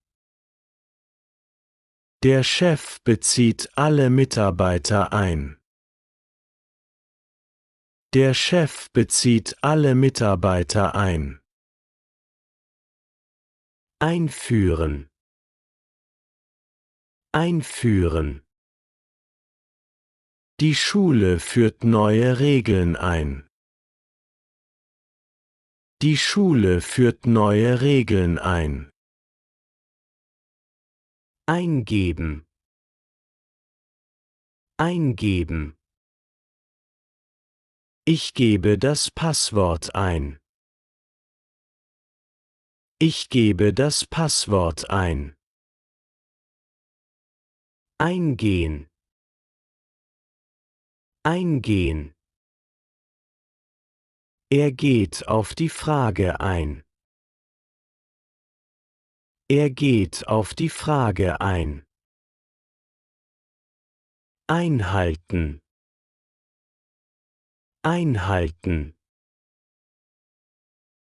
S1: Der Chef bezieht alle Mitarbeiter ein. Der Chef bezieht alle Mitarbeiter ein. Einführen. Einführen. Die Schule führt neue Regeln ein. Die Schule führt neue Regeln ein. Eingeben. Eingeben. Ich gebe das Passwort ein. Ich gebe das Passwort ein. Eingehen. Eingehen. Er geht auf die Frage ein. Er geht auf die Frage ein. Einhalten. Einhalten.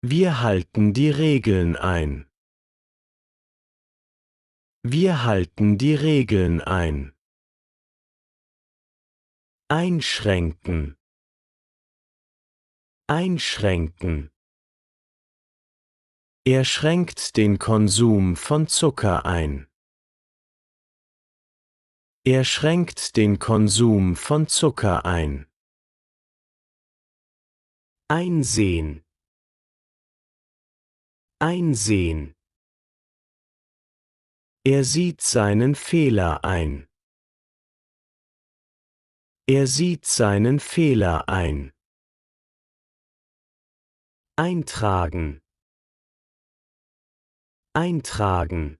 S1: Wir halten die Regeln ein. Wir halten die Regeln ein. Einschränken. Einschränken. Er schränkt den Konsum von Zucker ein. Er schränkt den Konsum von Zucker ein. Einsehen. Einsehen. Er sieht seinen Fehler ein. Er sieht seinen Fehler ein. Eintragen. Eintragen.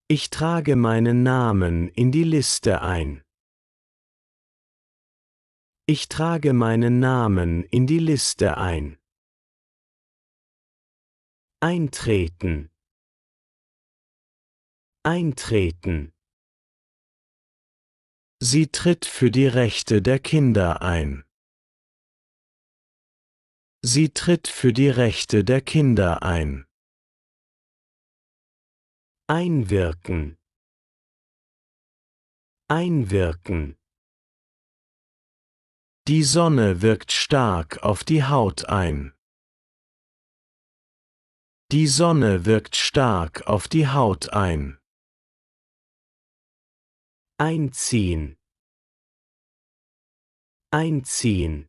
S1: Ich trage meinen Namen in die Liste ein. Ich trage meinen Namen in die Liste ein. Eintreten. Eintreten. Sie tritt für die Rechte der Kinder ein. Sie tritt für die Rechte der Kinder ein. Einwirken. Einwirken. Die Sonne wirkt stark auf die Haut ein. Die Sonne wirkt stark auf die Haut ein. Einziehen. Einziehen.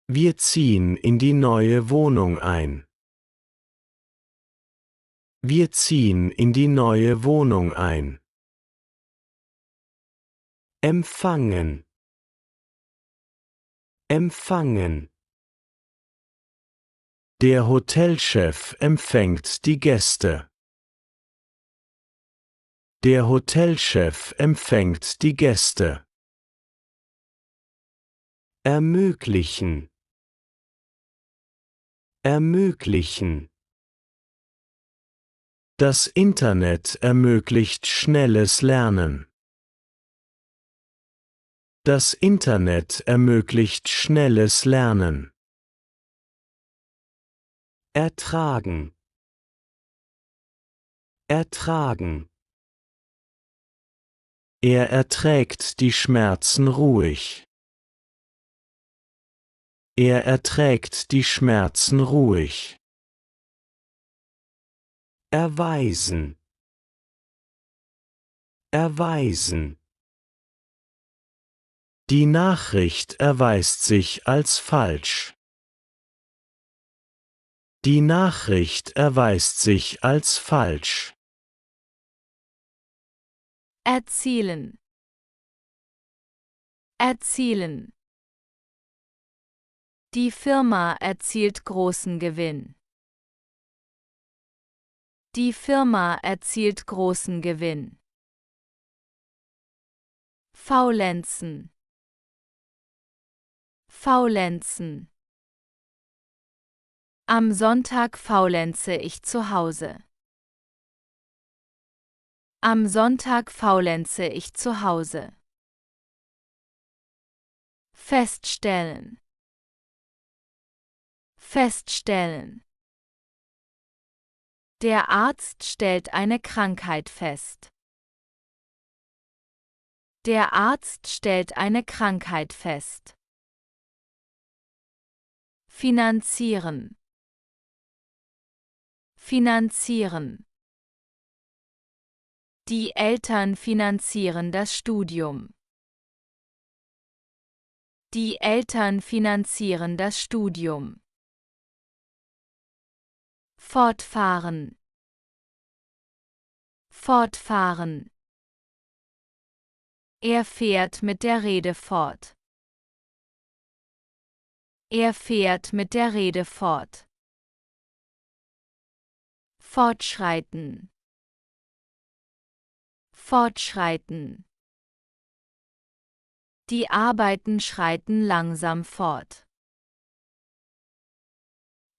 S1: Wir ziehen in die neue Wohnung ein. Wir ziehen in die neue Wohnung ein. Empfangen. Empfangen. Der Hotelchef empfängt die Gäste. Der Hotelchef empfängt die Gäste. Ermöglichen. Ermöglichen. Das Internet ermöglicht schnelles Lernen. Das Internet ermöglicht schnelles Lernen. Ertragen. Ertragen. Er erträgt die Schmerzen ruhig. Er erträgt die Schmerzen ruhig. Erweisen. Erweisen. Die Nachricht erweist sich als falsch. Die Nachricht erweist sich als falsch.
S2: Erzielen. Erzielen. Die Firma erzielt großen Gewinn. Die Firma erzielt großen Gewinn. Faulenzen. Faulenzen. Am Sonntag faulenze ich zu Hause. Am Sonntag faulenze ich zu Hause. Feststellen. Feststellen. Der Arzt stellt eine Krankheit fest. Der Arzt stellt eine Krankheit fest. Finanzieren. Finanzieren. Die Eltern finanzieren das Studium. Die Eltern finanzieren das Studium. Fortfahren. Fortfahren. Er fährt mit der Rede fort. Er fährt mit der Rede fort. Fortschreiten. Fortschreiten. Die Arbeiten schreiten langsam fort.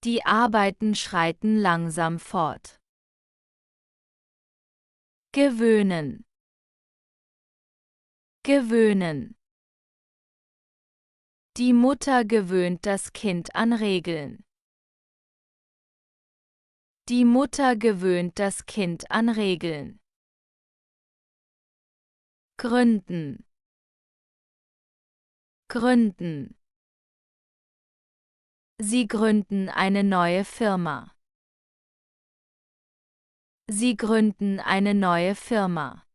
S2: Die Arbeiten schreiten langsam fort. Gewöhnen. Gewöhnen. Die Mutter gewöhnt das Kind an Regeln. Die Mutter gewöhnt das Kind an Regeln. Gründen. Gründen. Sie gründen eine neue Firma. Sie gründen eine neue Firma.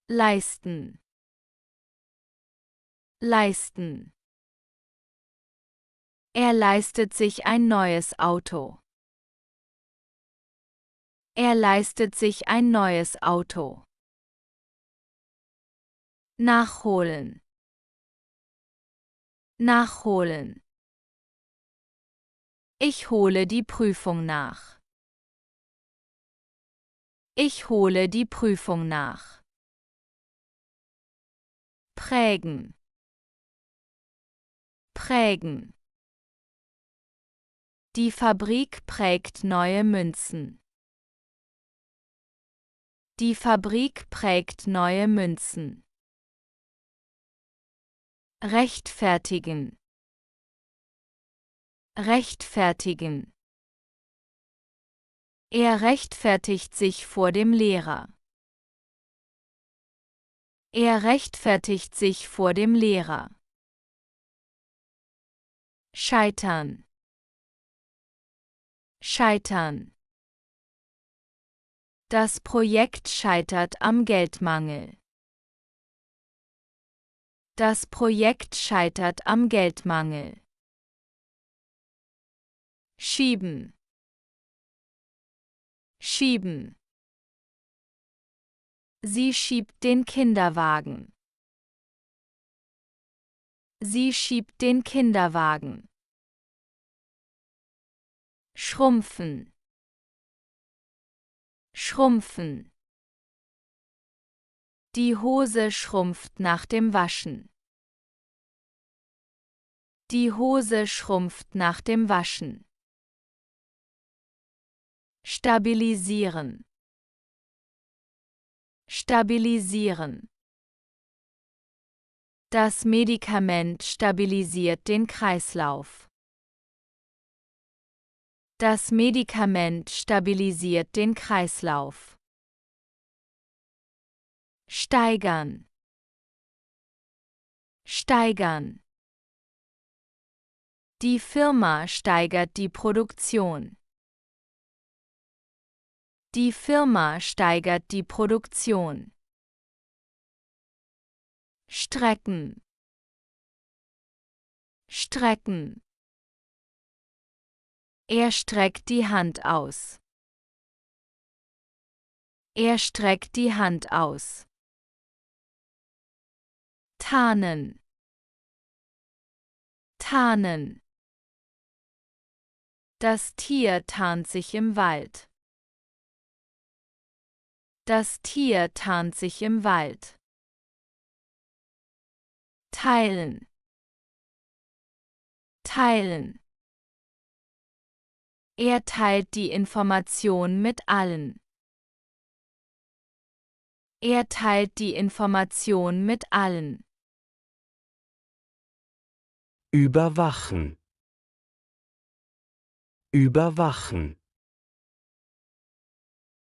S2: Leisten. Leisten. Er leistet sich ein neues Auto. Er leistet sich ein neues Auto. Nachholen. Nachholen. Ich hole die Prüfung nach. Ich hole die Prüfung nach. Prägen. Prägen. Die Fabrik prägt neue Münzen. Die Fabrik prägt neue Münzen. Rechtfertigen. Rechtfertigen. Er rechtfertigt sich vor dem Lehrer. Er rechtfertigt sich vor dem Lehrer. Scheitern. Scheitern. Das Projekt scheitert am Geldmangel. Das Projekt scheitert am Geldmangel. Schieben. Schieben. Sie schiebt den Kinderwagen. Sie schiebt den Kinderwagen. Schrumpfen. Schrumpfen. Die Hose schrumpft nach dem Waschen. Die Hose schrumpft nach dem Waschen. Stabilisieren. Stabilisieren. Das Medikament stabilisiert den Kreislauf. Das Medikament stabilisiert den Kreislauf. Steigern. Steigern. Die Firma steigert die Produktion. Die Firma steigert die Produktion. Strecken. Strecken. Er streckt die Hand aus. Er streckt die Hand aus. Tarnen. Tarnen. Das Tier tarnt sich im Wald. Das Tier tarnt sich im Wald. Teilen. Teilen. Er teilt die Information mit allen. Er teilt die Information mit allen.
S1: Überwachen. Überwachen.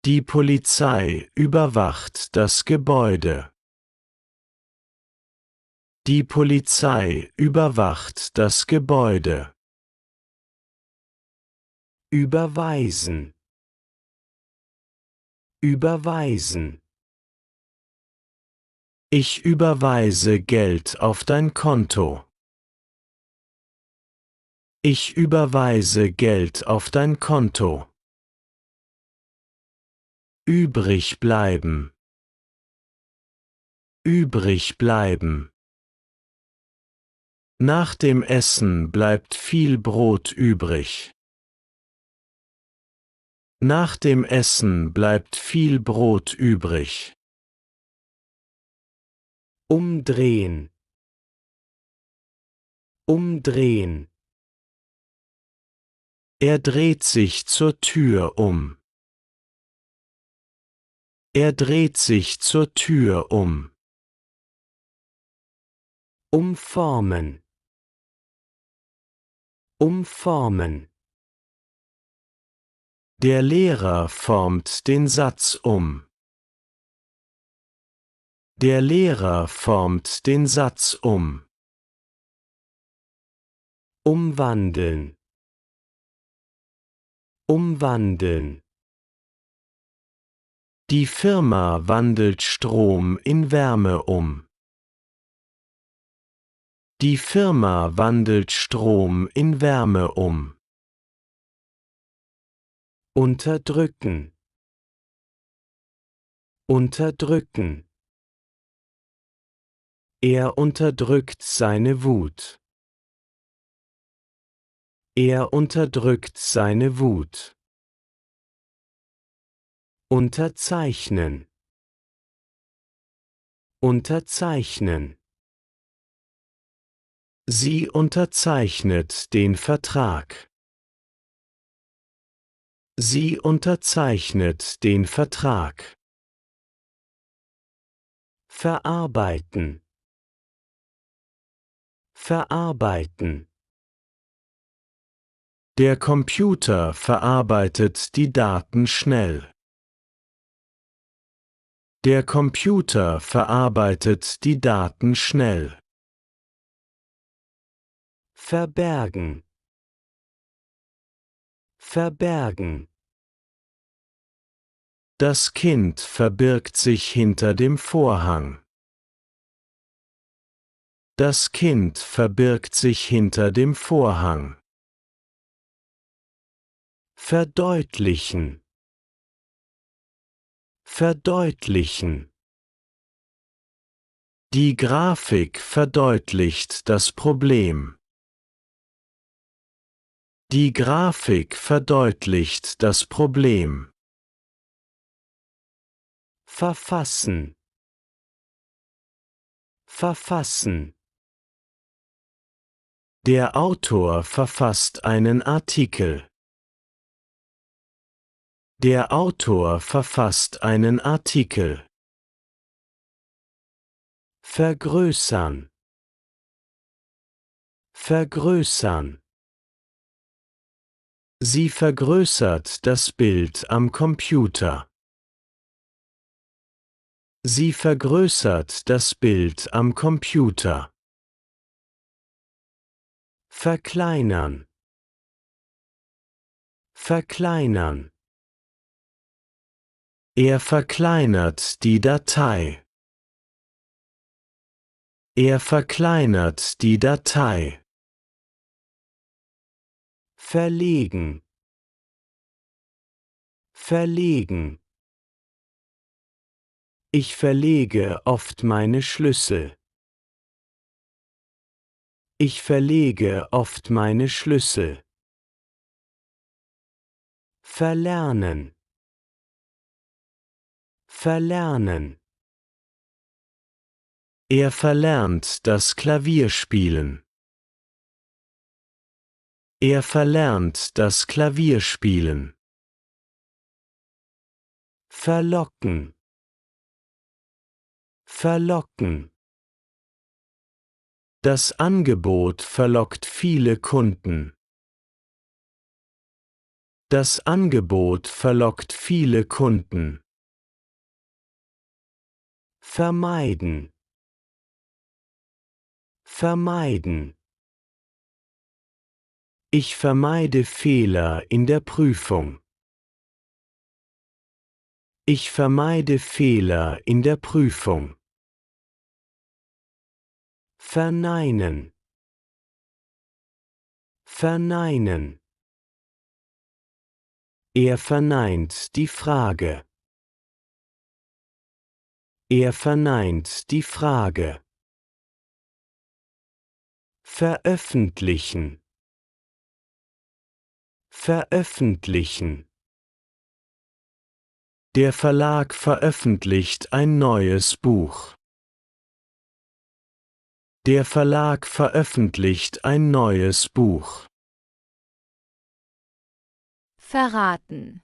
S1: Die Polizei überwacht das Gebäude. Die Polizei überwacht das Gebäude. Überweisen. Überweisen. Ich überweise Geld auf dein Konto. Ich überweise Geld auf dein Konto. Übrig bleiben. Übrig bleiben. Nach dem Essen bleibt viel Brot übrig. Nach dem Essen bleibt viel Brot übrig.
S4: Umdrehen. Umdrehen.
S1: Er dreht sich zur Tür um. Er dreht sich zur Tür um.
S4: Umformen. Umformen.
S1: Der Lehrer formt den Satz um. Der Lehrer formt den Satz um.
S4: Umwandeln. Umwandeln.
S1: Die Firma wandelt Strom in Wärme um. Die Firma wandelt Strom in Wärme um.
S4: Unterdrücken. Unterdrücken. Er unterdrückt seine Wut. Er unterdrückt seine Wut. Unterzeichnen. Unterzeichnen.
S1: Sie unterzeichnet den Vertrag. Sie unterzeichnet den Vertrag.
S4: Verarbeiten. Verarbeiten.
S1: Der Computer verarbeitet die Daten schnell. Der Computer verarbeitet die Daten schnell.
S4: Verbergen. Verbergen.
S1: Das Kind verbirgt sich hinter dem Vorhang. Das Kind verbirgt sich hinter dem Vorhang.
S4: Verdeutlichen. Verdeutlichen.
S1: Die Grafik verdeutlicht das Problem. Die Grafik verdeutlicht das Problem.
S4: Verfassen. Verfassen.
S1: Der Autor verfasst einen Artikel. Der Autor verfasst einen Artikel.
S4: Vergrößern. Vergrößern.
S1: Sie vergrößert das Bild am Computer. Sie vergrößert das Bild am Computer.
S4: Verkleinern. Verkleinern.
S1: Er verkleinert die Datei. Er verkleinert die Datei.
S4: Verlegen. Verlegen. Ich verlege oft meine Schlüssel. Ich verlege oft meine Schlüssel. Verlernen. Verlernen.
S1: Er verlernt das Klavierspielen. Er verlernt das Klavierspielen.
S4: Verlocken. Verlocken.
S1: Das Angebot verlockt viele Kunden. Das Angebot verlockt viele Kunden.
S4: Vermeiden. Vermeiden.
S1: Ich vermeide Fehler in der Prüfung. Ich vermeide Fehler in der Prüfung.
S4: Verneinen. Verneinen. Er verneint die Frage.
S1: Er verneint die Frage. Veröffentlichen. Veröffentlichen. Der Verlag veröffentlicht ein neues Buch. Der Verlag veröffentlicht ein neues Buch.
S2: Verraten.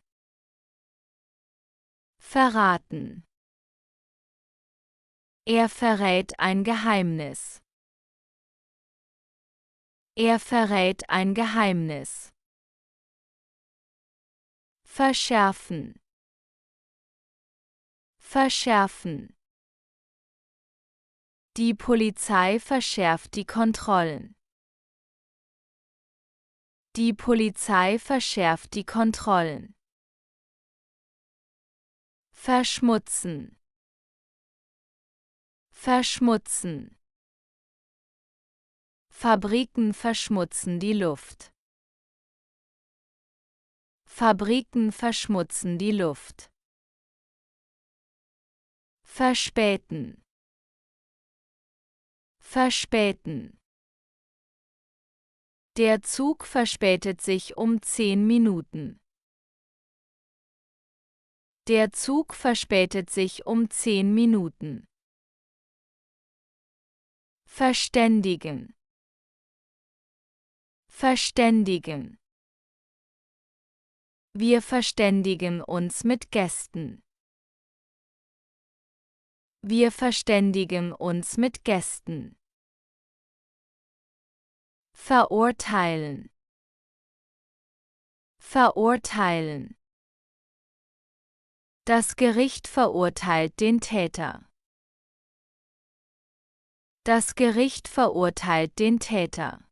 S2: Verraten. Er verrät ein Geheimnis. Er verrät ein Geheimnis. Verschärfen. Verschärfen. Die Polizei verschärft die Kontrollen. Die Polizei verschärft die Kontrollen. Verschmutzen. Verschmutzen. Fabriken verschmutzen die Luft. Fabriken verschmutzen die Luft. Verspäten. Verspäten. Der Zug verspätet sich um 10 Minuten. Der Zug verspätet sich um 10 Minuten. Verständigen. Verständigen. Wir verständigen uns mit Gästen. Wir verständigen uns mit Gästen. Verurteilen. Verurteilen. Das Gericht verurteilt den Täter. Das Gericht verurteilt den Täter.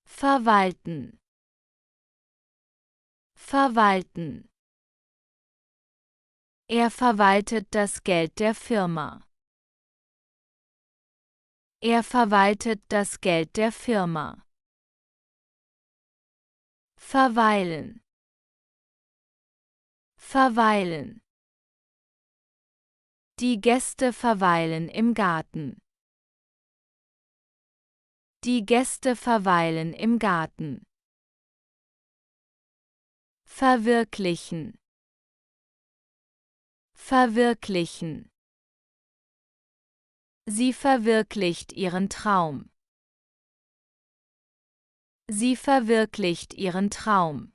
S2: Verwalten. Verwalten. Er verwaltet das Geld der Firma. Er verwaltet das Geld der Firma. Verweilen. Verweilen. Die Gäste verweilen im Garten. Die Gäste verweilen im Garten. Verwirklichen. Verwirklichen. Sie verwirklicht ihren Traum. Sie verwirklicht ihren Traum.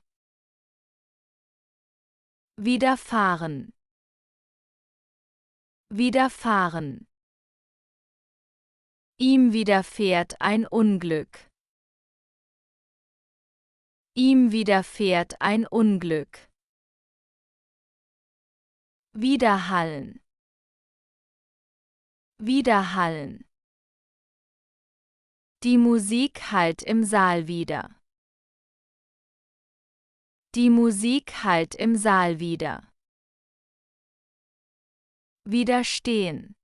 S2: Widerfahren. Widerfahren. Ihm widerfährt ein Unglück. Ihm widerfährt ein Unglück. Widerhallen. Widerhallen. Die Musik hallt im Saal wider. Die Musik hallt im Saal wider. Widerstehen.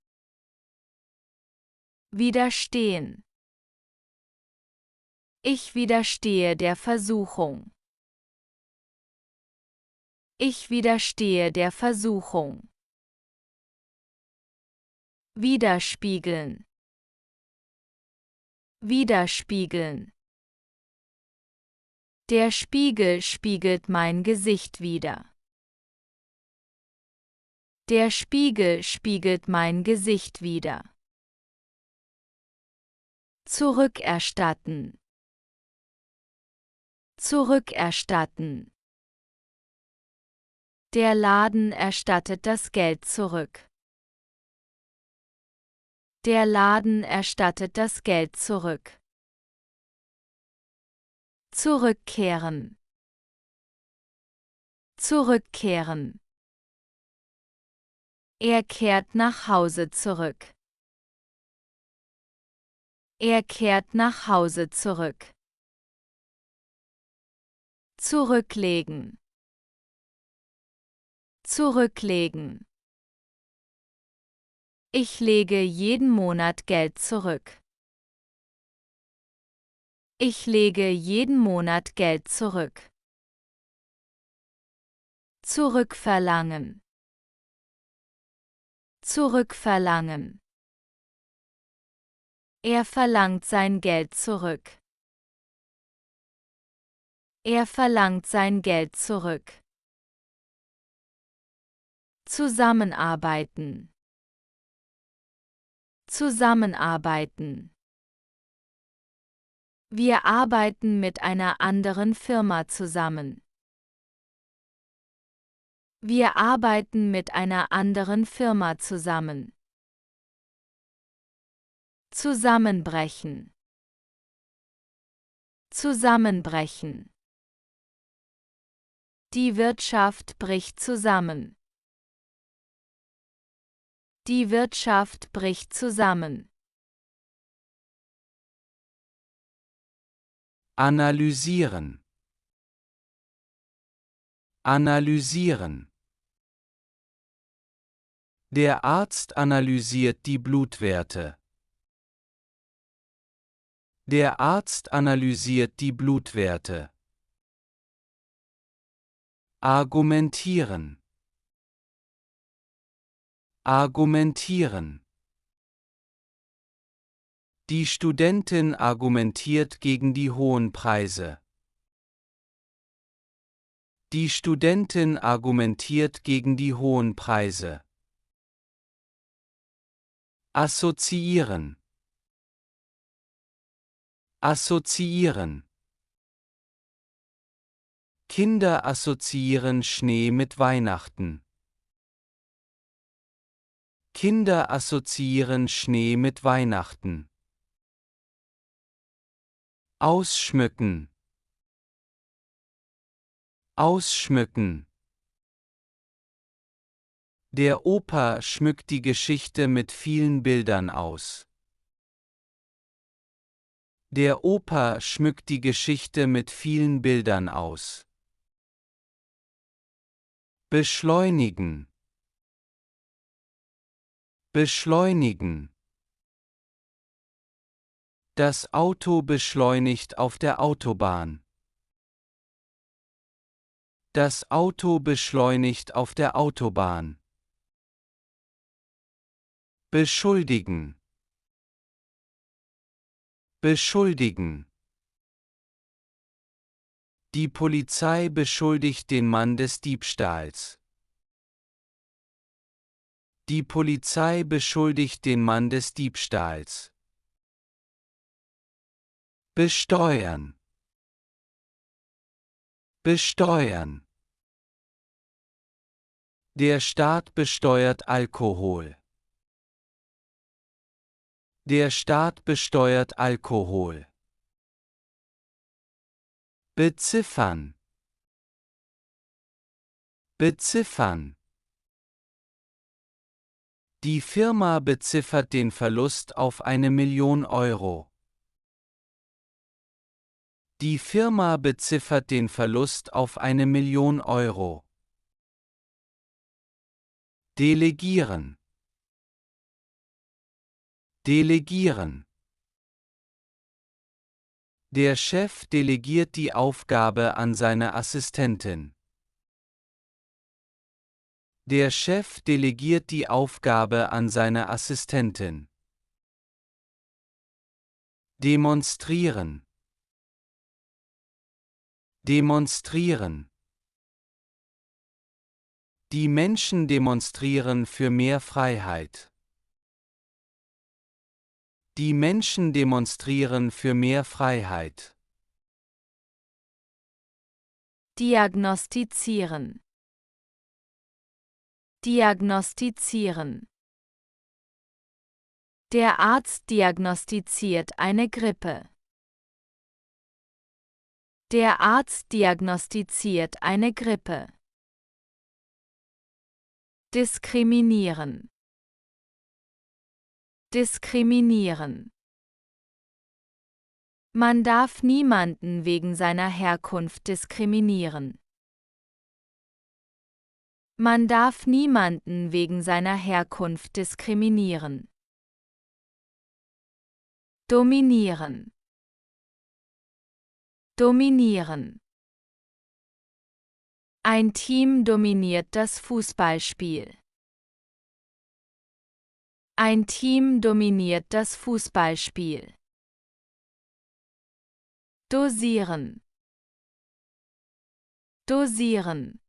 S2: Widerstehen. Ich widerstehe der Versuchung. Ich widerstehe der Versuchung. Widerspiegeln. Widerspiegeln. Der Spiegel spiegelt mein Gesicht wider. Der Spiegel spiegelt mein Gesicht wider. Zurückerstatten. Zurückerstatten. Der Laden erstattet das Geld zurück. Der Laden erstattet das Geld zurück. Zurückkehren. Zurückkehren. Er kehrt nach Hause zurück. Er kehrt nach Hause zurück. Zurücklegen. Zurücklegen. Ich lege jeden Monat Geld zurück. Ich lege jeden Monat Geld zurück. Zurückverlangen. Zurückverlangen. Er verlangt sein Geld zurück. Er verlangt sein Geld zurück. Zusammenarbeiten. Zusammenarbeiten. Wir arbeiten mit einer anderen Firma zusammen. Wir arbeiten mit einer anderen Firma zusammen. Zusammenbrechen. Zusammenbrechen. Die Wirtschaft bricht zusammen. Die Wirtschaft bricht zusammen.
S4: Analysieren. Analysieren. Der Arzt analysiert die Blutwerte. Der Arzt analysiert die Blutwerte. Argumentieren. Argumentieren. Die Studentin argumentiert gegen die hohen Preise. Die Studentin argumentiert gegen die hohen Preise. Assoziieren. Assoziieren. Kinder assoziieren Schnee mit Weihnachten. Kinder assoziieren Schnee mit Weihnachten. Ausschmücken. Ausschmücken. Der Opa schmückt die Geschichte mit vielen Bildern aus. Der Opa schmückt die Geschichte mit vielen Bildern aus. Beschleunigen. Beschleunigen. Das Auto beschleunigt auf der Autobahn. Das Auto beschleunigt auf der Autobahn. Beschuldigen. Beschuldigen. Die Polizei beschuldigt den Mann des Diebstahls. Die Polizei beschuldigt den Mann des Diebstahls. Besteuern. Besteuern. Der Staat besteuert Alkohol. Der Staat besteuert Alkohol. Beziffern. Beziffern. Die Firma beziffert den Verlust auf 1 Million Euro. Die Firma beziffert den Verlust auf 1 Million Euro. Delegieren. Delegieren. Der Chef delegiert die Aufgabe an seine Assistentin. Der Chef delegiert die Aufgabe an seine Assistentin. Demonstrieren. Demonstrieren. Die Menschen demonstrieren für mehr Freiheit. Die Menschen demonstrieren für mehr Freiheit.
S2: Diagnostizieren. Diagnostizieren. Der Arzt diagnostiziert eine Grippe. Der Arzt diagnostiziert eine Grippe. Diskriminieren. Diskriminieren. Man darf niemanden wegen seiner Herkunft diskriminieren. Man darf niemanden wegen seiner Herkunft diskriminieren. Dominieren. Dominieren. Ein Team dominiert das Fußballspiel. Ein Team dominiert das Fußballspiel. Dosieren. Dosieren.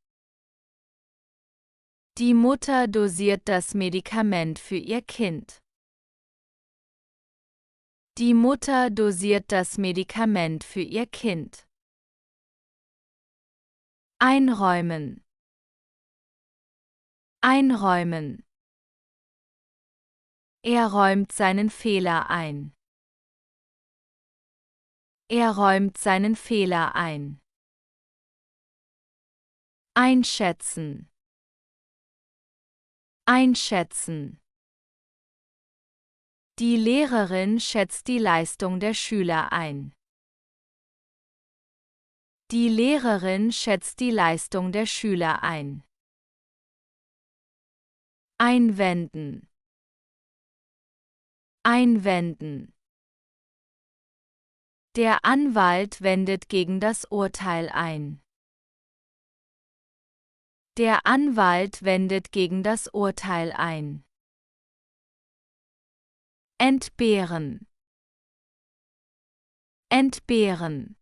S2: Die Mutter dosiert das Medikament für ihr Kind. Die Mutter dosiert das Medikament für ihr Kind. Einräumen. Einräumen. Er räumt seinen Fehler ein. Er räumt seinen Fehler ein. Einschätzen. Einschätzen. Die Lehrerin schätzt die Leistung der Schüler ein. Die Lehrerin schätzt die Leistung der Schüler ein. Einwenden. Einwenden. Der Anwalt wendet gegen das Urteil ein. Der Anwalt wendet gegen das Urteil ein. Entbehren. Entbehren.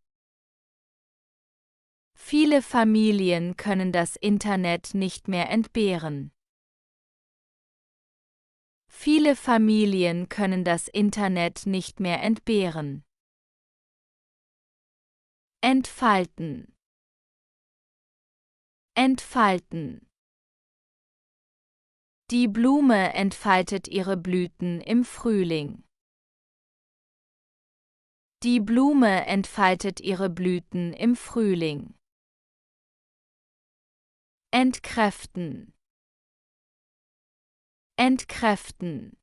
S2: Viele Familien können das Internet nicht mehr entbehren. Viele Familien können das Internet nicht mehr entbehren. Entfalten. Entfalten. Die Blume entfaltet ihre Blüten im Frühling. Die Blume entfaltet ihre Blüten im Frühling. Entkräften. Entkräften.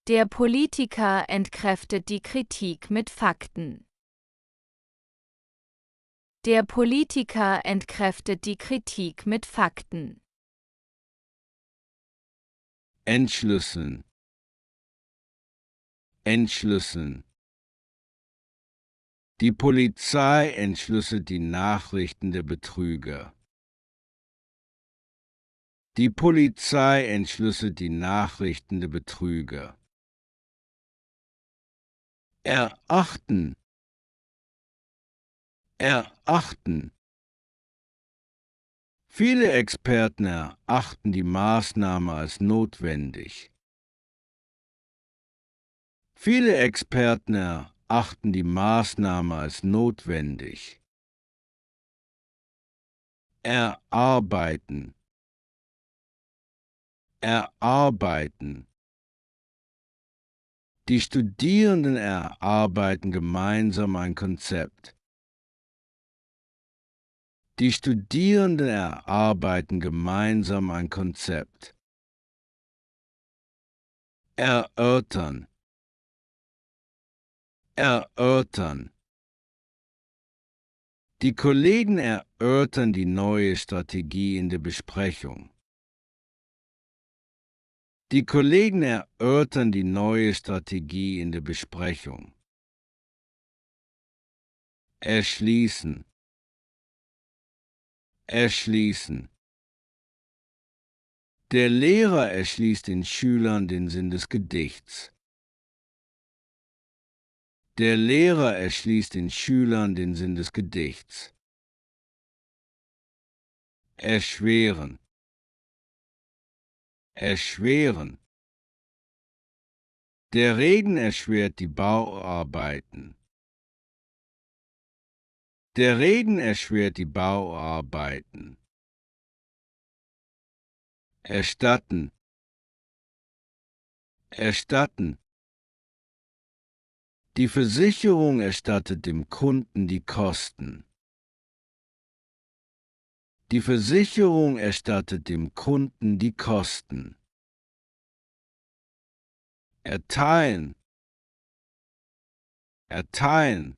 S2: Der Politiker entkräftet die Kritik mit Fakten. Der Politiker entkräftet die Kritik mit Fakten.
S6: Entschlüsseln. Entschlüsseln. Die Polizei entschlüsselt die Nachrichten der Betrüger. Die Polizei entschlüsselt die Nachrichten der Betrüger. Erachten. Erachten. Viele Experten erachten die Maßnahme als notwendig. Viele Experten erachten die Maßnahme als notwendig. Erarbeiten. Erarbeiten. Die Studierenden erarbeiten gemeinsam ein Konzept. Die Studierenden erarbeiten gemeinsam ein Konzept. Erörtern. Erörtern. Die Kollegen erörtern die neue Strategie in der Besprechung. Die Kollegen erörtern die neue Strategie in der Besprechung. Erschließen. Erschließen. Der Lehrer erschließt den Schülern den Sinn des Gedichts. Der Lehrer erschließt den Schülern den Sinn des Gedichts. Erschweren. Erschweren. Der Regen erschwert die Bauarbeiten. Der Regen erschwert die Bauarbeiten. Erstatten. Erstatten. Die Versicherung erstattet dem Kunden die Kosten. Die Versicherung erstattet dem Kunden die Kosten. Erteilen. Erteilen.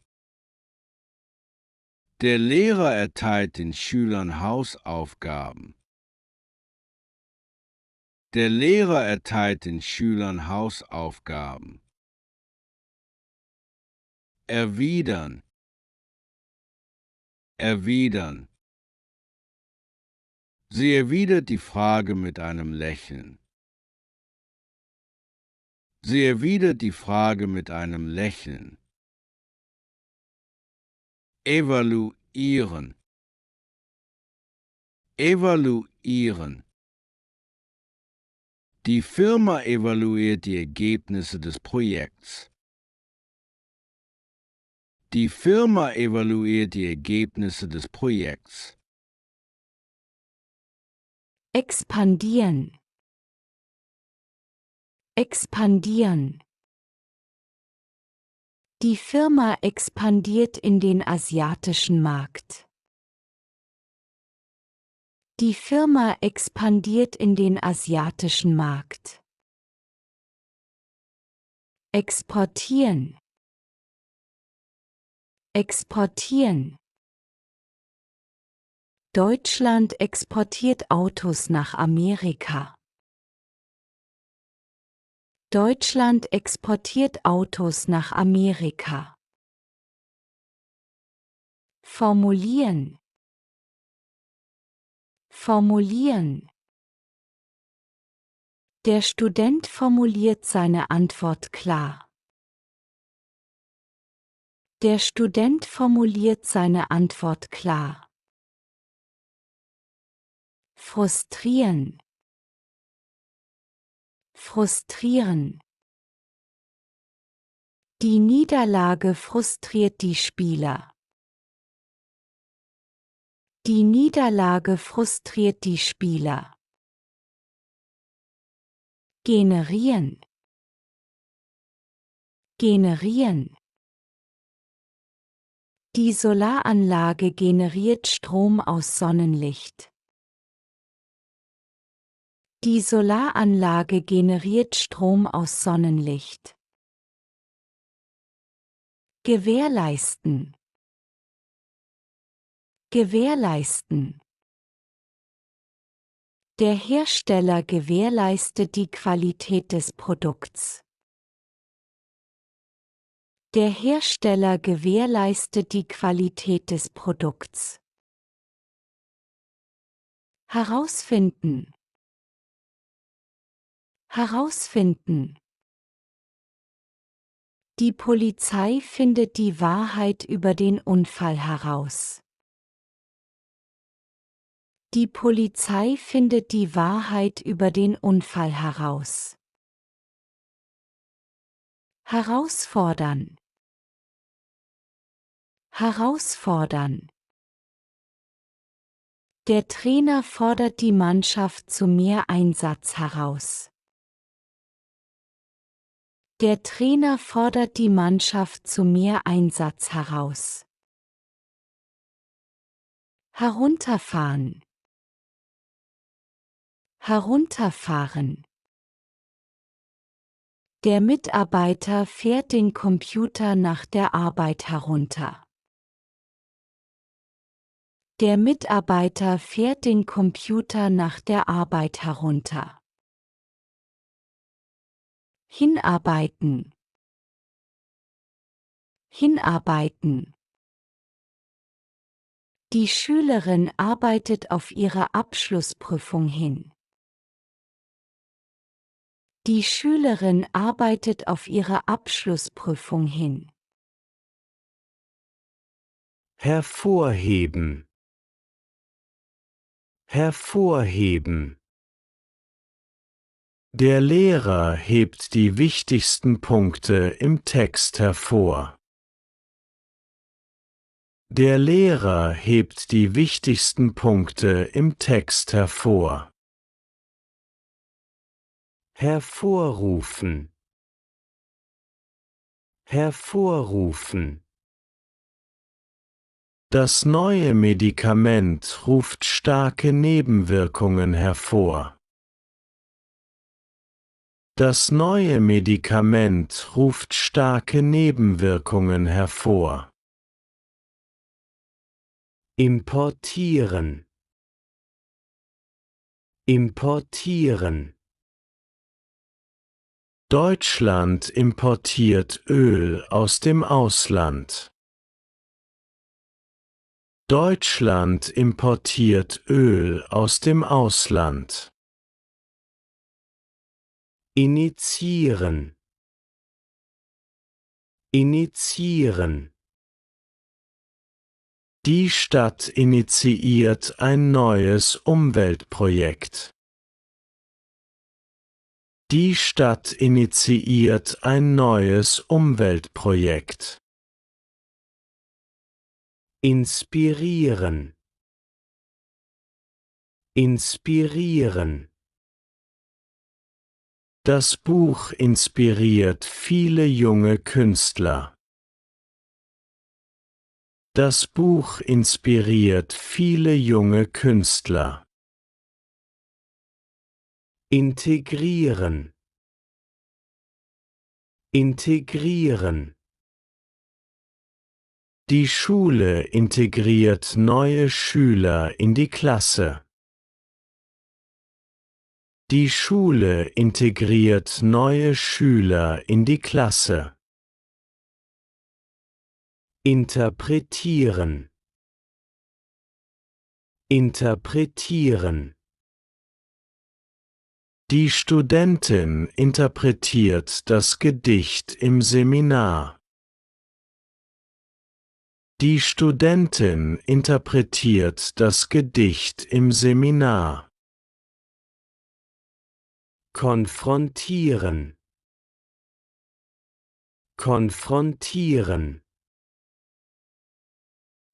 S6: Der Lehrer erteilt den Schülern Hausaufgaben. Der Lehrer erteilt den Schülern Hausaufgaben. Erwidern. Erwidern. Sie erwidert die Frage mit einem Lächeln. Sie erwidert die Frage mit einem Lächeln. Evaluieren. Evaluieren. Die Firma evaluiert die Ergebnisse des Projekts. Die Firma evaluiert die Ergebnisse des Projekts.
S5: Expandieren. Expandieren. Die Firma expandiert in den asiatischen Markt. Die Firma expandiert in den asiatischen Markt. Exportieren. Exportieren. Deutschland exportiert Autos nach Amerika. Deutschland exportiert Autos nach Amerika. Formulieren. Formulieren. Der Student formuliert seine Antwort klar. Der Student formuliert seine Antwort klar. Frustrieren. Frustrieren. Die Niederlage frustriert die Spieler. Die Niederlage frustriert die Spieler. Generieren. Generieren. Die Solaranlage generiert Strom aus Sonnenlicht. Die Solaranlage generiert Strom aus Sonnenlicht. Gewährleisten. Gewährleisten. Der Hersteller gewährleistet die Qualität des Produkts. Der Hersteller gewährleistet die Qualität des Produkts. Herausfinden. Herausfinden. Die Polizei findet die Wahrheit über den Unfall heraus. Die Polizei findet die Wahrheit über den Unfall heraus. Herausfordern. Herausfordern. Der Trainer fordert die Mannschaft zu mehr Einsatz heraus. Der Trainer fordert die Mannschaft zu mehr Einsatz heraus. Herunterfahren. Herunterfahren. Der Mitarbeiter fährt den Computer nach der Arbeit herunter. Der Mitarbeiter fährt den Computer nach der Arbeit herunter. Hinarbeiten. Hinarbeiten. Die Schülerin arbeitet auf ihre Abschlussprüfung hin. Die Schülerin arbeitet auf ihre Abschlussprüfung hin.
S1: Hervorheben. Hervorheben. Der Lehrer hebt die wichtigsten Punkte im Text hervor. Der Lehrer hebt die wichtigsten Punkte im Text hervor. Hervorrufen. Hervorrufen. Das neue Medikament ruft starke Nebenwirkungen hervor. Das neue Medikament ruft starke Nebenwirkungen hervor. Importieren. Importieren. Deutschland importiert Öl aus dem Ausland. Deutschland importiert Öl aus dem Ausland. Initiieren. Initiieren. Die Stadt initiiert ein neues Umweltprojekt. Die Stadt initiiert ein neues Umweltprojekt. Inspirieren. Inspirieren. Das Buch inspiriert viele junge Künstler. Das Buch inspiriert viele junge Künstler. Integrieren. Integrieren. Die Schule integriert neue Schüler in die Klasse. Die Schule integriert neue Schüler in die Klasse. Interpretieren. Interpretieren. Die Studentin interpretiert das Gedicht im Seminar. Die Studentin interpretiert das Gedicht im Seminar. Konfrontieren. Konfrontieren.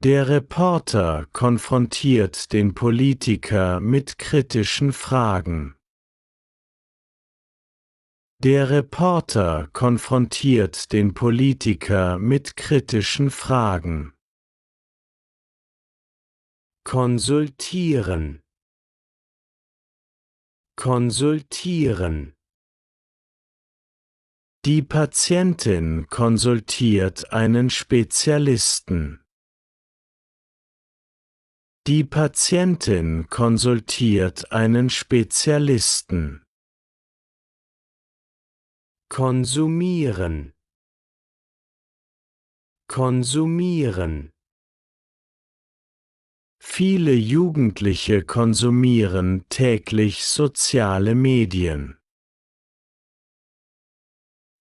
S1: Der Reporter konfrontiert den Politiker mit kritischen Fragen. Der Reporter konfrontiert den Politiker mit kritischen Fragen. Konsultieren. Konsultieren. Die Patientin konsultiert einen Spezialisten. Die Patientin konsultiert einen Spezialisten. Konsumieren. Konsumieren. Viele Jugendliche konsumieren täglich soziale Medien.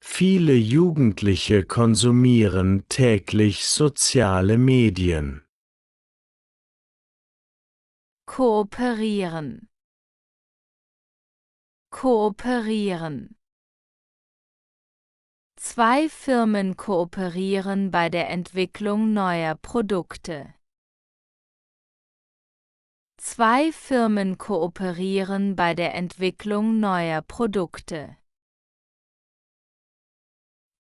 S1: Viele Jugendliche konsumieren täglich soziale Medien.
S2: Kooperieren. Kooperieren. Zwei Firmen kooperieren bei der Entwicklung neuer Produkte. Zwei Firmen kooperieren bei der Entwicklung neuer Produkte.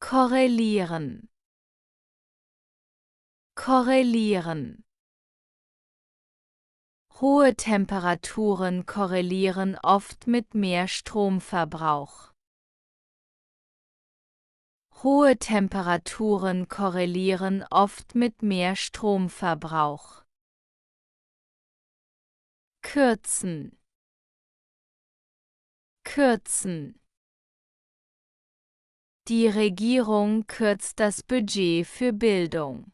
S2: Korrelieren. Korrelieren. Hohe Temperaturen korrelieren oft mit mehr Stromverbrauch. Hohe Temperaturen korrelieren oft mit mehr Stromverbrauch. Kürzen. Kürzen. Die Regierung kürzt das Budget für Bildung.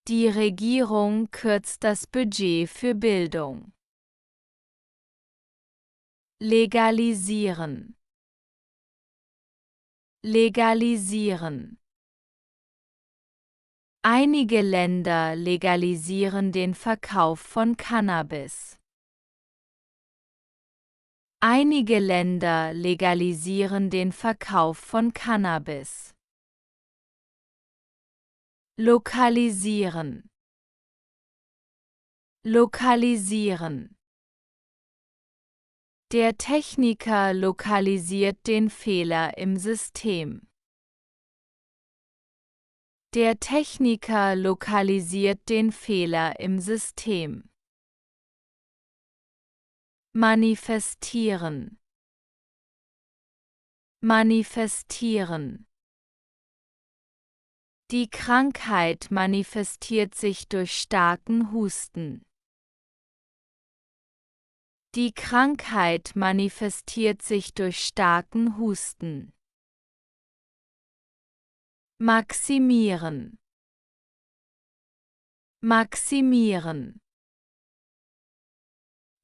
S2: Die Regierung kürzt das Budget für Bildung. Legalisieren. Legalisieren. Einige Länder legalisieren den Verkauf von Cannabis. Einige Länder legalisieren den Verkauf von Cannabis. Lokalisieren. Lokalisieren. Der Techniker lokalisiert den Fehler im System. Der Techniker lokalisiert den Fehler im System. Manifestieren. Manifestieren. Die Krankheit manifestiert sich durch starken Husten. Die Krankheit manifestiert sich durch starken Husten. Maximieren. Maximieren.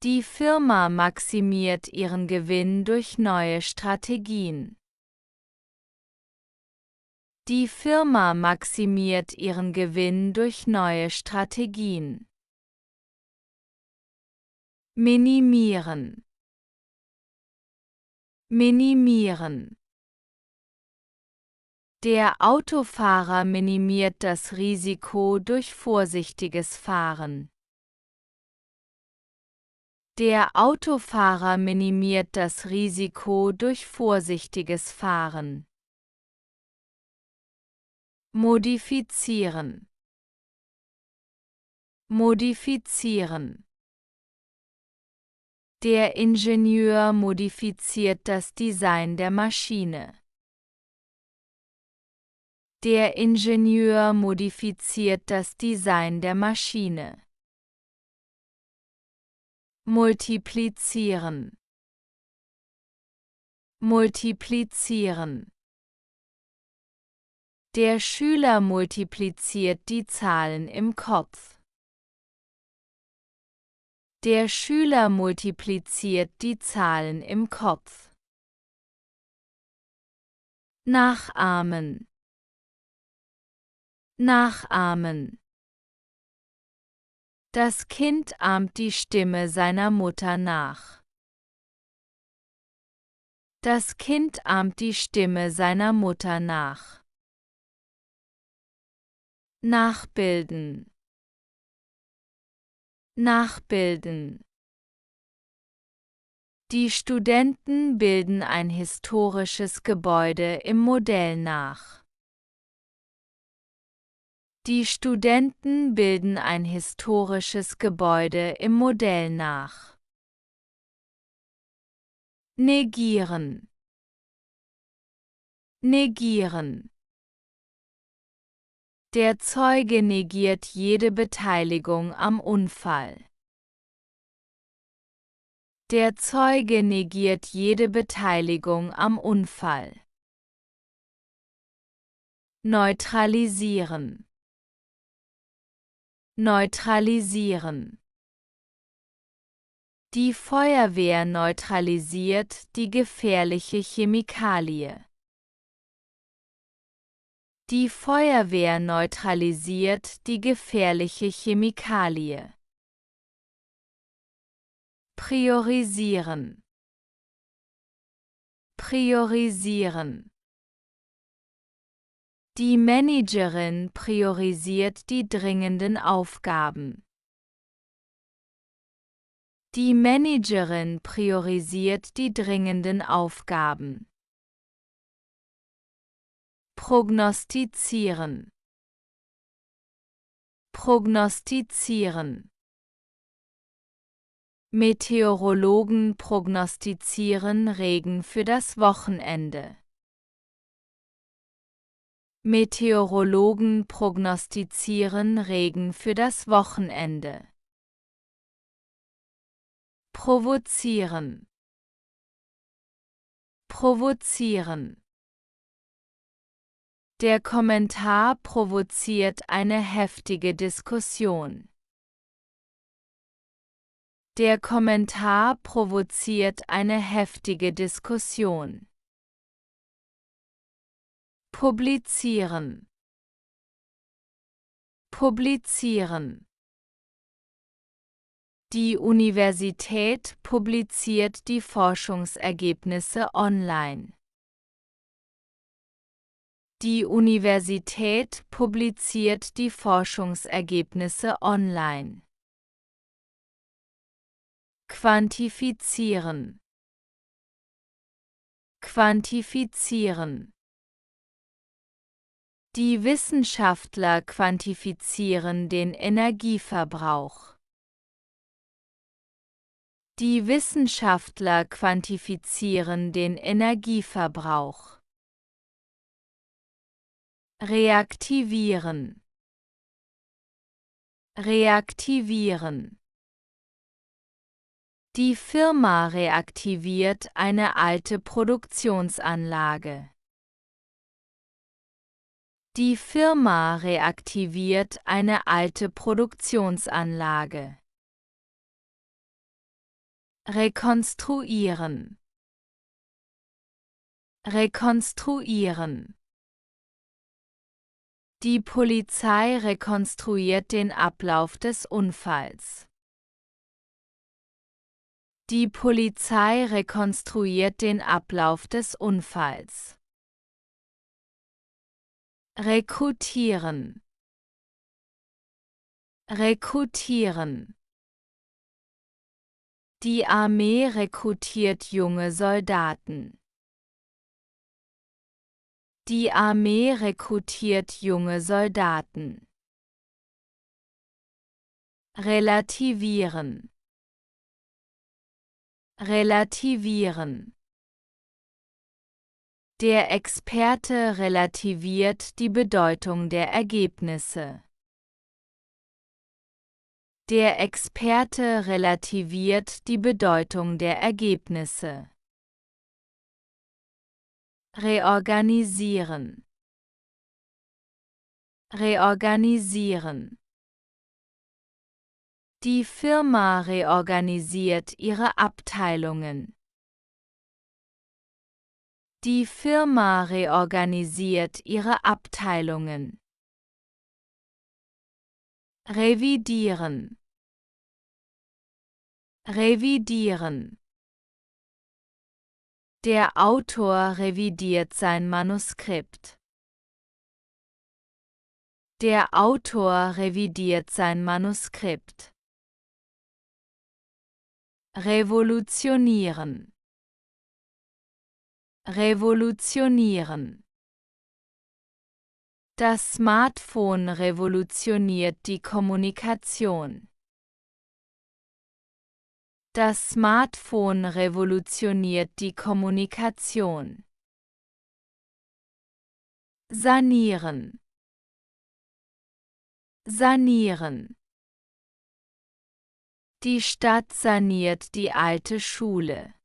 S2: Die Firma maximiert ihren Gewinn durch neue Strategien. Die Firma maximiert ihren Gewinn durch neue Strategien. Minimieren. Minimieren. Der Autofahrer minimiert das Risiko durch vorsichtiges Fahren. Der Autofahrer minimiert das Risiko durch vorsichtiges Fahren. Modifizieren. Modifizieren. Der Ingenieur modifiziert das Design der Maschine. Der Ingenieur modifiziert das Design der Maschine. Multiplizieren. Multiplizieren. Der Schüler multipliziert die Zahlen im Kopf. Der Schüler multipliziert die Zahlen im Kopf. Nachahmen. Nachahmen. Das Kind ahmt die Stimme seiner Mutter nach. Das Kind ahmt die Stimme seiner Mutter nach. Nachbilden. Nachbilden. Die Studenten bilden ein historisches Gebäude im Modell nach. Die Studenten bilden ein historisches Gebäude im Modell nach. Negieren. Negieren. Der Zeuge negiert jede Beteiligung am Unfall. Der Zeuge negiert jede Beteiligung am Unfall. Neutralisieren. Neutralisieren. Die Feuerwehr neutralisiert die gefährliche Chemikalie. Die Feuerwehr neutralisiert die gefährliche Chemikalie. Priorisieren. Priorisieren. Die Managerin priorisiert die dringenden Aufgaben. Die Managerin priorisiert die dringenden Aufgaben. Prognostizieren. Prognostizieren. Meteorologen prognostizieren Regen für das Wochenende. Meteorologen prognostizieren Regen für das Wochenende. Provozieren. Provozieren. Der Kommentar provoziert eine heftige Diskussion. Der Kommentar provoziert eine heftige Diskussion. Publizieren. Publizieren. Die Universität publiziert die Forschungsergebnisse online. Die Universität publiziert die Forschungsergebnisse online. Quantifizieren. Quantifizieren. Die Wissenschaftler quantifizieren den Energieverbrauch. Die Wissenschaftler quantifizieren den Energieverbrauch. Reaktivieren. Reaktivieren. Die Firma reaktiviert eine alte Produktionsanlage. Die Firma reaktiviert eine alte Produktionsanlage. Rekonstruieren. Rekonstruieren. Die Polizei rekonstruiert den Ablauf des Unfalls. Die Polizei rekonstruiert den Ablauf des Unfalls. Rekrutieren. Rekrutieren. Die Armee rekrutiert junge Soldaten. Die Armee rekrutiert junge Soldaten. Relativieren. Relativieren. Der Experte relativiert die Bedeutung der Ergebnisse. Der Experte relativiert die Bedeutung der Ergebnisse. Reorganisieren. Reorganisieren. Die Firma reorganisiert ihre Abteilungen. Die Firma reorganisiert ihre Abteilungen. Revidieren. Revidieren. Der Autor revidiert sein Manuskript. Der Autor revidiert sein Manuskript. Revolutionieren. Revolutionieren. Das Smartphone revolutioniert die Kommunikation. Das Smartphone revolutioniert die Kommunikation. Sanieren. Sanieren. Die Stadt saniert die alte Schule.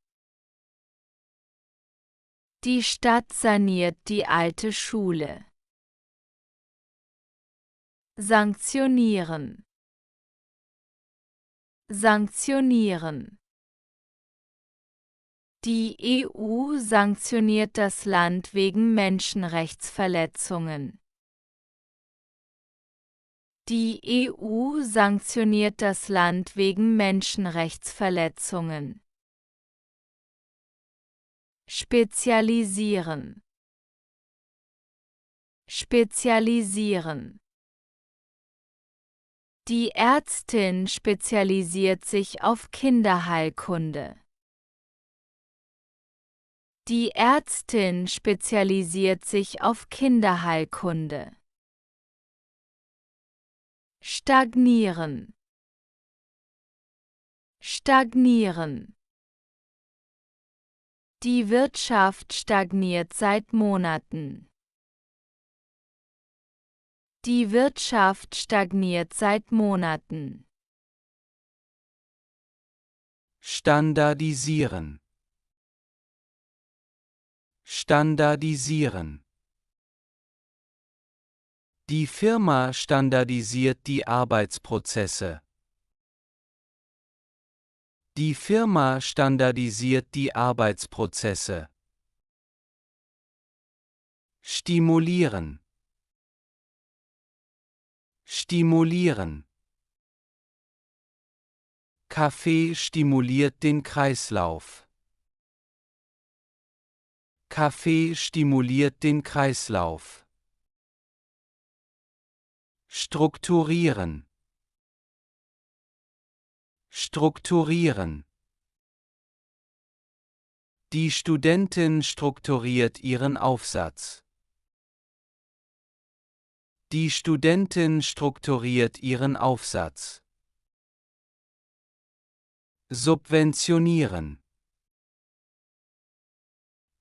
S2: Die Stadt saniert die alte Schule. Sanktionieren. Sanktionieren. Die EU sanktioniert das Land wegen Menschenrechtsverletzungen. Die EU sanktioniert das Land wegen Menschenrechtsverletzungen. Spezialisieren. Spezialisieren. Die Ärztin spezialisiert sich auf Kinderheilkunde. Die Ärztin spezialisiert sich auf Kinderheilkunde. Stagnieren. Stagnieren. Die Wirtschaft stagniert seit Monaten. Die Wirtschaft stagniert seit Monaten.
S4: Standardisieren. Standardisieren. Die Firma standardisiert die Arbeitsprozesse. Die Firma standardisiert die Arbeitsprozesse. Stimulieren. Stimulieren. Kaffee stimuliert den Kreislauf. Kaffee stimuliert den Kreislauf. Strukturieren. Strukturieren. Die Studentin strukturiert ihren Aufsatz. Die Studentin strukturiert ihren Aufsatz. Subventionieren.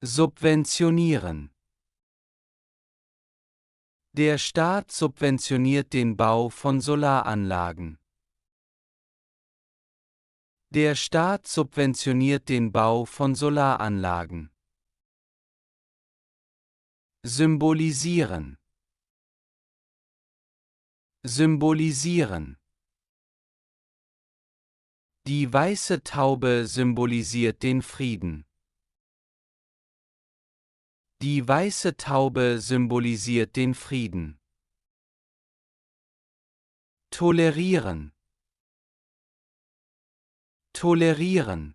S4: Subventionieren. Der Staat subventioniert den Bau von Solaranlagen. Der Staat subventioniert den Bau von Solaranlagen. Symbolisieren. Symbolisieren. Die weiße Taube symbolisiert den Frieden. Die weiße Taube symbolisiert den Frieden. Tolerieren. Tolerieren.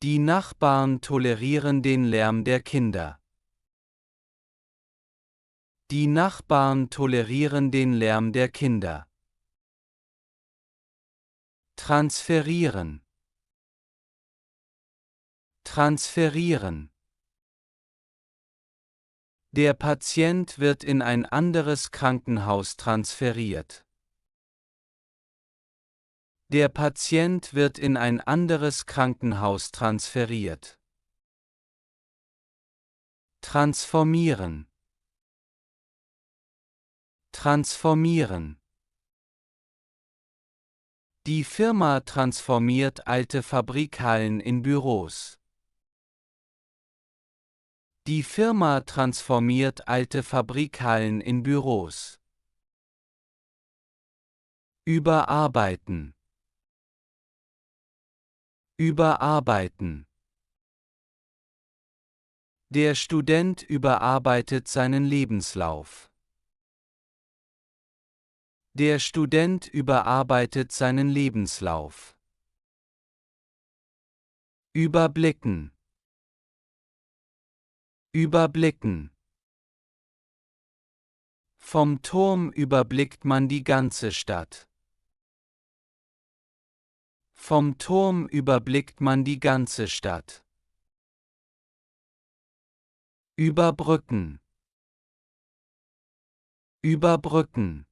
S4: Die Nachbarn tolerieren den Lärm der Kinder. Die Nachbarn tolerieren den Lärm der Kinder. Transferieren. Transferieren. Der Patient wird in ein anderes Krankenhaus transferiert. Der Patient wird in ein anderes Krankenhaus transferiert. Transformieren. Transformieren. Die Firma transformiert alte Fabrikhallen in Büros. Die Firma transformiert alte Fabrikhallen in Büros. Überarbeiten. Überarbeiten. Der Student überarbeitet seinen Lebenslauf. Der Student überarbeitet seinen Lebenslauf. Überblicken. Überblicken. Vom Turm überblickt man die ganze Stadt. Vom Turm überblickt man die ganze Stadt. Überbrücken. Überbrücken.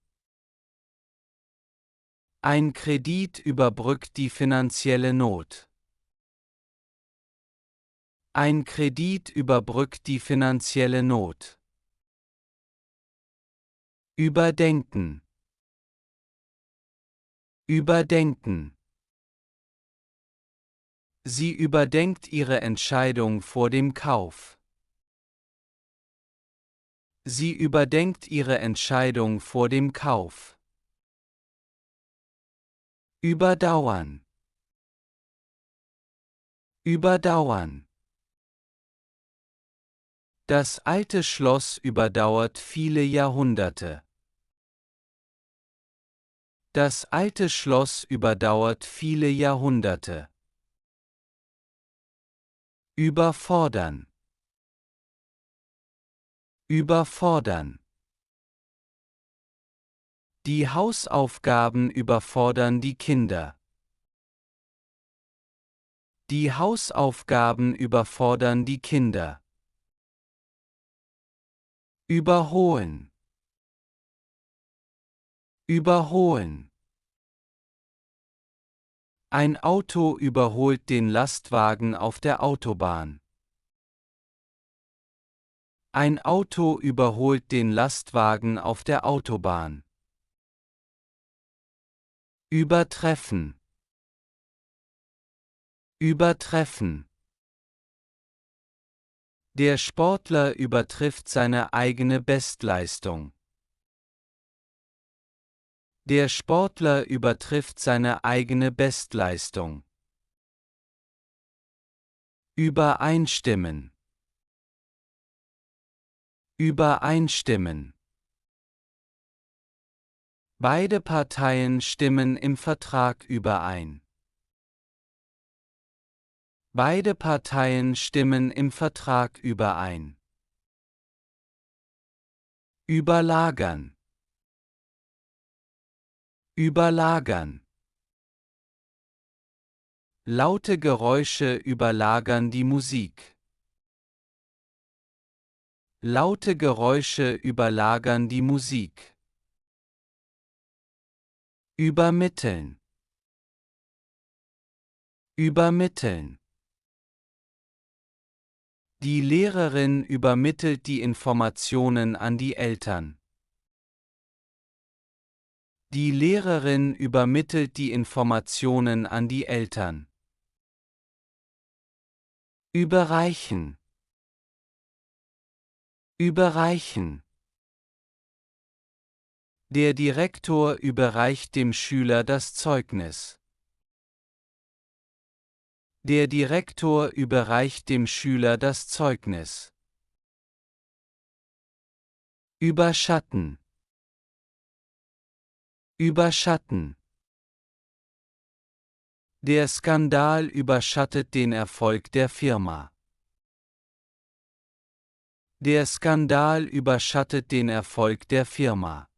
S4: Ein Kredit überbrückt die finanzielle Not. Ein Kredit überbrückt die finanzielle Not. Überdenken. Überdenken. Sie überdenkt ihre Entscheidung vor dem Kauf. Sie überdenkt ihre Entscheidung vor dem Kauf. Überdauern. Überdauern. Das alte Schloss überdauert viele Jahrhunderte. Das alte Schloss überdauert viele Jahrhunderte. Überfordern. Überfordern. Die Hausaufgaben überfordern die Kinder. Die Hausaufgaben überfordern die Kinder. Überholen. Überholen. Ein Auto überholt den Lastwagen auf der Autobahn. Ein Auto überholt den Lastwagen auf der Autobahn. Übertreffen. Übertreffen. Der Sportler übertrifft seine eigene Bestleistung. Der Sportler übertrifft seine eigene Bestleistung. Übereinstimmen. Übereinstimmen. Beide Parteien stimmen im Vertrag überein. Beide Parteien stimmen im Vertrag überein. Überlagern. Überlagern. Laute Geräusche überlagern die Musik. Laute Geräusche überlagern die Musik. Übermitteln. Übermitteln. Die Lehrerin übermittelt die Informationen an die Eltern. Die Lehrerin übermittelt die Informationen an die Eltern. Überreichen. Überreichen. Der Direktor überreicht dem Schüler das Zeugnis. Der Direktor überreicht dem Schüler das Zeugnis. Überschatten. Überschatten. Der Skandal überschattet den Erfolg der Firma. Der Skandal überschattet den Erfolg der Firma.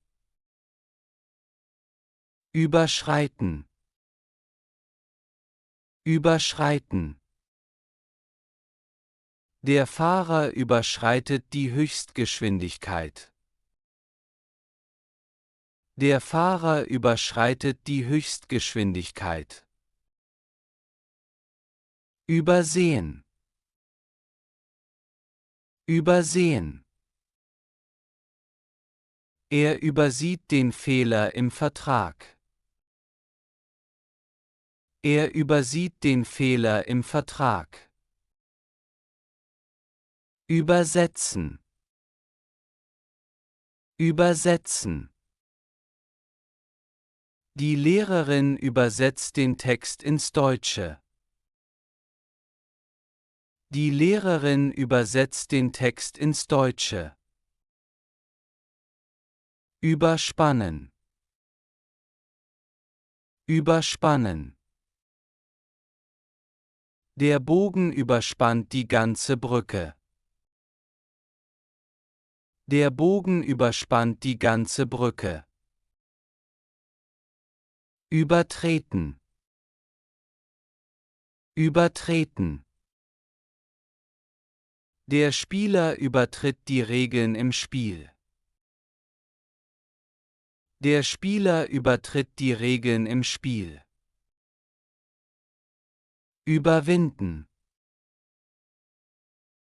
S4: Überschreiten. Überschreiten. Der Fahrer überschreitet die Höchstgeschwindigkeit. Der Fahrer überschreitet die Höchstgeschwindigkeit. Übersehen. Übersehen. Er übersieht den Fehler im Vertrag. Er übersieht den Fehler im Vertrag. Übersetzen. Übersetzen. Die Lehrerin übersetzt den Text ins Deutsche. Die Lehrerin übersetzt den Text ins Deutsche. Überspannen. Überspannen. Der Bogen überspannt die ganze Brücke. Der Bogen überspannt die ganze Brücke. Übertreten. Übertreten. Der Spieler übertritt die Regeln im Spiel. Der Spieler übertritt die Regeln im Spiel. Überwinden.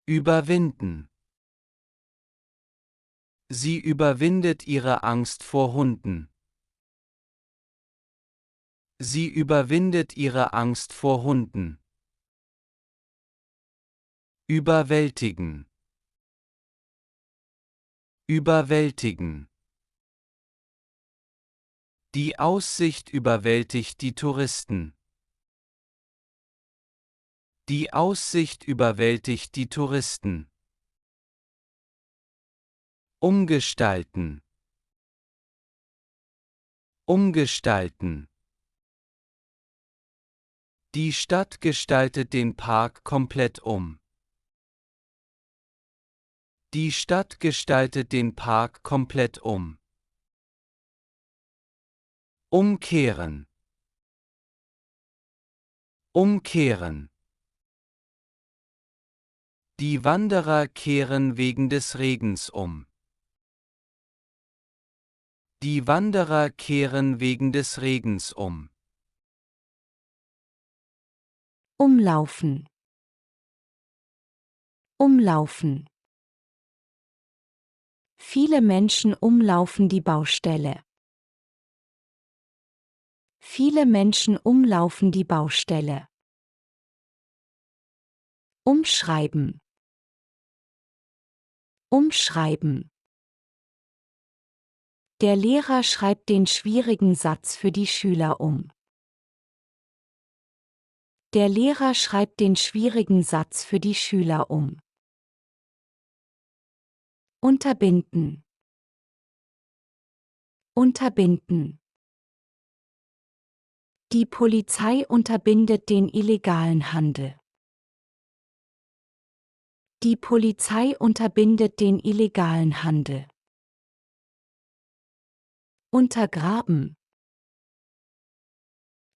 S4: Überwinden. Sie überwindet ihre Angst vor Hunden. Sie überwindet ihre Angst vor Hunden. Überwältigen. Überwältigen. Die Aussicht überwältigt die Touristen. Die Aussicht überwältigt die Touristen. Umgestalten. Umgestalten. Die Stadt gestaltet den Park komplett um. Die Stadt gestaltet den Park komplett um. Umkehren. Umkehren. Die Wanderer kehren wegen des Regens um. Die Wanderer kehren wegen des Regens um.
S5: Umlaufen. Umlaufen. Viele Menschen umlaufen die Baustelle. Viele Menschen umlaufen die Baustelle. Umschreiben. Umschreiben. Der Lehrer schreibt den schwierigen Satz für die Schüler um. Der Lehrer schreibt den schwierigen Satz für die Schüler um. Unterbinden. Unterbinden. Die Polizei unterbindet den illegalen Handel. Die Polizei unterbindet den illegalen Handel. Untergraben.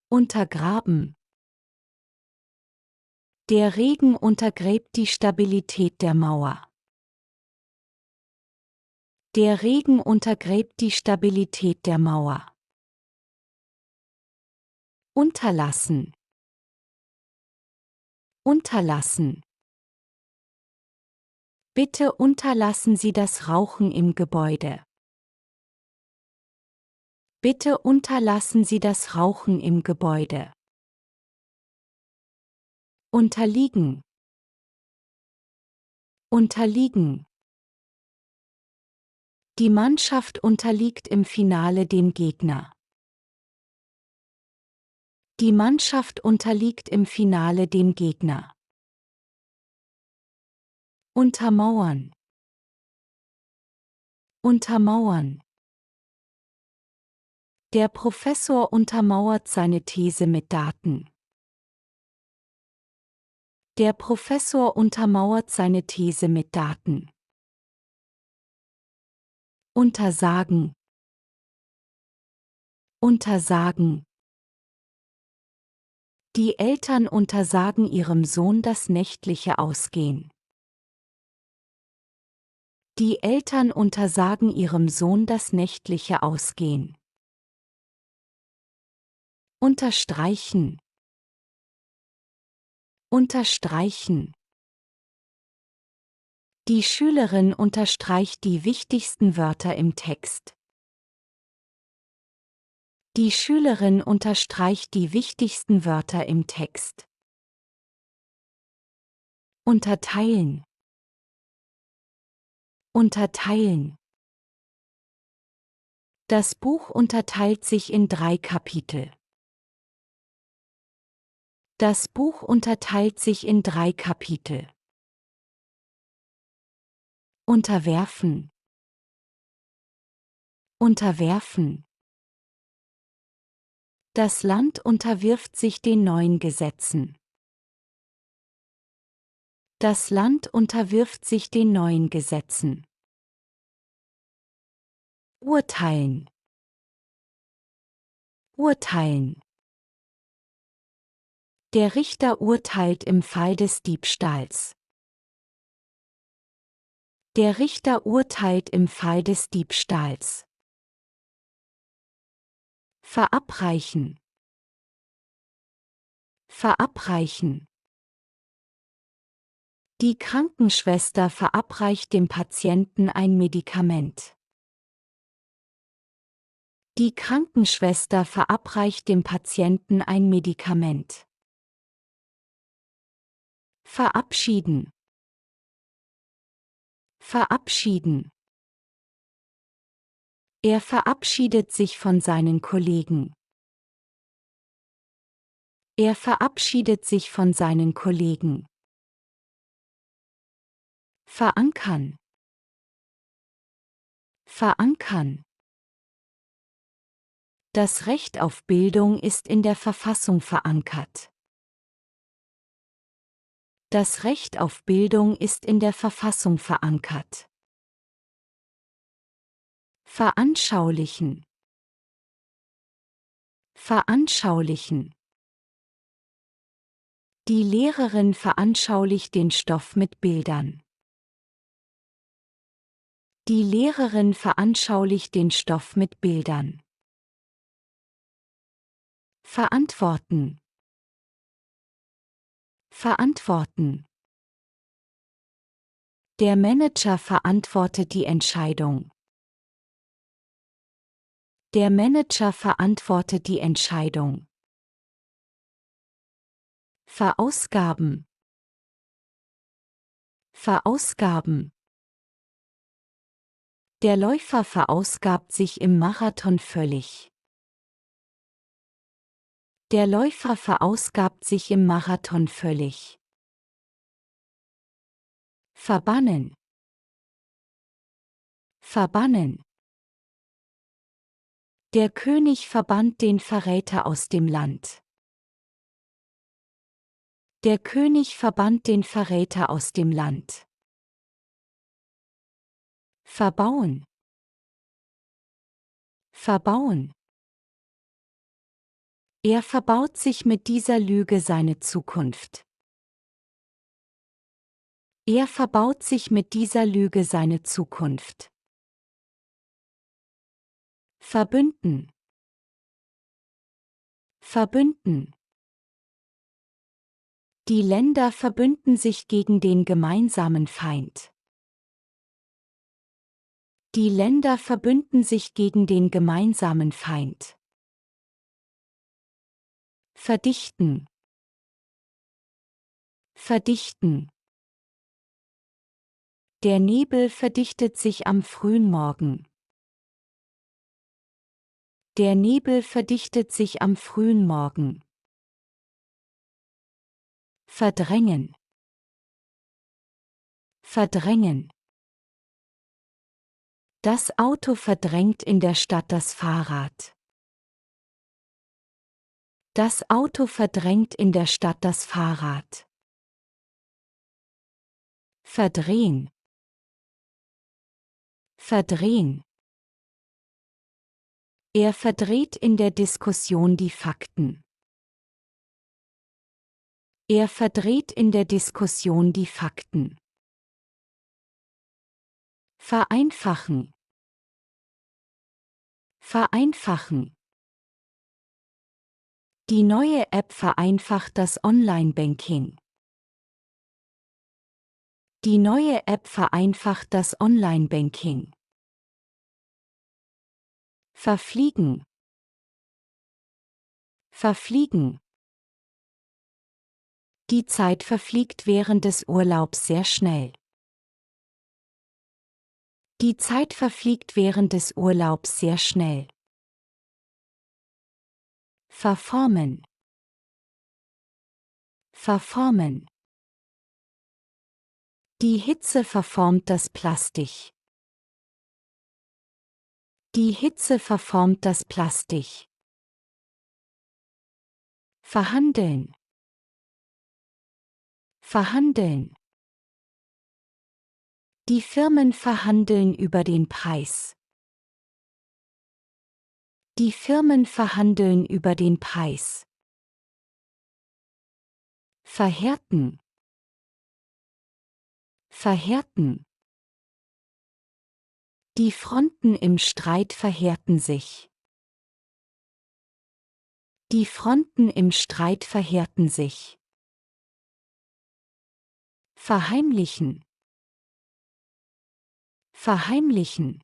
S5: Untergraben. Der Regen untergräbt die Stabilität der Mauer. Der Regen untergräbt die Stabilität der Mauer. Unterlassen. Unterlassen. Bitte unterlassen Sie das Rauchen im Gebäude. Bitte unterlassen Sie das Rauchen im Gebäude. Unterliegen. Unterliegen. Die Mannschaft unterliegt im Finale dem Gegner. Die Mannschaft unterliegt im Finale dem Gegner. Untermauern. Untermauern. Der Professor untermauert seine These mit Daten. Der Professor untermauert seine These mit Daten. Untersagen. Untersagen. Die Eltern untersagen ihrem Sohn das nächtliche Ausgehen. Die Eltern untersagen ihrem Sohn das nächtliche Ausgehen. Unterstreichen. Unterstreichen. Die Schülerin unterstreicht die wichtigsten Wörter im Text. Die Schülerin unterstreicht die wichtigsten Wörter im Text. Unterteilen. Unterteilen. Das Buch unterteilt sich in 3 Kapitel. Das Buch unterteilt sich in 3 Kapitel. Unterwerfen. Unterwerfen. Das Land unterwirft sich den neuen Gesetzen. Das Land unterwirft sich den neuen Gesetzen. Urteilen. Urteilen. Der Richter urteilt im Fall des Diebstahls. Der Richter urteilt im Fall des Diebstahls. Verabreichen. Verabreichen. Die Krankenschwester verabreicht dem Patienten ein Medikament. Die Krankenschwester verabreicht dem Patienten ein Medikament. Verabschieden. Verabschieden. Er verabschiedet sich von seinen Kollegen. Er verabschiedet sich von seinen Kollegen. Verankern. Verankern. Das Recht auf Bildung ist in der Verfassung verankert. Das Recht auf Bildung ist in der Verfassung verankert. Veranschaulichen. Veranschaulichen. Die Lehrerin veranschaulicht den Stoff mit Bildern. Die Lehrerin veranschaulicht den Stoff mit Bildern. Verantworten. Verantworten. Der Manager verantwortet die Entscheidung. Der Manager verantwortet die Entscheidung. Verausgaben. Verausgaben. Der Läufer verausgabt sich im Marathon völlig. Der Läufer verausgabt sich im Marathon völlig. Verbannen. Verbannen. Der König verbannt den Verräter aus dem Land. Der König verbannt den Verräter aus dem Land. Verbauen. Verbauen. Er verbaut sich mit dieser Lüge seine Zukunft. Er verbaut sich mit dieser Lüge seine Zukunft. Verbünden. Verbünden. Die Länder verbünden sich gegen den gemeinsamen Feind. Die Länder verbünden sich gegen den gemeinsamen Feind. Verdichten. Verdichten. Der Nebel verdichtet sich am frühen Morgen. Der Nebel verdichtet sich am frühen Morgen. Verdrängen. Verdrängen. Das Auto verdrängt in der Stadt das Fahrrad. Das Auto verdrängt in der Stadt das Fahrrad. Verdrehen. Verdrehen. Er verdreht in der Diskussion die Fakten. Er verdreht in der Diskussion die Fakten. Vereinfachen. Vereinfachen. Die neue App vereinfacht das Online-Banking. Die neue App vereinfacht das Online-Banking. Verfliegen. Verfliegen. Die Zeit verfliegt während des Urlaubs sehr schnell. Die Zeit verfliegt während des Urlaubs sehr schnell. Verformen. Verformen. Die Hitze verformt das Plastik. Die Hitze verformt das Plastik. Verhandeln. Verhandeln. Die Firmen verhandeln über den Preis. Die Firmen verhandeln über den Preis. Verhärten. Verhärten. Die Fronten im Streit verhärten sich. Die Fronten im Streit verhärten sich. Verheimlichen. Verheimlichen.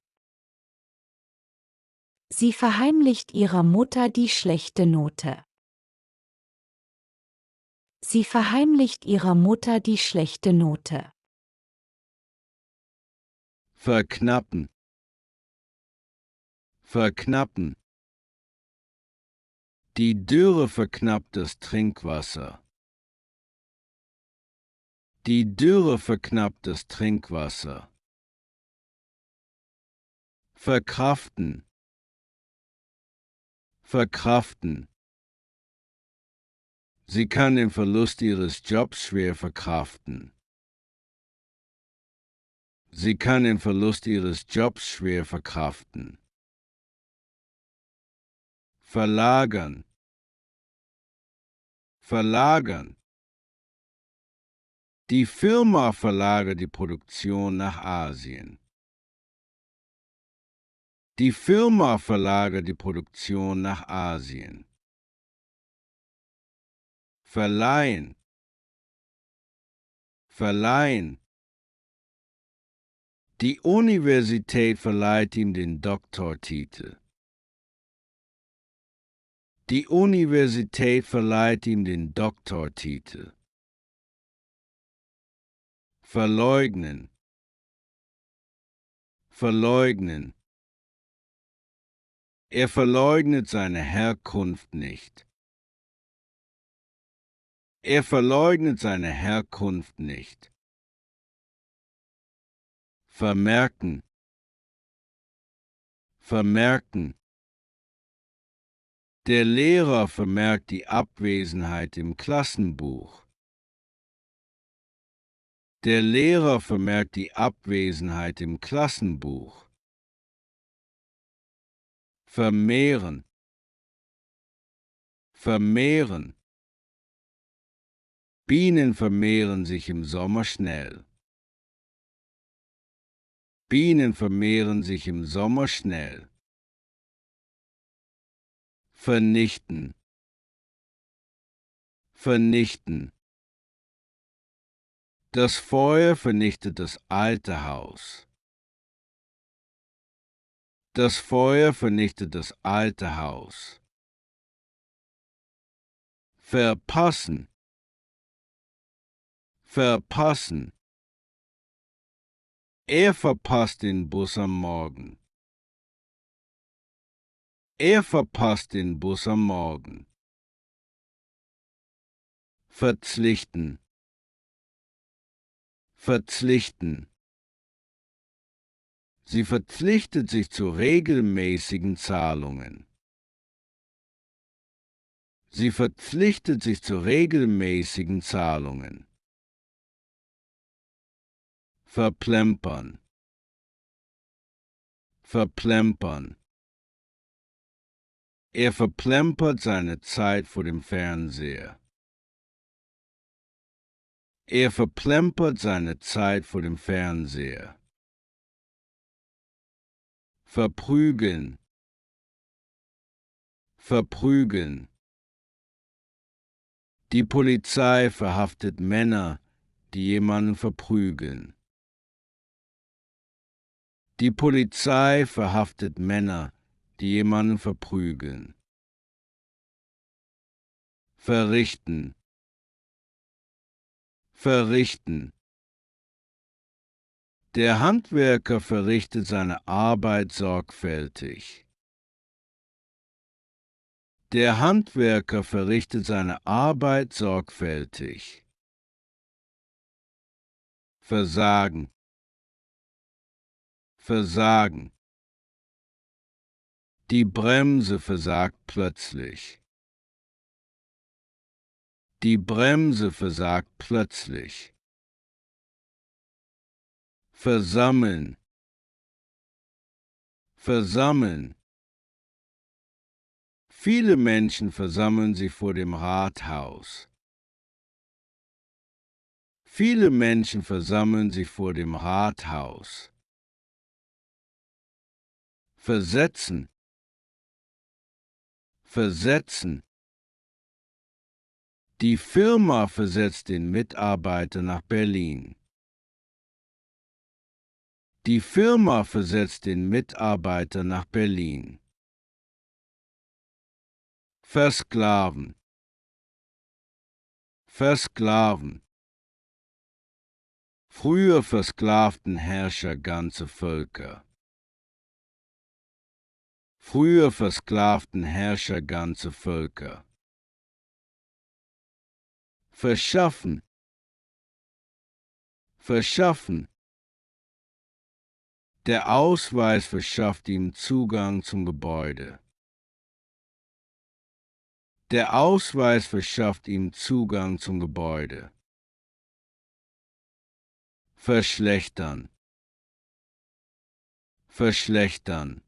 S5: Sie verheimlicht ihrer Mutter die schlechte Note. Sie verheimlicht ihrer Mutter die schlechte Note.
S6: Verknappen. Verknappen. Die Dürre verknappt das Trinkwasser. Die Dürre verknappt das Trinkwasser. Verkraften. Verkraften. Sie kann den Verlust ihres Jobs schwer verkraften. Sie kann den Verlust ihres Jobs schwer verkraften. Verlagern. Verlagern. Die Firma verlagert die Produktion nach Asien. Die Firma verlagert die Produktion nach Asien. Verleihen. Verleihen. Die Universität verleiht ihm den Doktortitel. Die Universität verleiht ihm den Doktortitel. Verleugnen. Verleugnen. Er verleugnet seine Herkunft nicht. Er verleugnet seine Herkunft nicht. Vermerken. Vermerken. Der Lehrer vermerkt die Abwesenheit im Klassenbuch. Der Lehrer vermerkt die Abwesenheit im Klassenbuch. Vermehren. Vermehren. Bienen vermehren sich im Sommer schnell. Bienen vermehren sich im Sommer schnell. Vernichten. Vernichten. Das Feuer vernichtet das alte Haus. Das Feuer vernichtet das alte Haus. Verpassen. Verpassen. Er verpasst den Bus am Morgen. Er verpasst den Bus am Morgen. Verpflichten. Verpflichten. Sie verpflichtet sich zu regelmäßigen Zahlungen. Sie verpflichtet sich zu regelmäßigen Zahlungen. Verplempern. Verplempern. Er verplempert seine Zeit vor dem Fernseher. Er verplempert seine Zeit vor dem Fernseher. Verprügeln. Verprügeln. Die Polizei verhaftet Männer, die jemanden verprügeln. Die Polizei verhaftet Männer, die jemanden verprügeln. Verrichten. Verrichten. Der Handwerker verrichtet seine Arbeit sorgfältig. Der Handwerker verrichtet seine Arbeit sorgfältig. Versagen. Versagen. Die Bremse versagt plötzlich. Die Bremse versagt plötzlich. Versammeln. Versammeln. Viele Menschen versammeln sich vor dem Rathaus. Viele Menschen versammeln sich vor dem Rathaus. Versetzen. Versetzen. Die Firma versetzt den Mitarbeiter nach Berlin. Die Firma versetzt den Mitarbeiter nach Berlin. Versklaven. Versklaven. Früher versklavten Herrscher ganze Völker. Früher versklavten Herrscher ganze Völker. Verschaffen. Verschaffen. Der Ausweis verschafft ihm Zugang zum Gebäude. Der Ausweis verschafft ihm Zugang zum Gebäude. Verschlechtern. Verschlechtern.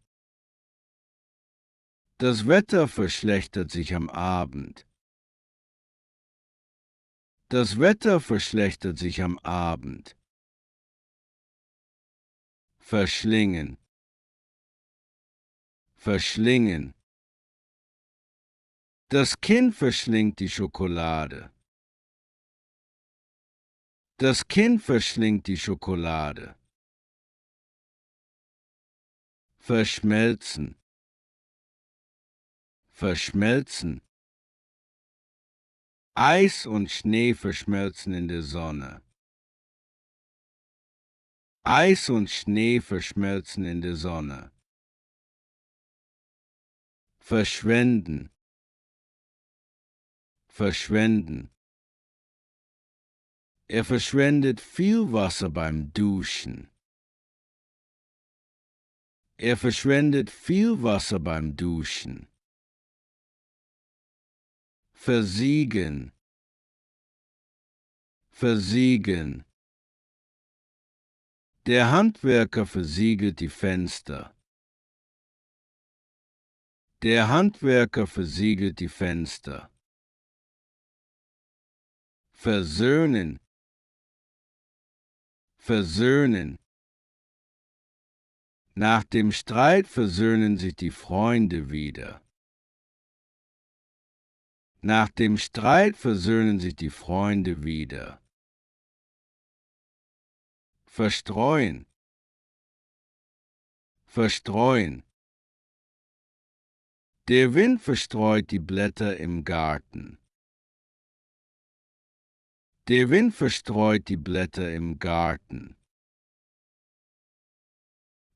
S6: Das Wetter verschlechtert sich am Abend. Das Wetter verschlechtert sich am Abend. Verschlingen. Verschlingen. Das Kind verschlingt die Schokolade. Das Kind verschlingt die Schokolade. Verschmelzen. Verschmelzen. Eis und Schnee verschmelzen in der Sonne. Eis und Schnee verschmelzen in der Sonne. Verschwenden. Verschwenden. Er verschwendet viel Wasser beim Duschen. Er verschwendet viel Wasser beim Duschen. Versiegen. Versiegen. Der Handwerker versiegelt die Fenster. Der Handwerker versiegelt die Fenster. Versöhnen. Versöhnen. Nach dem Streit versöhnen sich die Freunde wieder. Nach dem Streit versöhnen sich die Freunde wieder. Verstreuen. Verstreuen. Der Wind verstreut die Blätter im Garten. Der Wind verstreut die Blätter im Garten.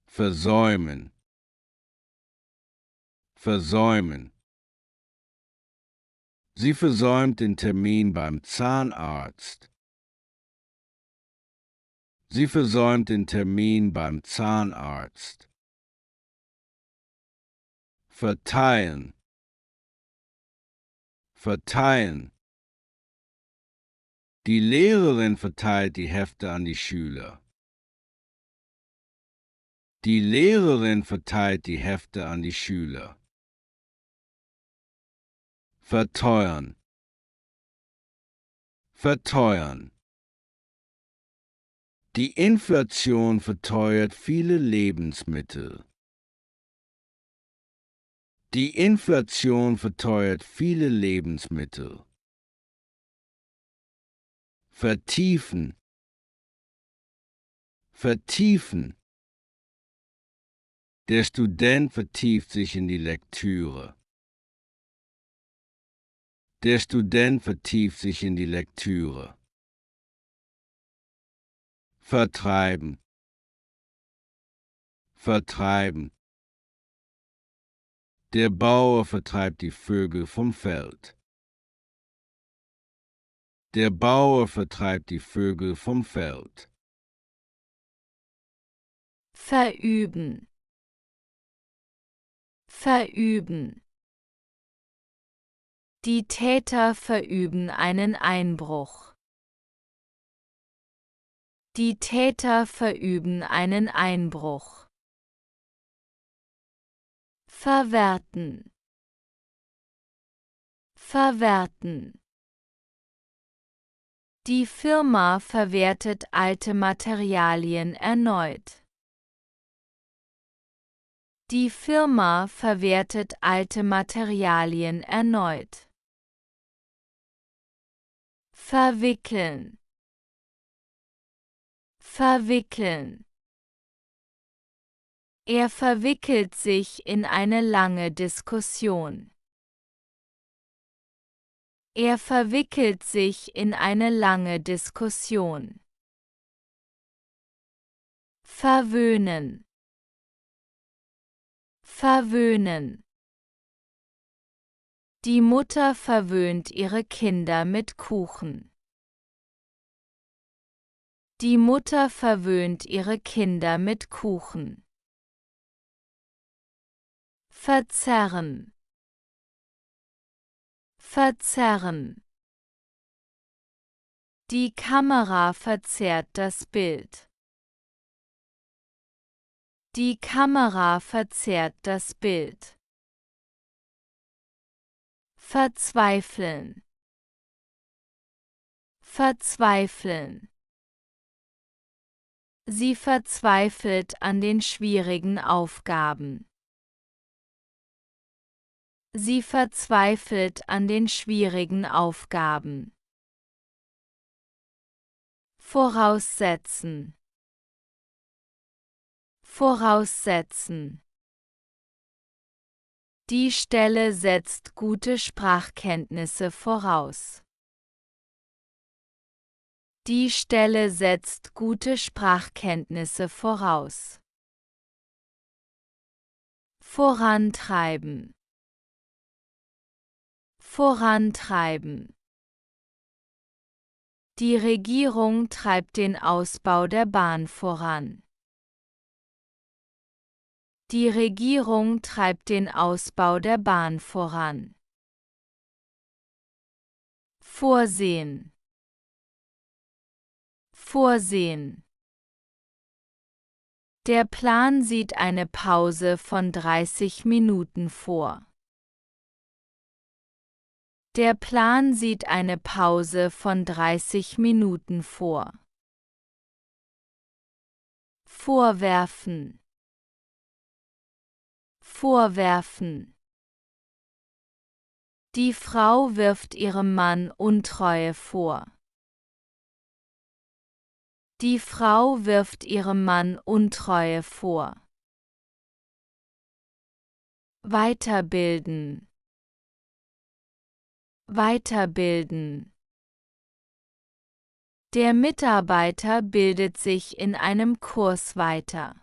S6: Versäumen. Versäumen. Sie versäumt den Termin beim Zahnarzt. Sie versäumt den Termin beim Zahnarzt. Verteilen. verteilen. Die Lehrerin verteilt die Hefte an die Schüler. Die Lehrerin verteilt die Hefte an die Schüler. Verteuern. Verteuern. Die Inflation verteuert viele Lebensmittel. Die Inflation verteuert viele Lebensmittel. Vertiefen. Vertiefen. Der Student vertieft sich in die Lektüre. Der Student vertieft sich in die Lektüre. Vertreiben. Vertreiben. Der Bauer vertreibt die Vögel vom Feld. Der Bauer vertreibt die Vögel vom Feld.
S2: Verüben. Verüben. Die Täter verüben einen Einbruch. Die Täter verüben einen Einbruch. Verwerten. Verwerten. Die Firma verwertet alte Materialien erneut. Die Firma verwertet alte Materialien erneut. Verwickeln. Verwickeln. Er verwickelt sich in eine lange Diskussion. Er verwickelt sich in eine lange Diskussion. Verwöhnen. Verwöhnen. Die Mutter verwöhnt ihre Kinder mit Kuchen. Die Mutter verwöhnt ihre Kinder mit Kuchen. Verzerren. Verzerren. Die Kamera verzerrt das Bild. Die Kamera verzerrt das Bild. Verzweifeln. Verzweifeln. Sie verzweifelt an den schwierigen Aufgaben. Sie verzweifelt an den schwierigen Aufgaben. Voraussetzen. Voraussetzen. Die Stelle setzt gute Sprachkenntnisse voraus. Die Stelle setzt gute Sprachkenntnisse voraus. Vorantreiben. Vorantreiben. Die Regierung treibt den Ausbau der Bahn voran. Die Regierung treibt den Ausbau der Bahn voran. Vorsehen. Vorsehen. Der Plan sieht eine Pause von 30 Minuten vor. Der Plan sieht eine Pause von 30 Minuten vor. Vorwerfen. Vorwerfen. Die Frau wirft ihrem Mann Untreue vor. Die Frau wirft ihrem Mann Untreue vor. Weiterbilden. Weiterbilden. Der Mitarbeiter bildet sich in einem Kurs weiter.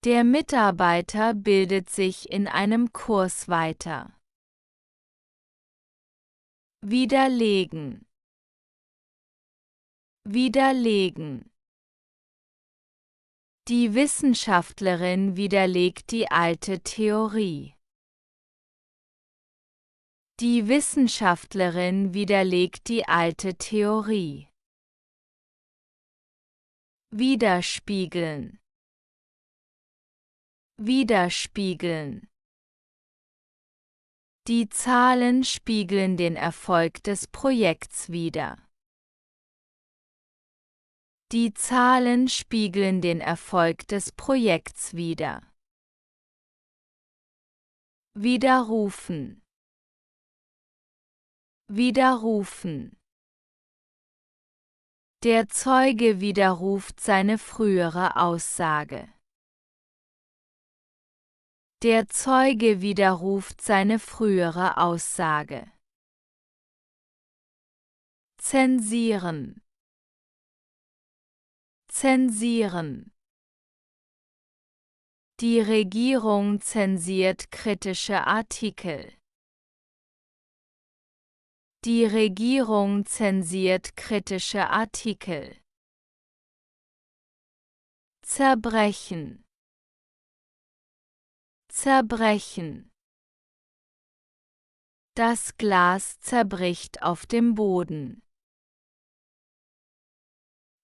S2: Der Mitarbeiter bildet sich in einem Kurs weiter. Widerlegen. Widerlegen. Die Wissenschaftlerin widerlegt die alte Theorie. Die Wissenschaftlerin widerlegt die alte Theorie. Widerspiegeln. Widerspiegeln. Die Zahlen spiegeln den Erfolg des Projekts wider. Die Zahlen spiegeln den Erfolg des Projekts wider. Widerrufen. Widerrufen. Der Zeuge widerruft seine frühere Aussage. Der Zeuge widerruft seine frühere Aussage. Zensieren. Zensieren. Die Regierung zensiert kritische Artikel. Die Regierung zensiert kritische Artikel. Zerbrechen. Zerbrechen. Das Glas zerbricht auf dem Boden.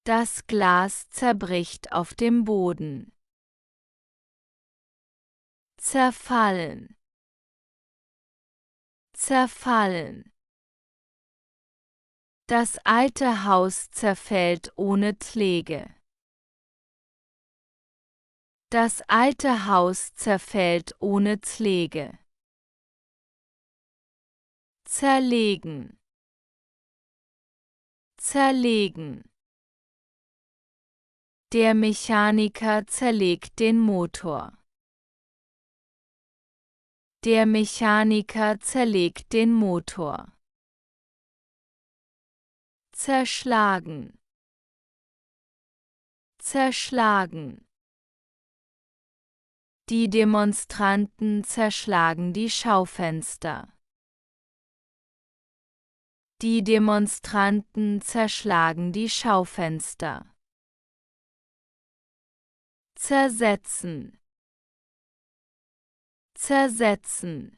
S2: Das Glas zerbricht auf dem Boden. Zerfallen. Zerfallen. Das alte Haus zerfällt ohne Pflege. Das alte Haus zerfällt ohne Pflege. Zerlegen. Zerlegen. Der Mechaniker zerlegt den Motor. Der Mechaniker zerlegt den Motor. Zerschlagen. Zerschlagen. Die Demonstranten zerschlagen die Schaufenster. Die Demonstranten zerschlagen die Schaufenster. Zersetzen. Zersetzen.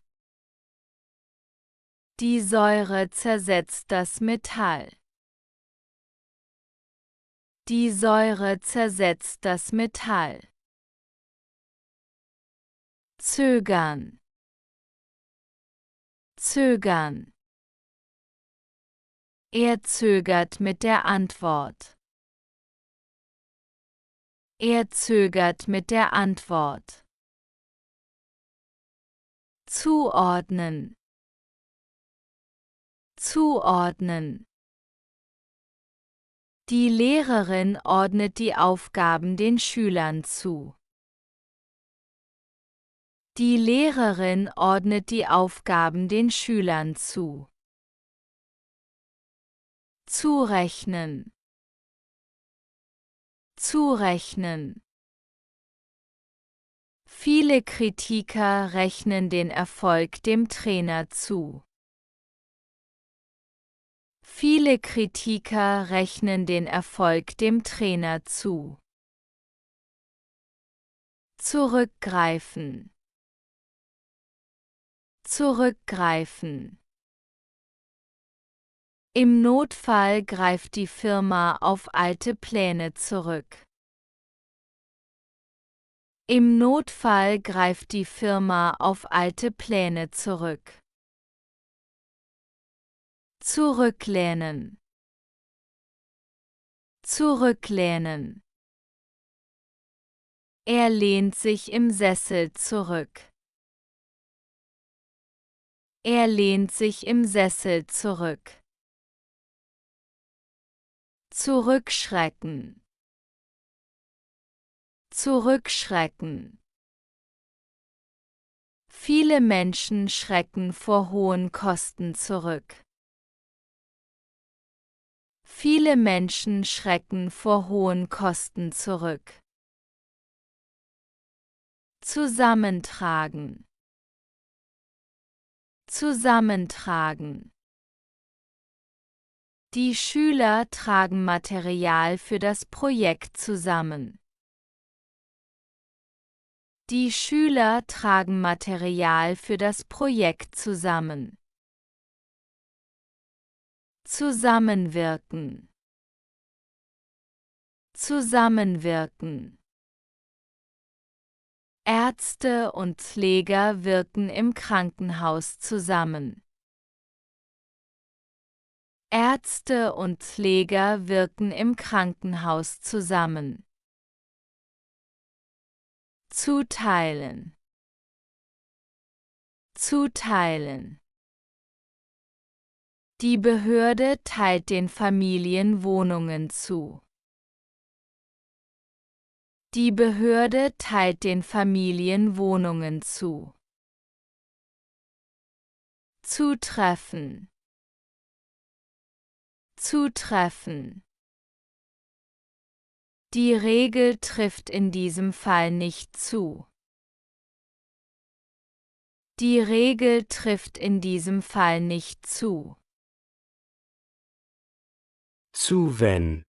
S2: Die Säure zersetzt das Metall. Die Säure zersetzt das Metall. Zögern. Zögern. Er zögert mit der Antwort. Er zögert mit der Antwort. Zuordnen. Zuordnen. Die Lehrerin ordnet die Aufgaben den Schülern zu. Die Lehrerin ordnet die Aufgaben den Schülern zu. Zurechnen. Zurechnen. Viele Kritiker rechnen den Erfolg dem Trainer zu. Viele Kritiker rechnen den Erfolg dem Trainer zu. Zurückgreifen. Zurückgreifen. Im Notfall greift die Firma auf alte Pläne zurück. Im Notfall greift die Firma auf alte Pläne zurück. Zurücklehnen. Zurücklehnen. Er lehnt sich im Sessel zurück. Er lehnt sich im Sessel zurück. Zurückschrecken. Zurückschrecken. Viele Menschen schrecken vor hohen Kosten zurück. Viele Menschen schrecken vor hohen Kosten zurück. Zusammentragen. Zusammentragen. Die Schüler tragen Material für das Projekt zusammen. Die Schüler tragen Material für das Projekt zusammen. Zusammenwirken. Zusammenwirken. Ärzte und Pfleger wirken im Krankenhaus zusammen. Ärzte und Pfleger wirken im Krankenhaus zusammen. Zuteilen. Zuteilen. Die Behörde teilt den Familien Wohnungen zu. Die Behörde teilt den Familien Wohnungen zu. Zutreffen. Zutreffen. Die Regel trifft in diesem Fall nicht zu. Die Regel trifft in diesem Fall nicht zu.
S1: Zu wenn.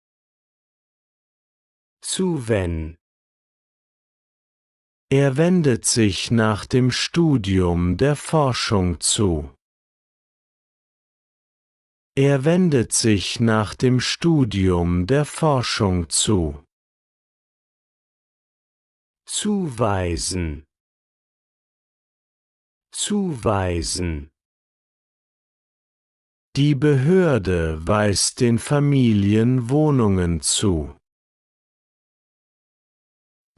S1: Zu wenn. Er wendet sich nach dem Studium der Forschung zu. Er wendet sich nach dem Studium der Forschung zu. Zuweisen. Zuweisen. Die Behörde weist den Familien Wohnungen zu.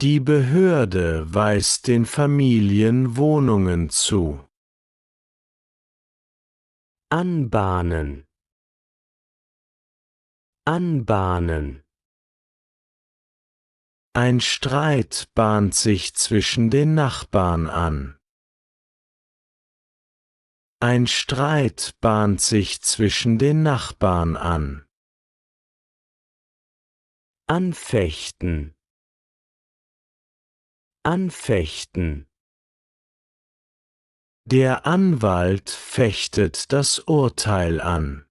S1: Die Behörde weist den Familien Wohnungen zu. Anbahnen. Anbahnen. Ein Streit bahnt sich zwischen den Nachbarn an. Ein Streit bahnt sich zwischen den Nachbarn an. Anfechten. Anfechten. Der Anwalt fechtet das Urteil an.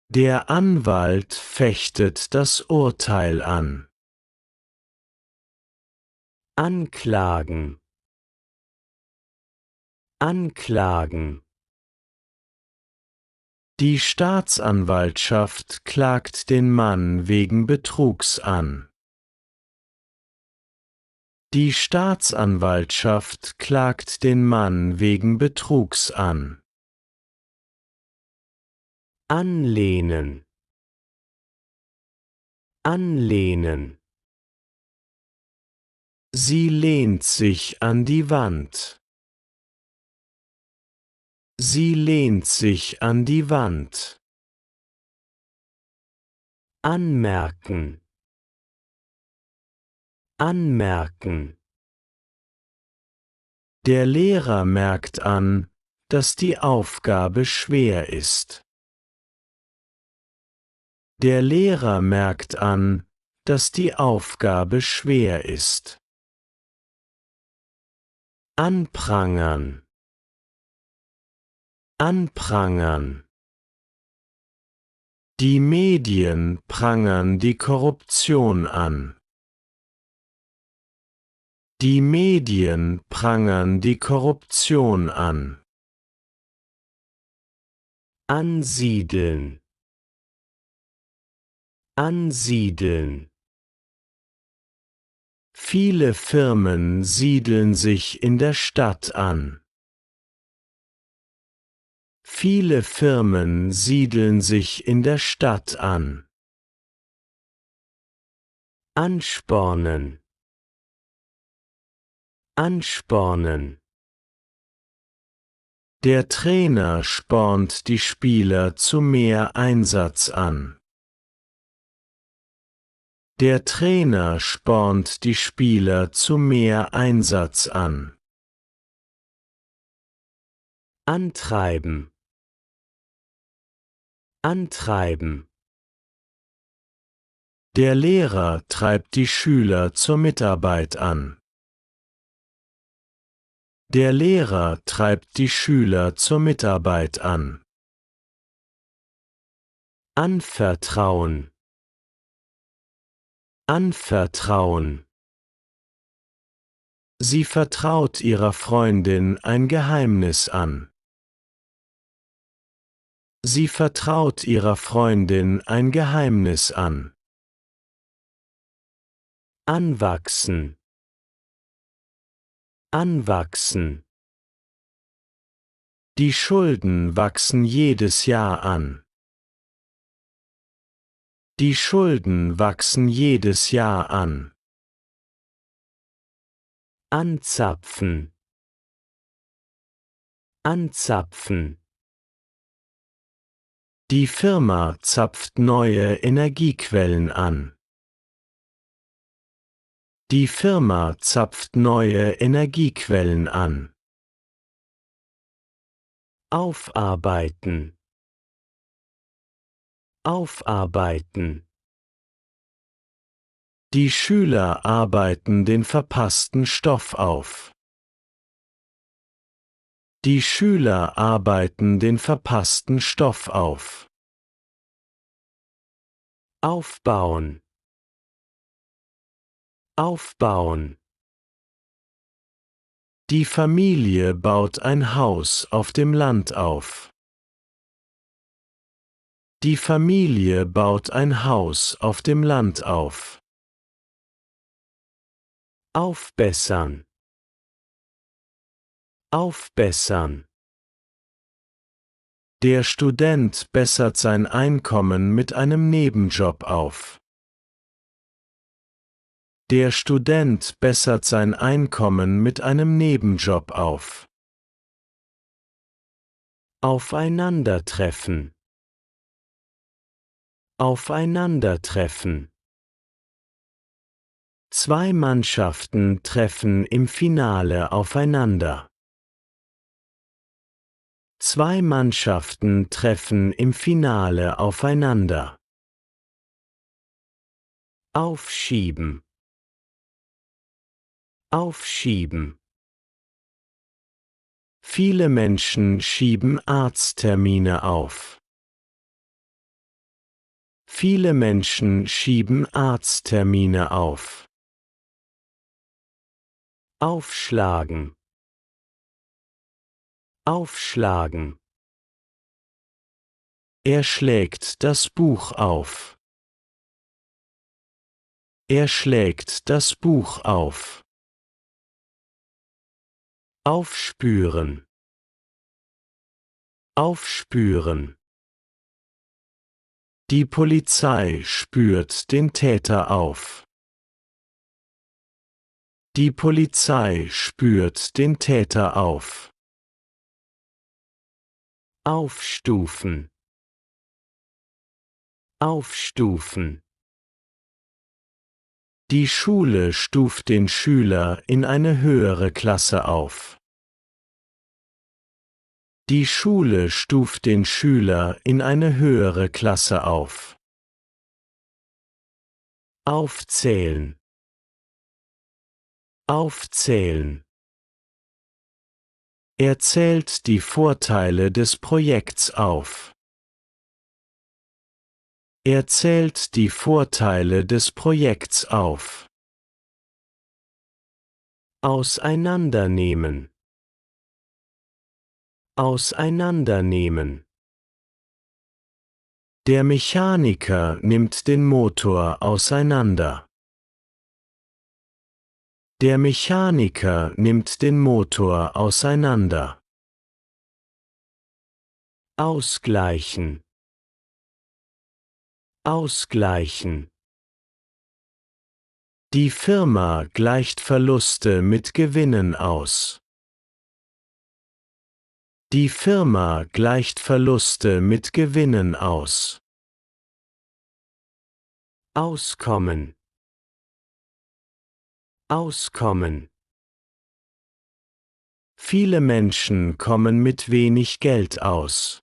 S1: Der Anwalt fechtet das Urteil an. Anklagen. Anklagen. Die Staatsanwaltschaft klagt den Mann wegen Betrugs an. Die Staatsanwaltschaft klagt den Mann wegen Betrugs an. Anlehnen. Anlehnen. Sie lehnt sich an die Wand. Sie lehnt sich an die Wand. Anmerken. Anmerken. Der Lehrer merkt an, dass die Aufgabe schwer ist. Der Lehrer merkt an, dass die Aufgabe schwer ist. Anprangern. Anprangern. Die Medien prangern die Korruption an. Die Medien prangern die Korruption an. Ansiedeln. Ansiedeln. Viele Firmen siedeln sich in der Stadt an. Viele Firmen siedeln sich in der Stadt an. Anspornen. Anspornen. Der Trainer spornt die Spieler zu mehr Einsatz an. Der Trainer spornt die Spieler zu mehr Einsatz an. Antreiben. Antreiben. Der Lehrer treibt die Schüler zur Mitarbeit an. Der Lehrer treibt die Schüler zur Mitarbeit an. Anvertrauen. Anvertrauen. Sie vertraut ihrer Freundin ein Geheimnis an. Sie vertraut ihrer Freundin ein Geheimnis an. Anwachsen. Anwachsen. Die Schulden wachsen jedes Jahr an. Die Schulden wachsen jedes Jahr an. Anzapfen. Anzapfen. Die Firma zapft neue Energiequellen an. Die Firma zapft neue Energiequellen an. Aufarbeiten. Aufarbeiten. Die Schüler arbeiten den verpassten Stoff auf. Die Schüler arbeiten den verpassten Stoff auf. Aufbauen. Aufbauen. Die Familie baut ein Haus auf dem Land auf. Die Familie baut ein Haus auf dem Land auf. Aufbessern. Aufbessern. Der Student bessert sein Einkommen mit einem Nebenjob auf. Der Student bessert sein Einkommen mit einem Nebenjob auf. Aufeinandertreffen. Aufeinandertreffen. Zwei Mannschaften treffen im Finale aufeinander. Zwei Mannschaften treffen im Finale aufeinander. Aufschieben. Aufschieben. Viele Menschen schieben Arzttermine auf. Viele Menschen schieben Arzttermine auf. Aufschlagen. Aufschlagen. Er schlägt das Buch auf. Er schlägt das Buch auf. Aufspüren. Aufspüren. Die Polizei spürt den Täter auf. Die Polizei spürt den Täter auf. Aufstufen. Aufstufen. Die Schule stuft den Schüler in eine höhere Klasse auf. Die Schule stuft den Schüler in eine höhere Klasse auf. Aufzählen. Aufzählen. Er zählt die Vorteile des Projekts auf. Er zählt die Vorteile des Projekts auf. Auseinandernehmen. Auseinandernehmen. Der Mechaniker nimmt den Motor auseinander. Der Mechaniker nimmt den Motor auseinander. Ausgleichen. Ausgleichen. Die Firma gleicht Verluste mit Gewinnen aus. Die Firma gleicht Verluste mit Gewinnen aus. Auskommen. Auskommen. Viele Menschen kommen mit wenig Geld aus.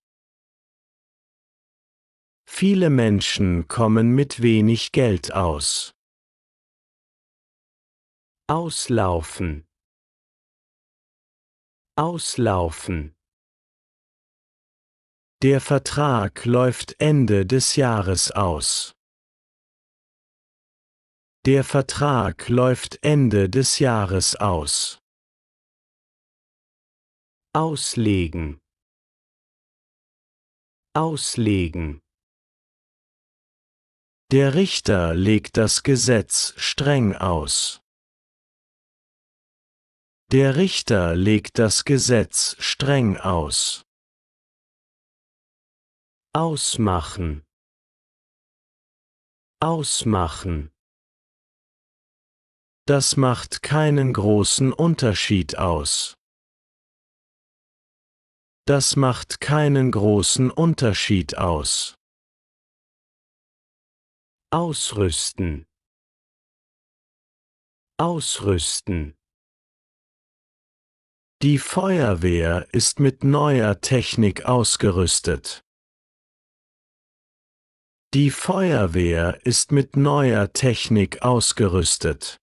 S1: Viele Menschen kommen mit wenig Geld aus. Auslaufen. Auslaufen. Der Vertrag läuft Ende des Jahres aus. Der Vertrag läuft Ende des Jahres aus. Auslegen.
S4: Auslegen.
S1: Der Richter legt das Gesetz streng aus. Der Richter legt das Gesetz streng aus.
S4: Ausmachen. Ausmachen.
S1: Das macht keinen großen Unterschied aus. Das macht keinen großen Unterschied aus.
S4: Ausrüsten. Ausrüsten.
S1: Die Feuerwehr ist mit neuer Technik ausgerüstet. Die Feuerwehr ist mit neuer Technik ausgerüstet.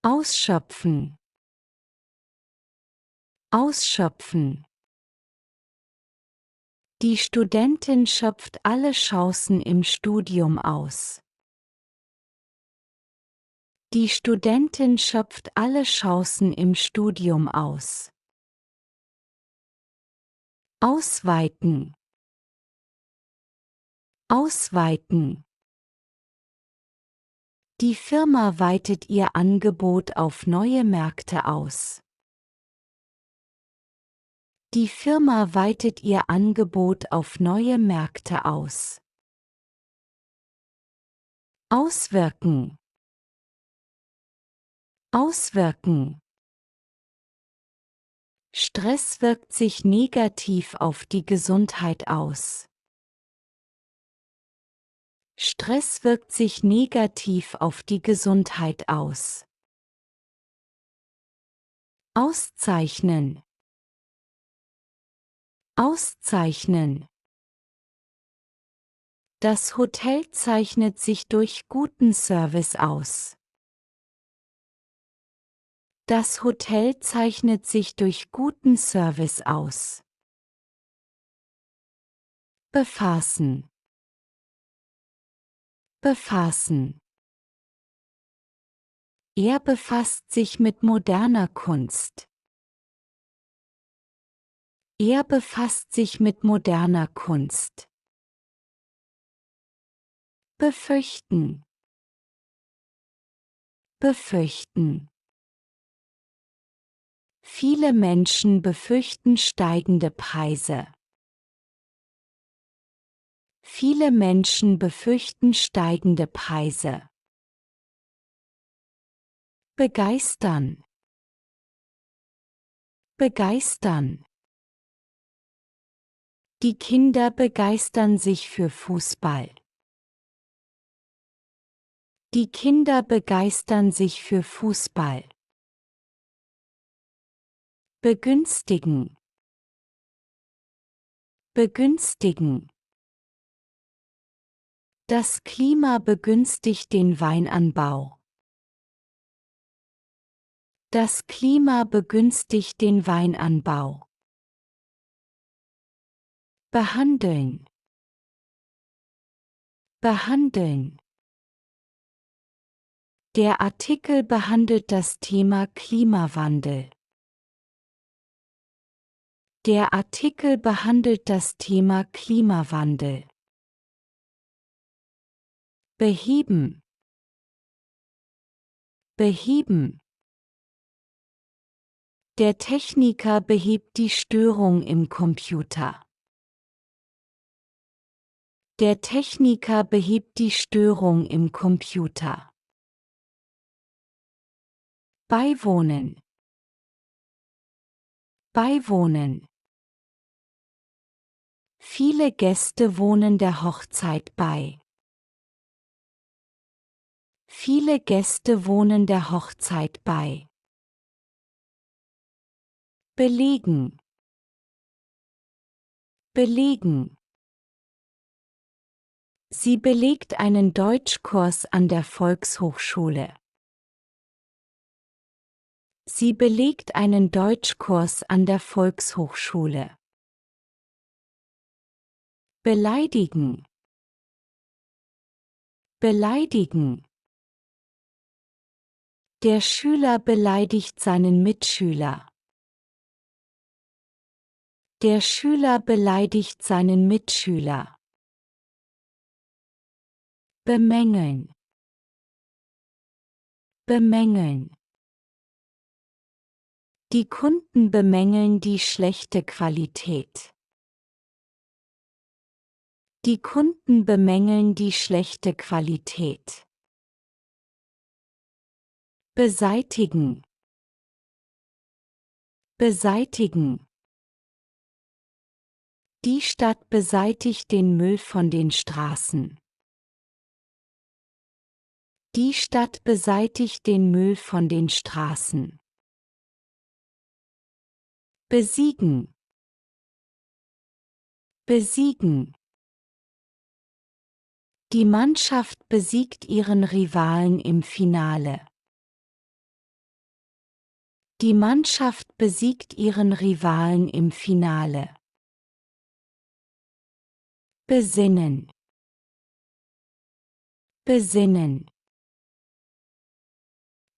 S5: Ausschöpfen. Ausschöpfen. Die Studentin schöpft alle Chancen im Studium aus. Die Studentin schöpft alle Chancen im Studium aus. Ausweiten. Ausweiten. Die Firma weitet ihr Angebot auf neue Märkte aus. Die Firma weitet ihr Angebot auf neue Märkte aus. Auswirken. Auswirken. Stress wirkt sich negativ auf die Gesundheit aus. Stress wirkt sich negativ auf die Gesundheit aus. Auszeichnen. Auszeichnen. Das Hotel zeichnet sich durch guten Service aus. Das Hotel zeichnet sich durch guten Service aus. Befassen. Befassen. Er befasst sich mit moderner Kunst. Er befasst sich mit moderner Kunst. Befürchten. Befürchten. Viele Menschen befürchten steigende Preise. Viele Menschen befürchten steigende Preise. Begeistern. Begeistern. Die Kinder begeistern sich für Fußball. Die Kinder begeistern sich für Fußball. Begünstigen. Begünstigen. Das Klima begünstigt den Weinanbau. Das Klima begünstigt den Weinanbau. Behandeln. Behandeln. Der Artikel behandelt das Thema Klimawandel. Der Artikel behandelt das Thema Klimawandel. Beheben. Beheben. Der Techniker behebt die Störung im Computer. Der Techniker behebt die Störung im Computer. Beiwohnen. Beiwohnen. Viele Gäste wohnen der Hochzeit bei. Viele Gäste wohnen der Hochzeit bei. Belegen. Belegen. Sie belegt einen Deutschkurs an der Volkshochschule. Sie belegt einen Deutschkurs an der Volkshochschule. Beleidigen. Beleidigen. Der Schüler beleidigt seinen Mitschüler. Der Schüler beleidigt seinen Mitschüler. Bemängeln. Bemängeln. Die Kunden bemängeln die schlechte Qualität. Die Kunden bemängeln die schlechte Qualität. Beseitigen. Beseitigen. Die Stadt beseitigt den Müll von den Straßen. Die Stadt beseitigt den Müll von den Straßen. Besiegen. Besiegen. Die Mannschaft besiegt ihren Rivalen im Finale. Die Mannschaft besiegt ihren Rivalen im Finale. Besinnen. Besinnen.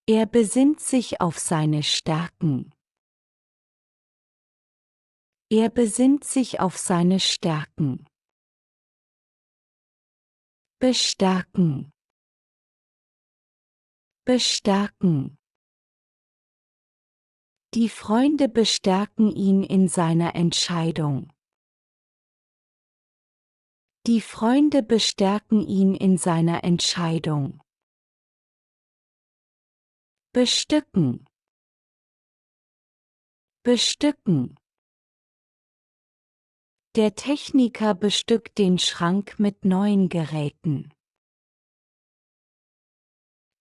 S5: Er besinnt sich auf seine Stärken. Er besinnt sich auf seine Stärken. Bestärken. Bestärken. Die Freunde bestärken ihn in seiner Entscheidung. Die Freunde bestärken ihn in seiner Entscheidung. Bestücken. Bestücken. Der Techniker bestückt den Schrank mit neuen Geräten.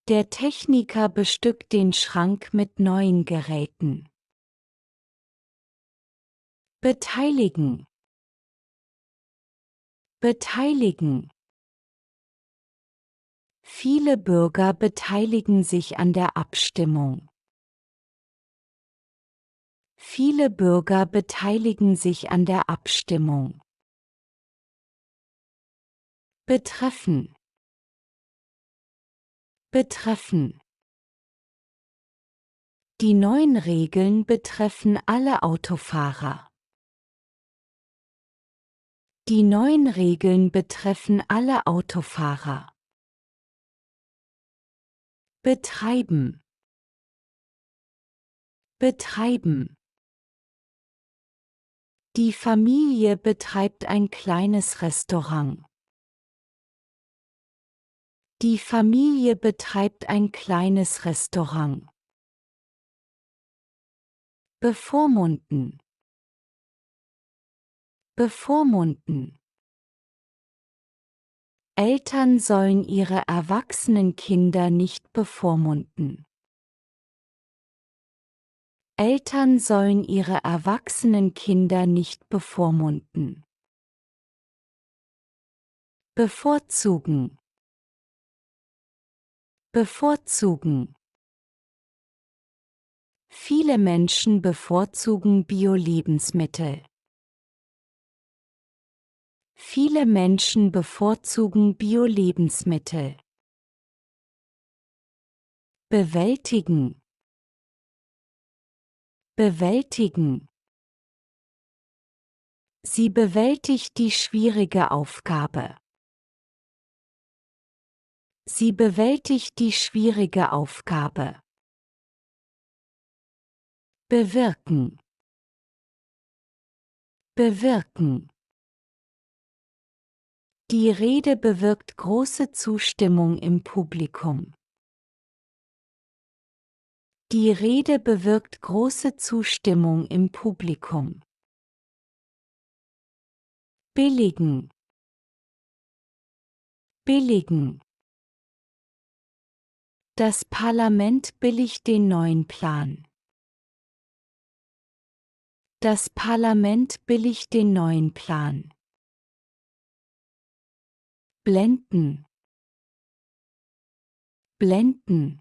S5: Der Techniker bestückt den Schrank mit neuen Geräten. Beteiligen. Beteiligen. Viele Bürger beteiligen sich an der Abstimmung. Viele Bürger beteiligen sich an der Abstimmung. Betreffen. Betreffen. Die neuen Regeln betreffen alle Autofahrer. Die neuen Regeln betreffen alle Autofahrer. Betreiben. Betreiben. Die Familie betreibt ein kleines Restaurant. Die Familie betreibt ein kleines Restaurant. Bevormunden. Bevormunden. Eltern sollen ihre erwachsenen Kinder nicht bevormunden. Eltern sollen ihre erwachsenen Kinder nicht bevormunden. Bevorzugen. Bevorzugen. Viele Menschen bevorzugen Bio-Lebensmittel. Viele Menschen bevorzugen Bio-Lebensmittel. Bewältigen. Bewältigen. Sie bewältigt die schwierige Aufgabe. Sie bewältigt die schwierige Aufgabe. Bewirken. Bewirken. Die Rede bewirkt große Zustimmung im Publikum. Die Rede bewirkt große Zustimmung im Publikum. Billigen. Billigen. Das Parlament billigt den neuen Plan. Das Parlament billigt den neuen Plan. Blenden. Blenden.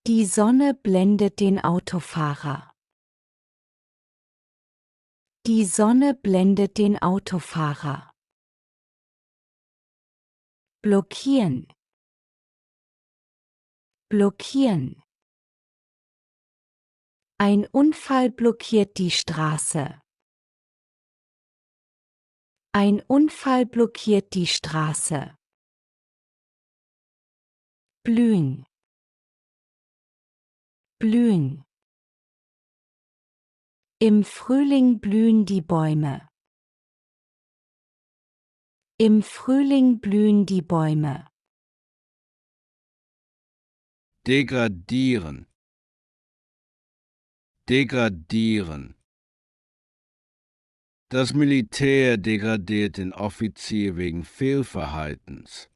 S5: Die Sonne blendet den Autofahrer. Die Sonne blendet den Autofahrer. Blockieren. Blockieren. Ein Unfall blockiert die Straße. Ein Unfall blockiert die Straße. Blühen. Blühen. Im Frühling blühen die Bäume. Im Frühling blühen die Bäume.
S6: Degradieren. Degradieren. Das Militär degradiert den Offizier wegen Fehlverhaltens.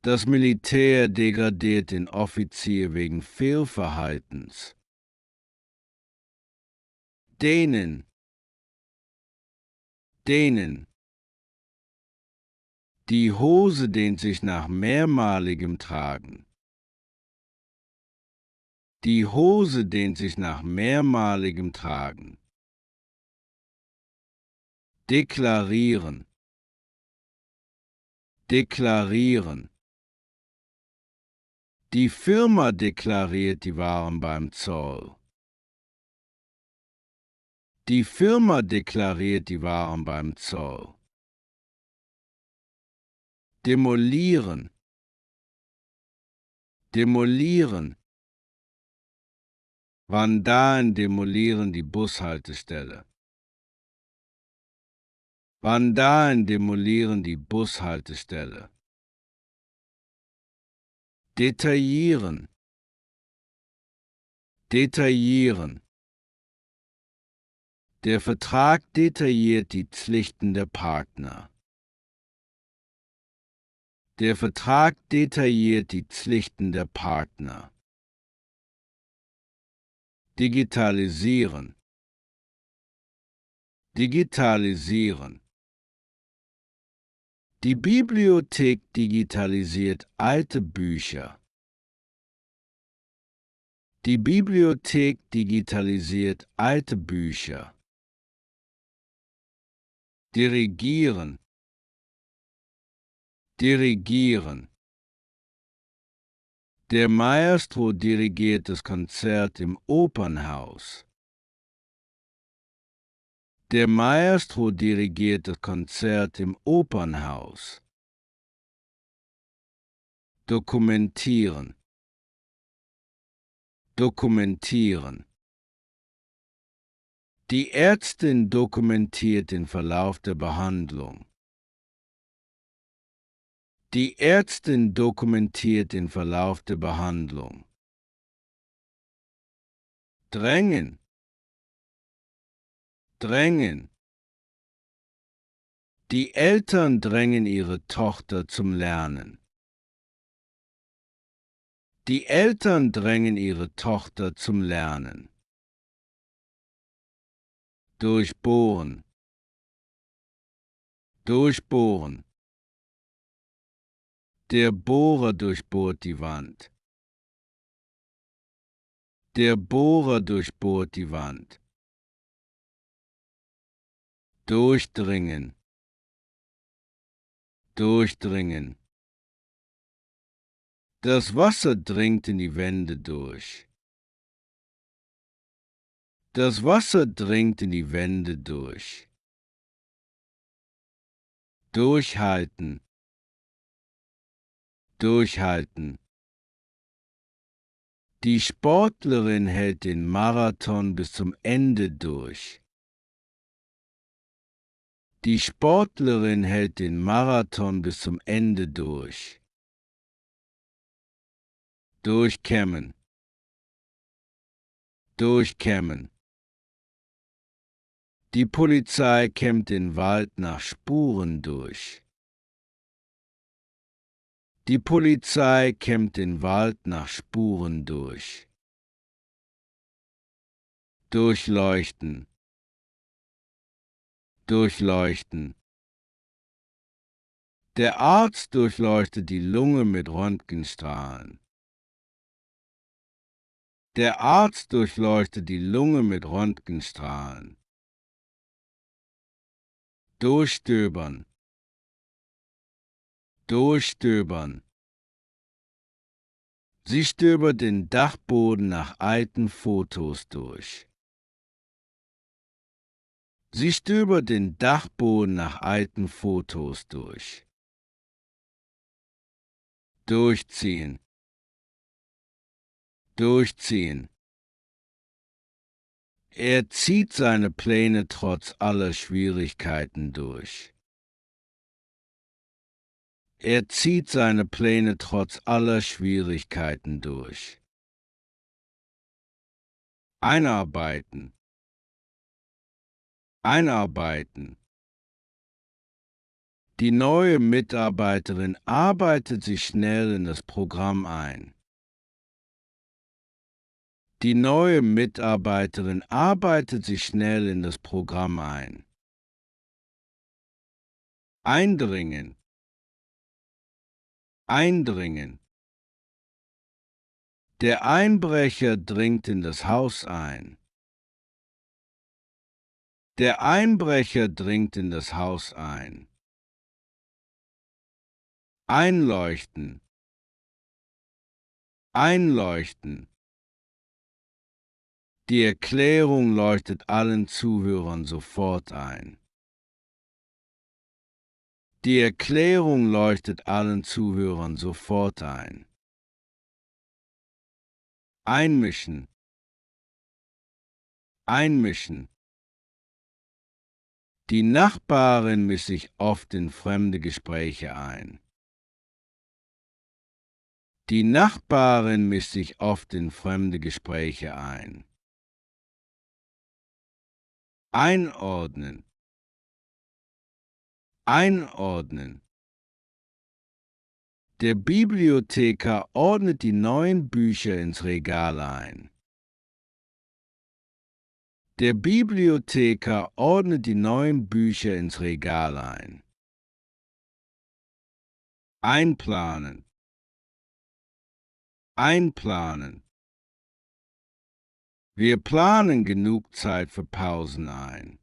S6: Das Militär degradiert den Offizier wegen Fehlverhaltens. Dehnen. Dehnen. Die Hose dehnt sich nach mehrmaligem Tragen. Die Hose dehnt sich nach mehrmaligem Tragen. Deklarieren. Deklarieren. Die Firma deklariert die Waren beim Zoll. Die Firma deklariert die Waren beim Zoll. Demolieren. Demolieren. Vandalen demolieren die Bushaltestelle. Vandalen demolieren die Bushaltestelle. Detaillieren. Detaillieren. Der Vertrag detailliert die Pflichten der Partner. Der Vertrag detailliert die Pflichten der Partner. Digitalisieren. Digitalisieren. Die Bibliothek digitalisiert alte Bücher. Die Bibliothek digitalisiert alte Bücher. Dirigieren. Dirigieren. Der Maestro dirigiert das Konzert im Opernhaus. Der Maestro dirigiert das Konzert im Opernhaus. Dokumentieren. Dokumentieren. Die Ärztin dokumentiert den Verlauf der Behandlung. Die Ärztin dokumentiert den Verlauf der Behandlung. Drängen. Drängen. Die Eltern drängen ihre Tochter zum Lernen. Die Eltern drängen ihre Tochter zum Lernen. Durchbohren. Durchbohren. Der Bohrer durchbohrt die Wand. Der Bohrer durchbohrt die Wand. Durchdringen. Durchdringen. Das Wasser dringt in die Wände durch. Das Wasser dringt in die Wände durch. Durchhalten. Durchhalten. Die Sportlerin hält den Marathon bis zum Ende durch. Die Sportlerin hält den Marathon bis zum Ende durch. Durchkämmen. Durchkämmen. Die Polizei kämmt den Wald nach Spuren durch. Die Polizei kämmt den Wald nach Spuren durch. Durchleuchten. Durchleuchten. Der Arzt durchleuchtet die Lunge mit Röntgenstrahlen. Der Arzt durchleuchtet die Lunge mit Röntgenstrahlen. Durchstöbern. Durchstöbern. Sie stöbert den Dachboden nach alten Fotos durch. Sie stöbert den Dachboden nach alten Fotos durch. Durchziehen. Durchziehen. Er zieht seine Pläne trotz aller Schwierigkeiten durch. Er zieht seine Pläne trotz aller Schwierigkeiten durch. Einarbeiten. Einarbeiten. Die neue Mitarbeiterin arbeitet sich schnell in das Programm ein. Die neue Mitarbeiterin arbeitet sich schnell in das Programm ein. Eindringen. Eindringen. Der Einbrecher dringt in das Haus ein. Der Einbrecher dringt in das Haus ein. Einleuchten. Einleuchten. Die Erklärung leuchtet allen Zuhörern sofort ein. Die Erklärung leuchtet allen Zuhörern sofort ein. Einmischen. Einmischen. Die Nachbarin mischt sich oft in fremde Gespräche ein. Die Nachbarin mischt sich oft in fremde Gespräche ein. Einordnen. Einordnen. Der Bibliothekar ordnet die neuen Bücher ins Regal ein. Der Bibliothekar ordnet die neuen Bücher ins Regal ein. Einplanen. Einplanen. Wir planen genug Zeit für Pausen ein.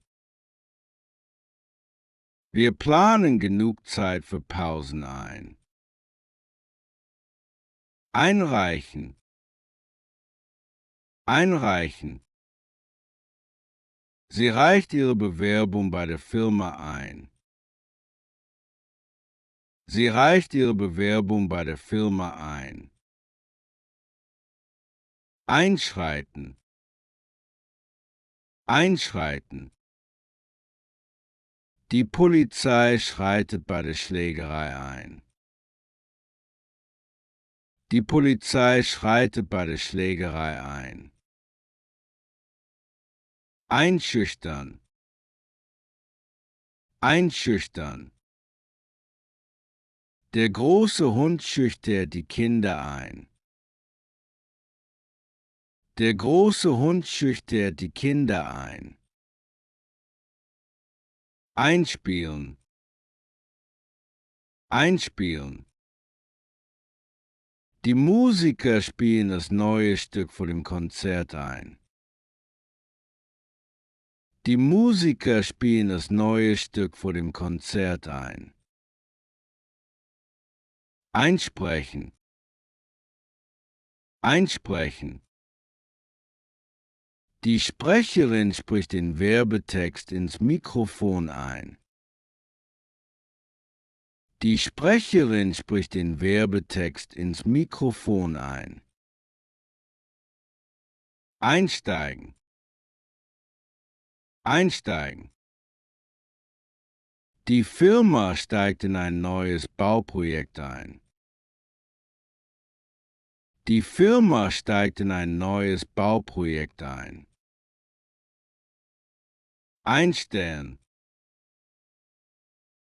S6: Wir planen genug Zeit für Pausen ein. Einreichen. Einreichen. Sie reicht ihre Bewerbung bei der Firma ein. Sie reicht ihre Bewerbung bei der Firma ein. Einschreiten. Einschreiten. Die Polizei schreitet bei der Schlägerei ein. Die Polizei schreitet bei der Schlägerei ein. Einschüchtern. Einschüchtern. Der große Hund schüchtert die Kinder ein. Der große Hund schüchtert die Kinder ein. Einspielen. Einspielen. Die Musiker spielen das neue Stück vor dem Konzert ein. Die Musiker spielen das neue Stück vor dem Konzert ein. Einsprechen. Einsprechen. Die Sprecherin spricht den Werbetext ins Mikrofon ein. Die Sprecherin spricht den Werbetext ins Mikrofon ein. Einsteigen. Einsteigen. Die Firma steigt in ein neues Bauprojekt ein. Die Firma steigt in ein neues Bauprojekt ein. Einstellen.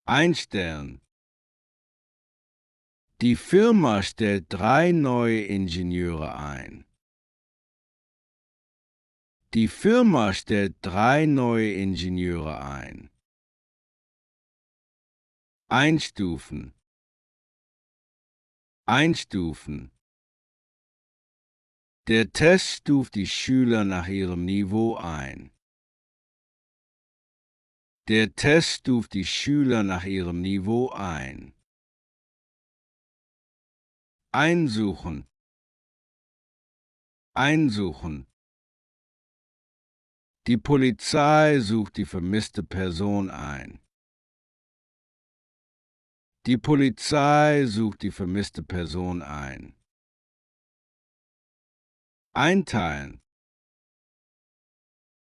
S6: Einstellen. Die Firma stellt 3 neue Ingenieure ein. Die Firma stellt 3 neue Ingenieure ein. Einstufen. Einstufen. Der Test stuft die Schüler nach ihrem Niveau ein. Der Test stuft die Schüler nach ihrem Niveau ein. Einsuchen. Einsuchen. Die Polizei sucht die vermisste Person ein. Die Polizei sucht die vermisste Person ein. Einteilen.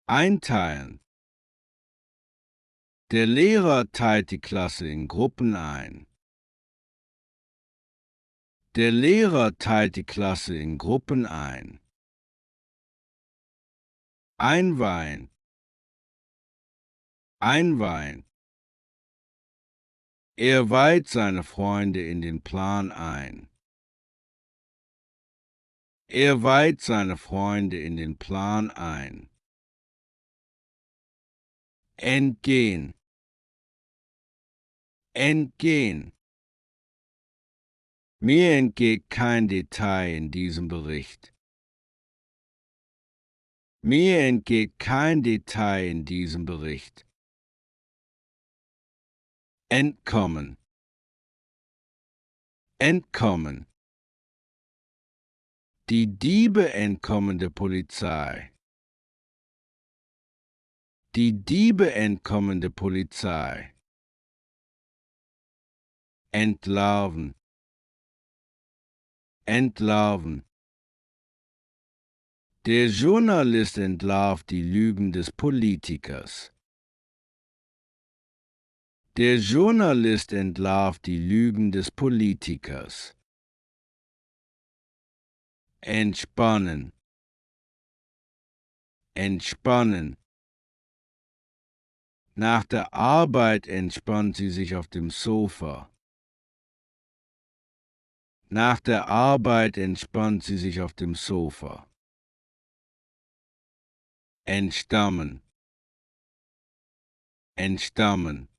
S6: Einteilen. Der Lehrer teilt die Klasse in Gruppen ein. Der Lehrer teilt die Klasse in Gruppen ein. Einweihen. Einweihen. Er weiht seine Freunde in den Plan ein. Er weiht seine Freunde in den Plan ein. Entgehen. Entgehen. Mir entgeht kein Detail in diesem Bericht. Mir entgeht kein Detail in diesem Bericht. Entkommen. Entkommen. Die Diebe entkommen der Polizei. Die Diebe entkommen der Polizei. Entlarven. Entlarven. Der Journalist entlarvt die Lügen des Politikers. Der Journalist entlarvt die Lügen des Politikers. Entspannen. Entspannen. Nach der Arbeit entspannt sie sich auf dem Sofa. Nach der Arbeit entspannt sie sich auf dem Sofa. Entstammen. Entstammen.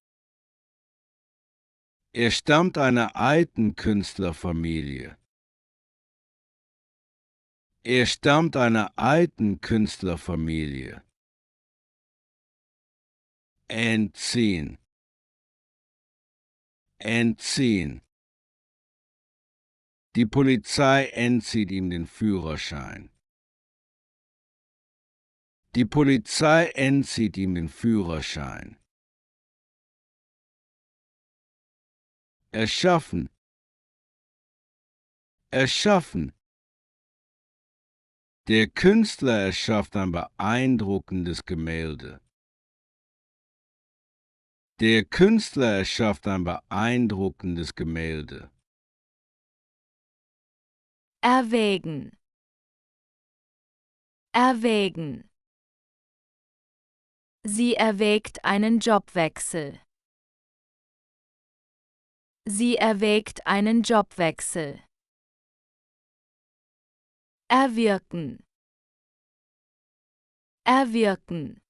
S6: Er stammt einer alten Künstlerfamilie. Er stammt einer alten Künstlerfamilie. Entziehen. Entziehen. Die Polizei entzieht ihm den Führerschein. Die Polizei entzieht ihm den Führerschein. Erschaffen. Erschaffen. Der Künstler erschafft ein beeindruckendes Gemälde. Der Künstler erschafft ein beeindruckendes Gemälde.
S2: Erwägen. Erwägen. Sie erwägt einen Jobwechsel. Sie erwägt einen Jobwechsel. Erwirken. Erwirken.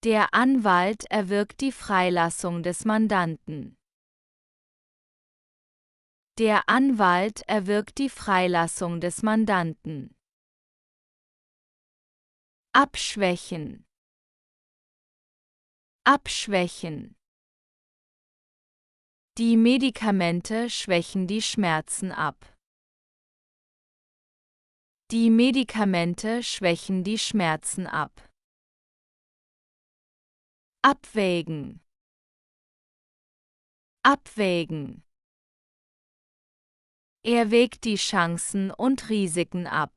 S2: Der Anwalt erwirkt die Freilassung des Mandanten. Der Anwalt erwirkt die Freilassung des Mandanten. Abschwächen. Abschwächen. Die Medikamente schwächen die Schmerzen ab. Die Medikamente schwächen die Schmerzen ab. Abwägen. Abwägen. Er wägt die Chancen und Risiken ab.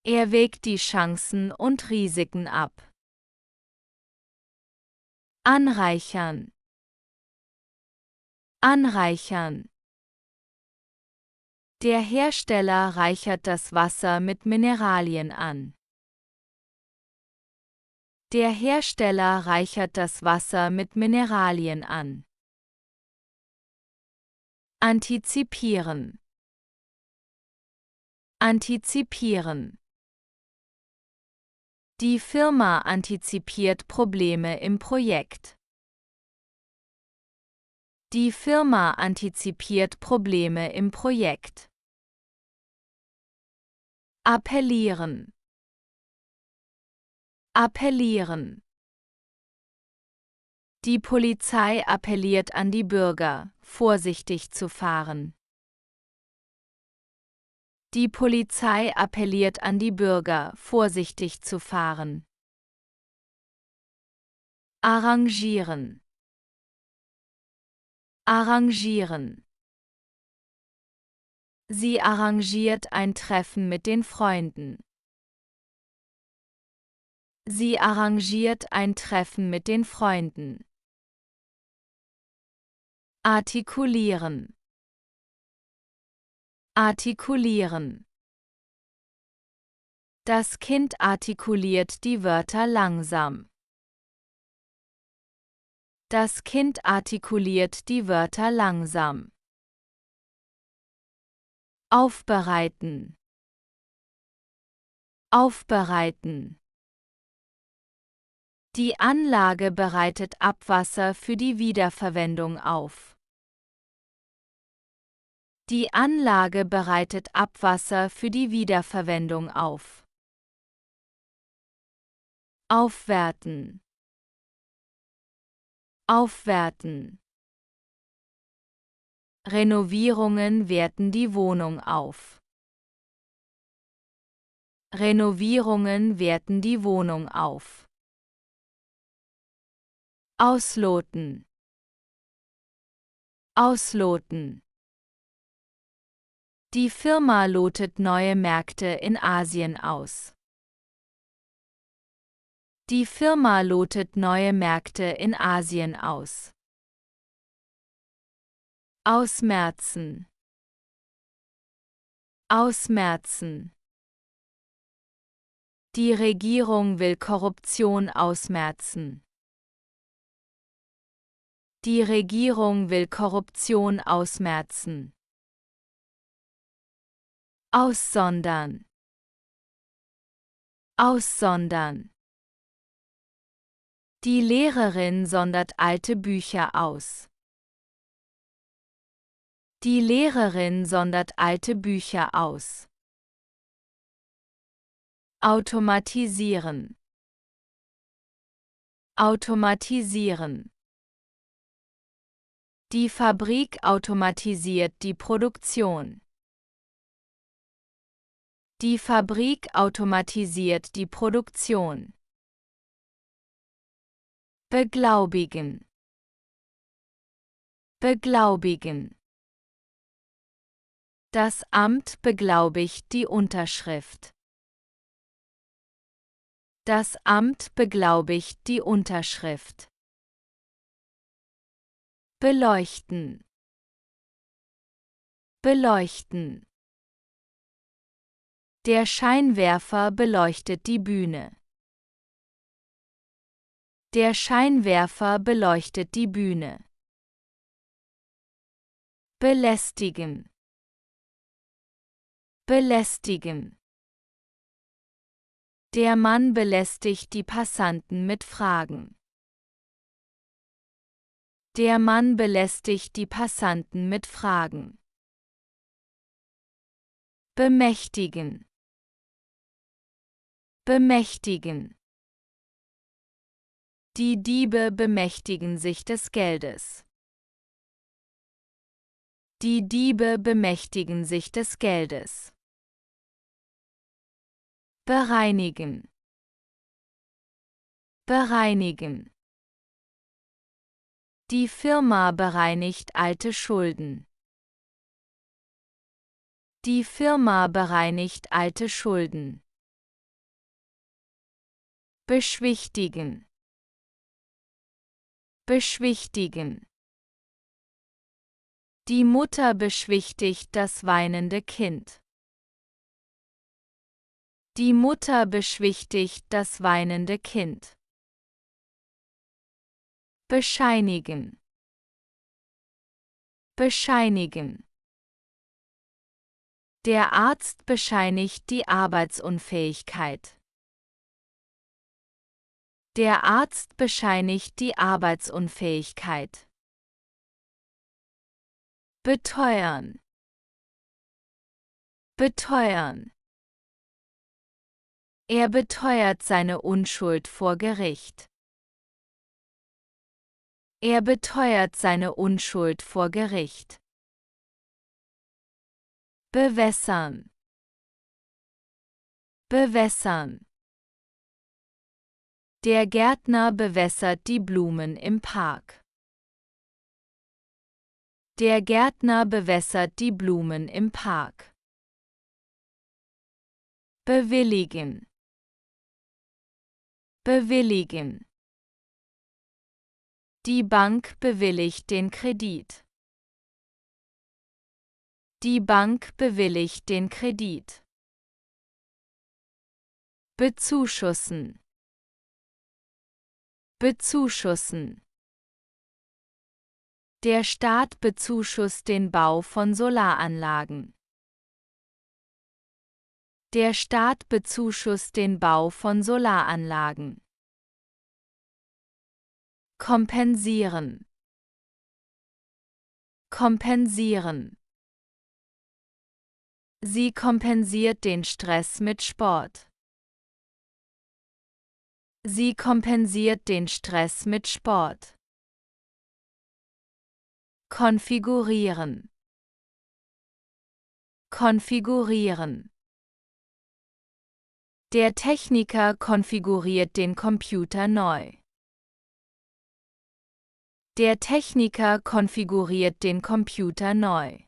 S2: Er wägt die Chancen und Risiken ab. Anreichern. Anreichern. Der Hersteller reichert das Wasser mit Mineralien an. Der Hersteller reichert das Wasser mit Mineralien an. Antizipieren. Antizipieren. Die Firma antizipiert Probleme im Projekt. Die Firma antizipiert Probleme im Projekt. Appellieren. Appellieren. Die Polizei appelliert an die Bürger, vorsichtig zu fahren. Die Polizei appelliert an die Bürger, vorsichtig zu fahren. Arrangieren. Arrangieren. Sie arrangiert ein Treffen mit den Freunden. Sie arrangiert ein Treffen mit den Freunden. Artikulieren. Artikulieren. Das Kind artikuliert die Wörter langsam. Das Kind artikuliert die Wörter langsam. Aufbereiten. Aufbereiten. Die Anlage bereitet Abwasser für die Wiederverwendung auf. Die Anlage bereitet Abwasser für die Wiederverwendung auf. Aufwerten. Aufwerten. Renovierungen werten die Wohnung auf. Renovierungen werten die Wohnung auf. Ausloten. Ausloten. Die Firma lotet neue Märkte in Asien aus. Die Firma lotet neue Märkte in Asien aus. Ausmerzen. Ausmerzen. Die Regierung will Korruption ausmerzen. Die Regierung will Korruption ausmerzen. Aussondern. Aussondern. Die Lehrerin sondert alte Bücher aus. Die Lehrerin sondert alte Bücher aus. Automatisieren. Automatisieren. Die Fabrik automatisiert die Produktion. Die Fabrik automatisiert die Produktion. Beglaubigen. Beglaubigen. Das Amt beglaubigt die Unterschrift. Das Amt beglaubigt die Unterschrift. Beleuchten. Beleuchten. Der Scheinwerfer beleuchtet die Bühne. Der Scheinwerfer beleuchtet die Bühne. Belästigen. Belästigen. Der Mann belästigt die Passanten mit Fragen. Der Mann belästigt die Passanten mit Fragen. Bemächtigen. Bemächtigen. Die Diebe bemächtigen sich des Geldes. Die Diebe bemächtigen sich des Geldes. Bereinigen. Bereinigen. Die Firma bereinigt alte Schulden. Die Firma bereinigt alte Schulden. Beschwichtigen. Beschwichtigen. Die Mutter beschwichtigt das weinende Kind. Die Mutter beschwichtigt das weinende Kind. Bescheinigen. Bescheinigen. Der Arzt bescheinigt die Arbeitsunfähigkeit. Der Arzt bescheinigt die Arbeitsunfähigkeit. Beteuern. Beteuern. Er beteuert seine Unschuld vor Gericht. Er beteuert seine Unschuld vor Gericht. Bewässern. Bewässern. Der Gärtner bewässert die Blumen im Park. Der Gärtner bewässert die Blumen im Park. Bewilligen. Bewilligen. Die Bank bewilligt den Kredit. Die Bank bewilligt den Kredit. Bezuschussen. Bezuschussen. Der Staat bezuschusst den Bau von Solaranlagen. Der Staat bezuschusst den Bau von Solaranlagen. Kompensieren. Kompensieren. Sie kompensiert den Stress mit Sport. Sie kompensiert den Stress mit Sport. Konfigurieren. Konfigurieren. Der Techniker konfiguriert den Computer neu. Der Techniker konfiguriert den Computer neu.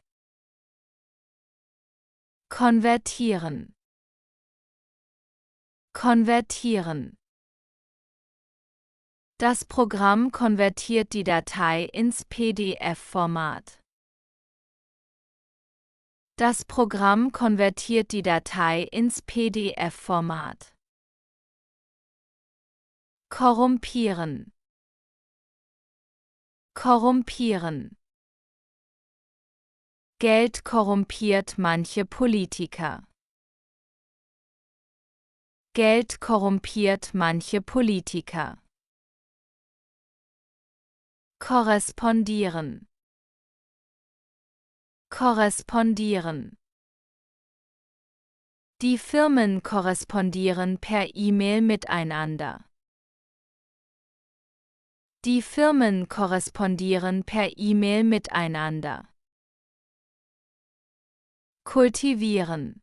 S2: Konvertieren. Konvertieren. Das Programm konvertiert die Datei ins PDF-Format. Das Programm konvertiert die Datei ins PDF-Format. Korrumpieren. Korrumpieren. Geld korrumpiert manche Politiker. Geld korrumpiert manche Politiker. Korrespondieren. Korrespondieren. Die Firmen korrespondieren per E-Mail miteinander. Die Firmen korrespondieren per E-Mail miteinander. Kultivieren.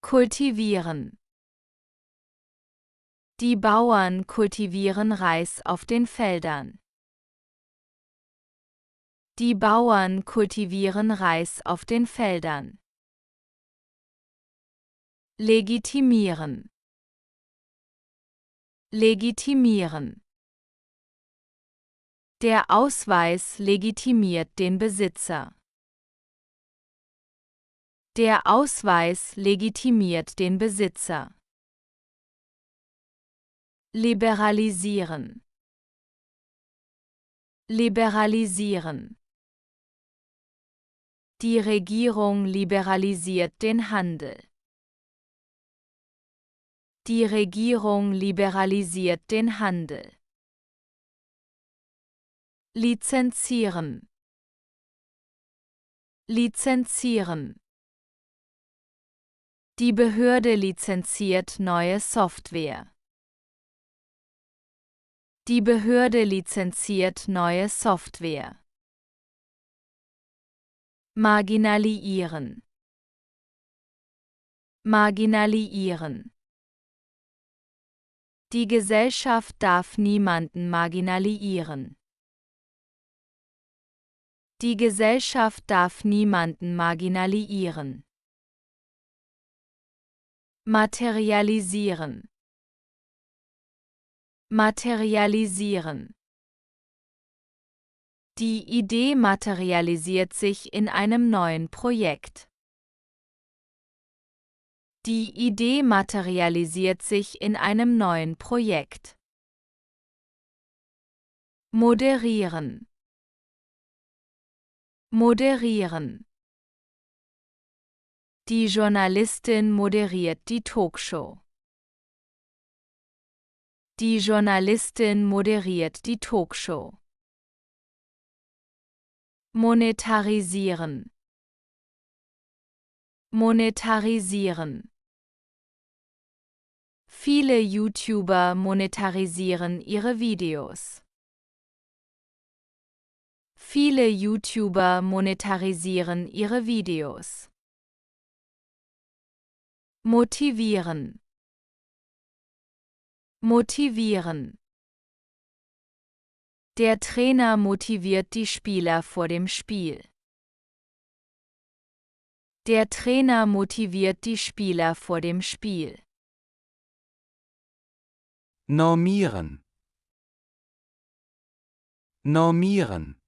S2: Kultivieren. Die Bauern kultivieren Reis auf den Feldern. Die Bauern kultivieren Reis auf den Feldern. Legitimieren. Legitimieren. Der Ausweis legitimiert den Besitzer. Der Ausweis legitimiert den Besitzer. Liberalisieren. Liberalisieren. Die Regierung liberalisiert den Handel. Die Regierung liberalisiert den Handel. Lizenzieren. Lizenzieren. Die Behörde lizenziert neue Software. Die Behörde lizenziert neue Software. Marginalisieren. Marginalisieren. Die Gesellschaft darf niemanden marginalisieren. Die Gesellschaft darf niemanden marginalisieren. Materialisieren. Materialisieren. Die Idee materialisiert sich in einem neuen Projekt. Die Idee materialisiert sich in einem neuen Projekt. Moderieren. Moderieren. Die Journalistin moderiert die Talkshow. Die Journalistin moderiert die Talkshow. Monetarisieren. Monetarisieren. Viele YouTuber monetarisieren ihre Videos. Viele YouTuber monetarisieren ihre Videos. Motivieren. Motivieren. Der Trainer motiviert die Spieler vor dem Spiel. Der Trainer motiviert die Spieler vor dem Spiel.
S4: Normieren. Normieren.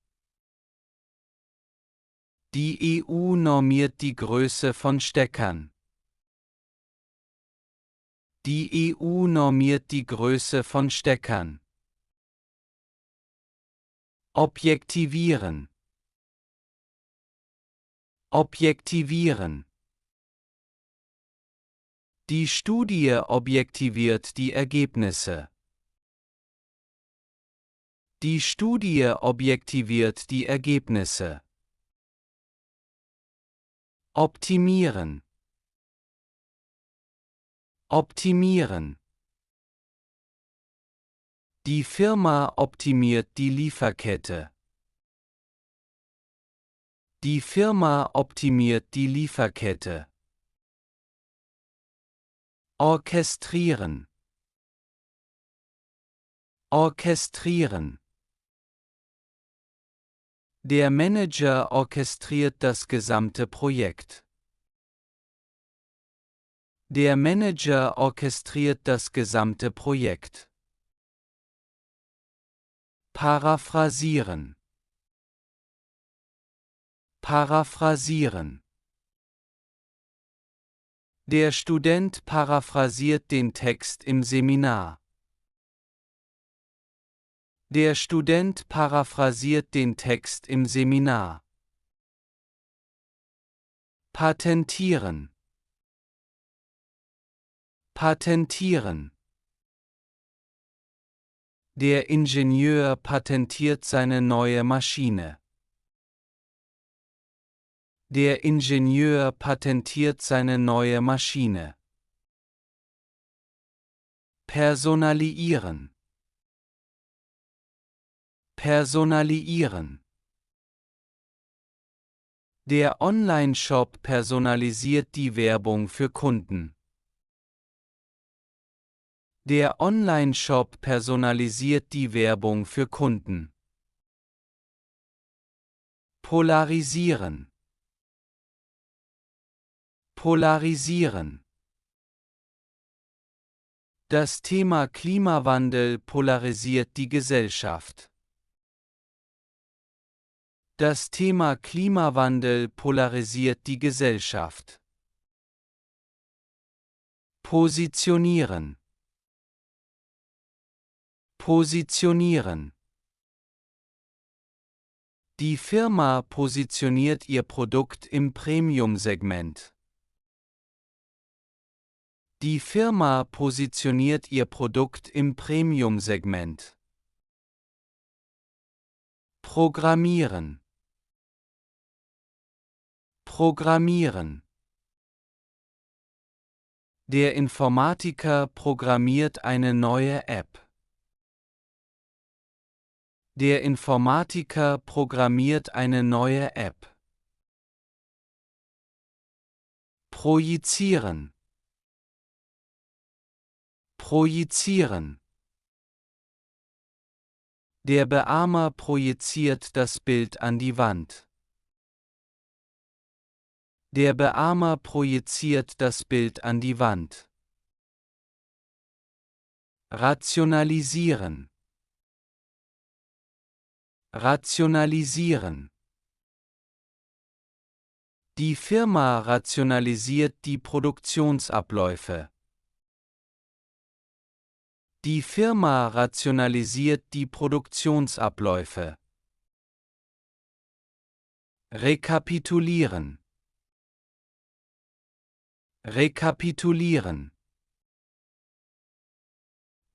S4: Die EU normiert die Größe von Steckern. Die EU normiert die Größe von Steckern. Objektivieren. Objektivieren. Die Studie objektiviert die Ergebnisse. Die Studie objektiviert die Ergebnisse. Optimieren. Optimieren. Die Firma optimiert die Lieferkette. Die Firma optimiert die Lieferkette. Orchestrieren. Orchestrieren. Der Manager orchestriert das gesamte Projekt. Der Manager orchestriert das gesamte Projekt. Paraphrasieren. Paraphrasieren. Der Student paraphrasiert den Text im Seminar. Der Student paraphrasiert den Text im Seminar. Patentieren. Patentieren. Der Ingenieur patentiert seine neue Maschine. Der Ingenieur patentiert seine neue Maschine. Personaliieren. Personaliieren. Der Online-Shop personalisiert die Werbung für Kunden. Der Online-Shop personalisiert die Werbung für Kunden. Polarisieren. Polarisieren. Das Thema Klimawandel polarisiert die Gesellschaft. Das Thema Klimawandel polarisiert die Gesellschaft. Positionieren. Positionieren. Die Firma positioniert ihr Produkt im Premium-Segment. Die Firma positioniert ihr Produkt im Premium-Segment. Programmieren. Programmieren. Der Informatiker programmiert eine neue App. Der Informatiker programmiert eine neue App. Projizieren. Projizieren. Der Beamer projiziert das Bild an die Wand. Der Beamer projiziert das Bild an die Wand. Rationalisieren. Rationalisieren. Die Firma rationalisiert die Produktionsabläufe. Die Firma rationalisiert die Produktionsabläufe. Rekapitulieren. Rekapitulieren.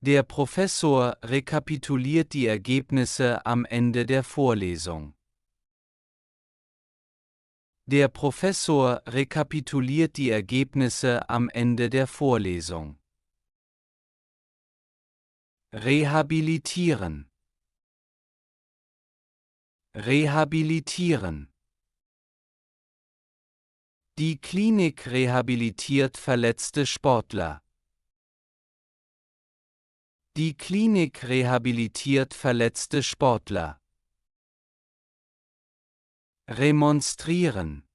S4: Der Professor rekapituliert die Ergebnisse am Ende der Vorlesung. Der Professor rekapituliert die Ergebnisse am Ende der Vorlesung. Rehabilitieren. Rehabilitieren. Die Klinik rehabilitiert verletzte Sportler. Die Klinik rehabilitiert verletzte Sportler. Remonstrieren.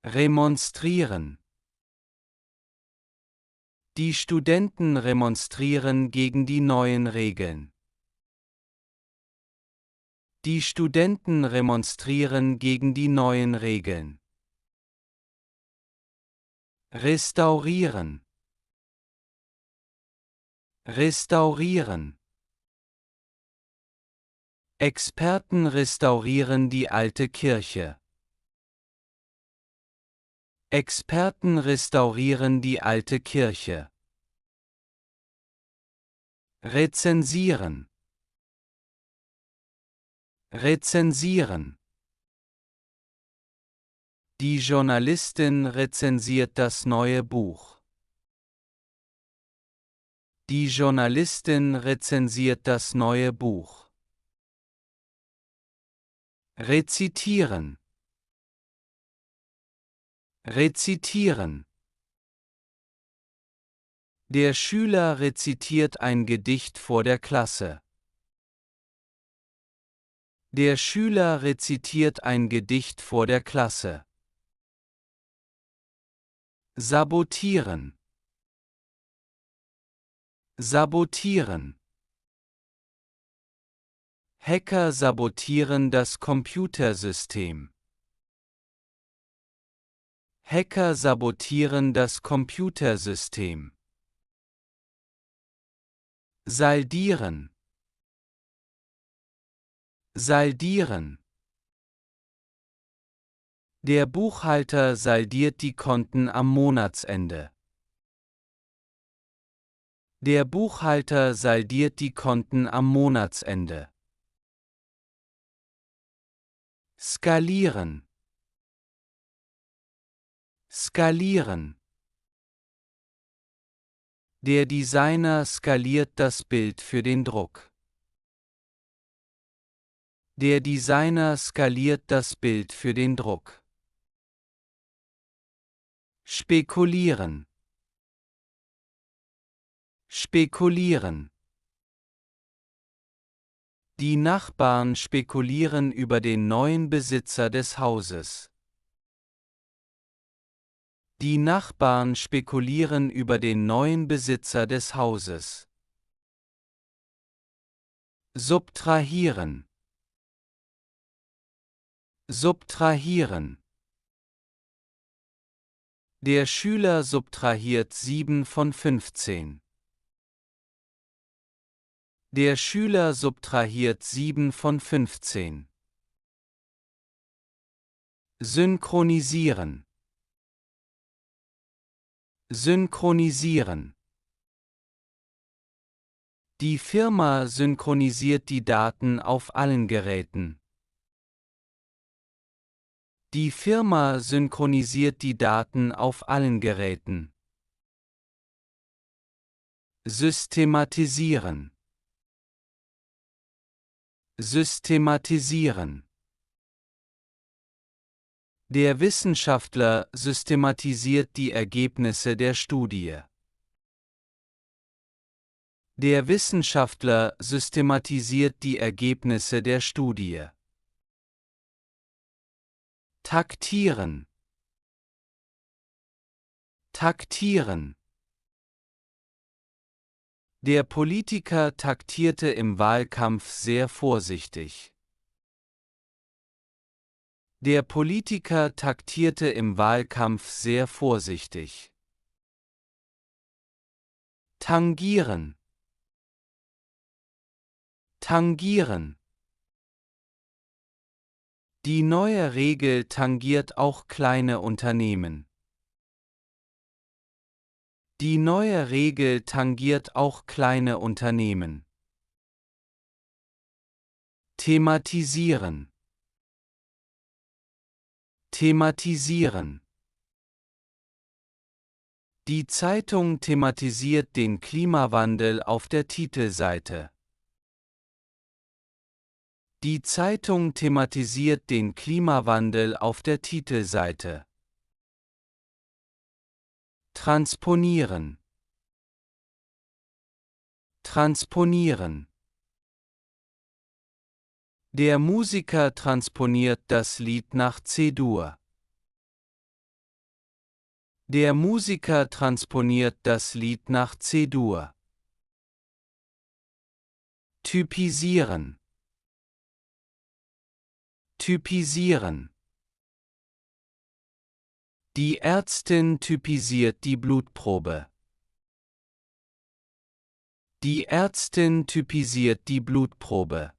S4: Remonstrieren. Die Studenten remonstrieren gegen die neuen Regeln. Die Studenten remonstrieren gegen die neuen Regeln. Restaurieren. Restaurieren. Experten restaurieren die alte Kirche. Experten restaurieren die alte Kirche. Rezensieren. Rezensieren. Die Journalistin rezensiert das neue Buch. Die Journalistin rezensiert das neue Buch. Rezitieren. Rezitieren. Der Schüler rezitiert ein Gedicht vor der Klasse. Der Schüler rezitiert ein Gedicht vor der Klasse. Sabotieren. Sabotieren. Hacker sabotieren das Computersystem. Hacker sabotieren das Computersystem. Saldieren. Saldieren. Der Buchhalter saldiert die Konten am Monatsende. Der Buchhalter saldiert die Konten am Monatsende. Skalieren. Skalieren. Der Designer skaliert das Bild für den Druck. Der Designer skaliert das Bild für den Druck. Spekulieren. Spekulieren. Die Nachbarn spekulieren über den neuen Besitzer des Hauses. Die Nachbarn spekulieren über den neuen Besitzer des Hauses. Subtrahieren. Subtrahieren. Der Schüler subtrahiert 7 von 15. Der Schüler subtrahiert 7 von 15. Synchronisieren. Synchronisieren. Die Firma synchronisiert die Daten auf allen Geräten. Die Firma synchronisiert die Daten auf allen Geräten. Systematisieren. Systematisieren. Der Wissenschaftler systematisiert die Ergebnisse der Studie. Der Wissenschaftler systematisiert die Ergebnisse der Studie. Taktieren. Taktieren. Der Politiker taktierte im Wahlkampf sehr vorsichtig. Der Politiker taktierte im Wahlkampf sehr vorsichtig. Tangieren. Tangieren. Die neue Regel tangiert auch kleine Unternehmen. Die neue Regel tangiert auch kleine Unternehmen. Thematisieren. Thematisieren. Die Zeitung thematisiert den Klimawandel auf der Titelseite. Die Zeitung thematisiert den Klimawandel auf der Titelseite. Transponieren. Transponieren. Der Musiker transponiert das Lied nach C-Dur. Der Musiker transponiert das Lied nach C-Dur. Typisieren. Typisieren. Die Ärztin typisiert die Blutprobe. Die Ärztin typisiert die Blutprobe.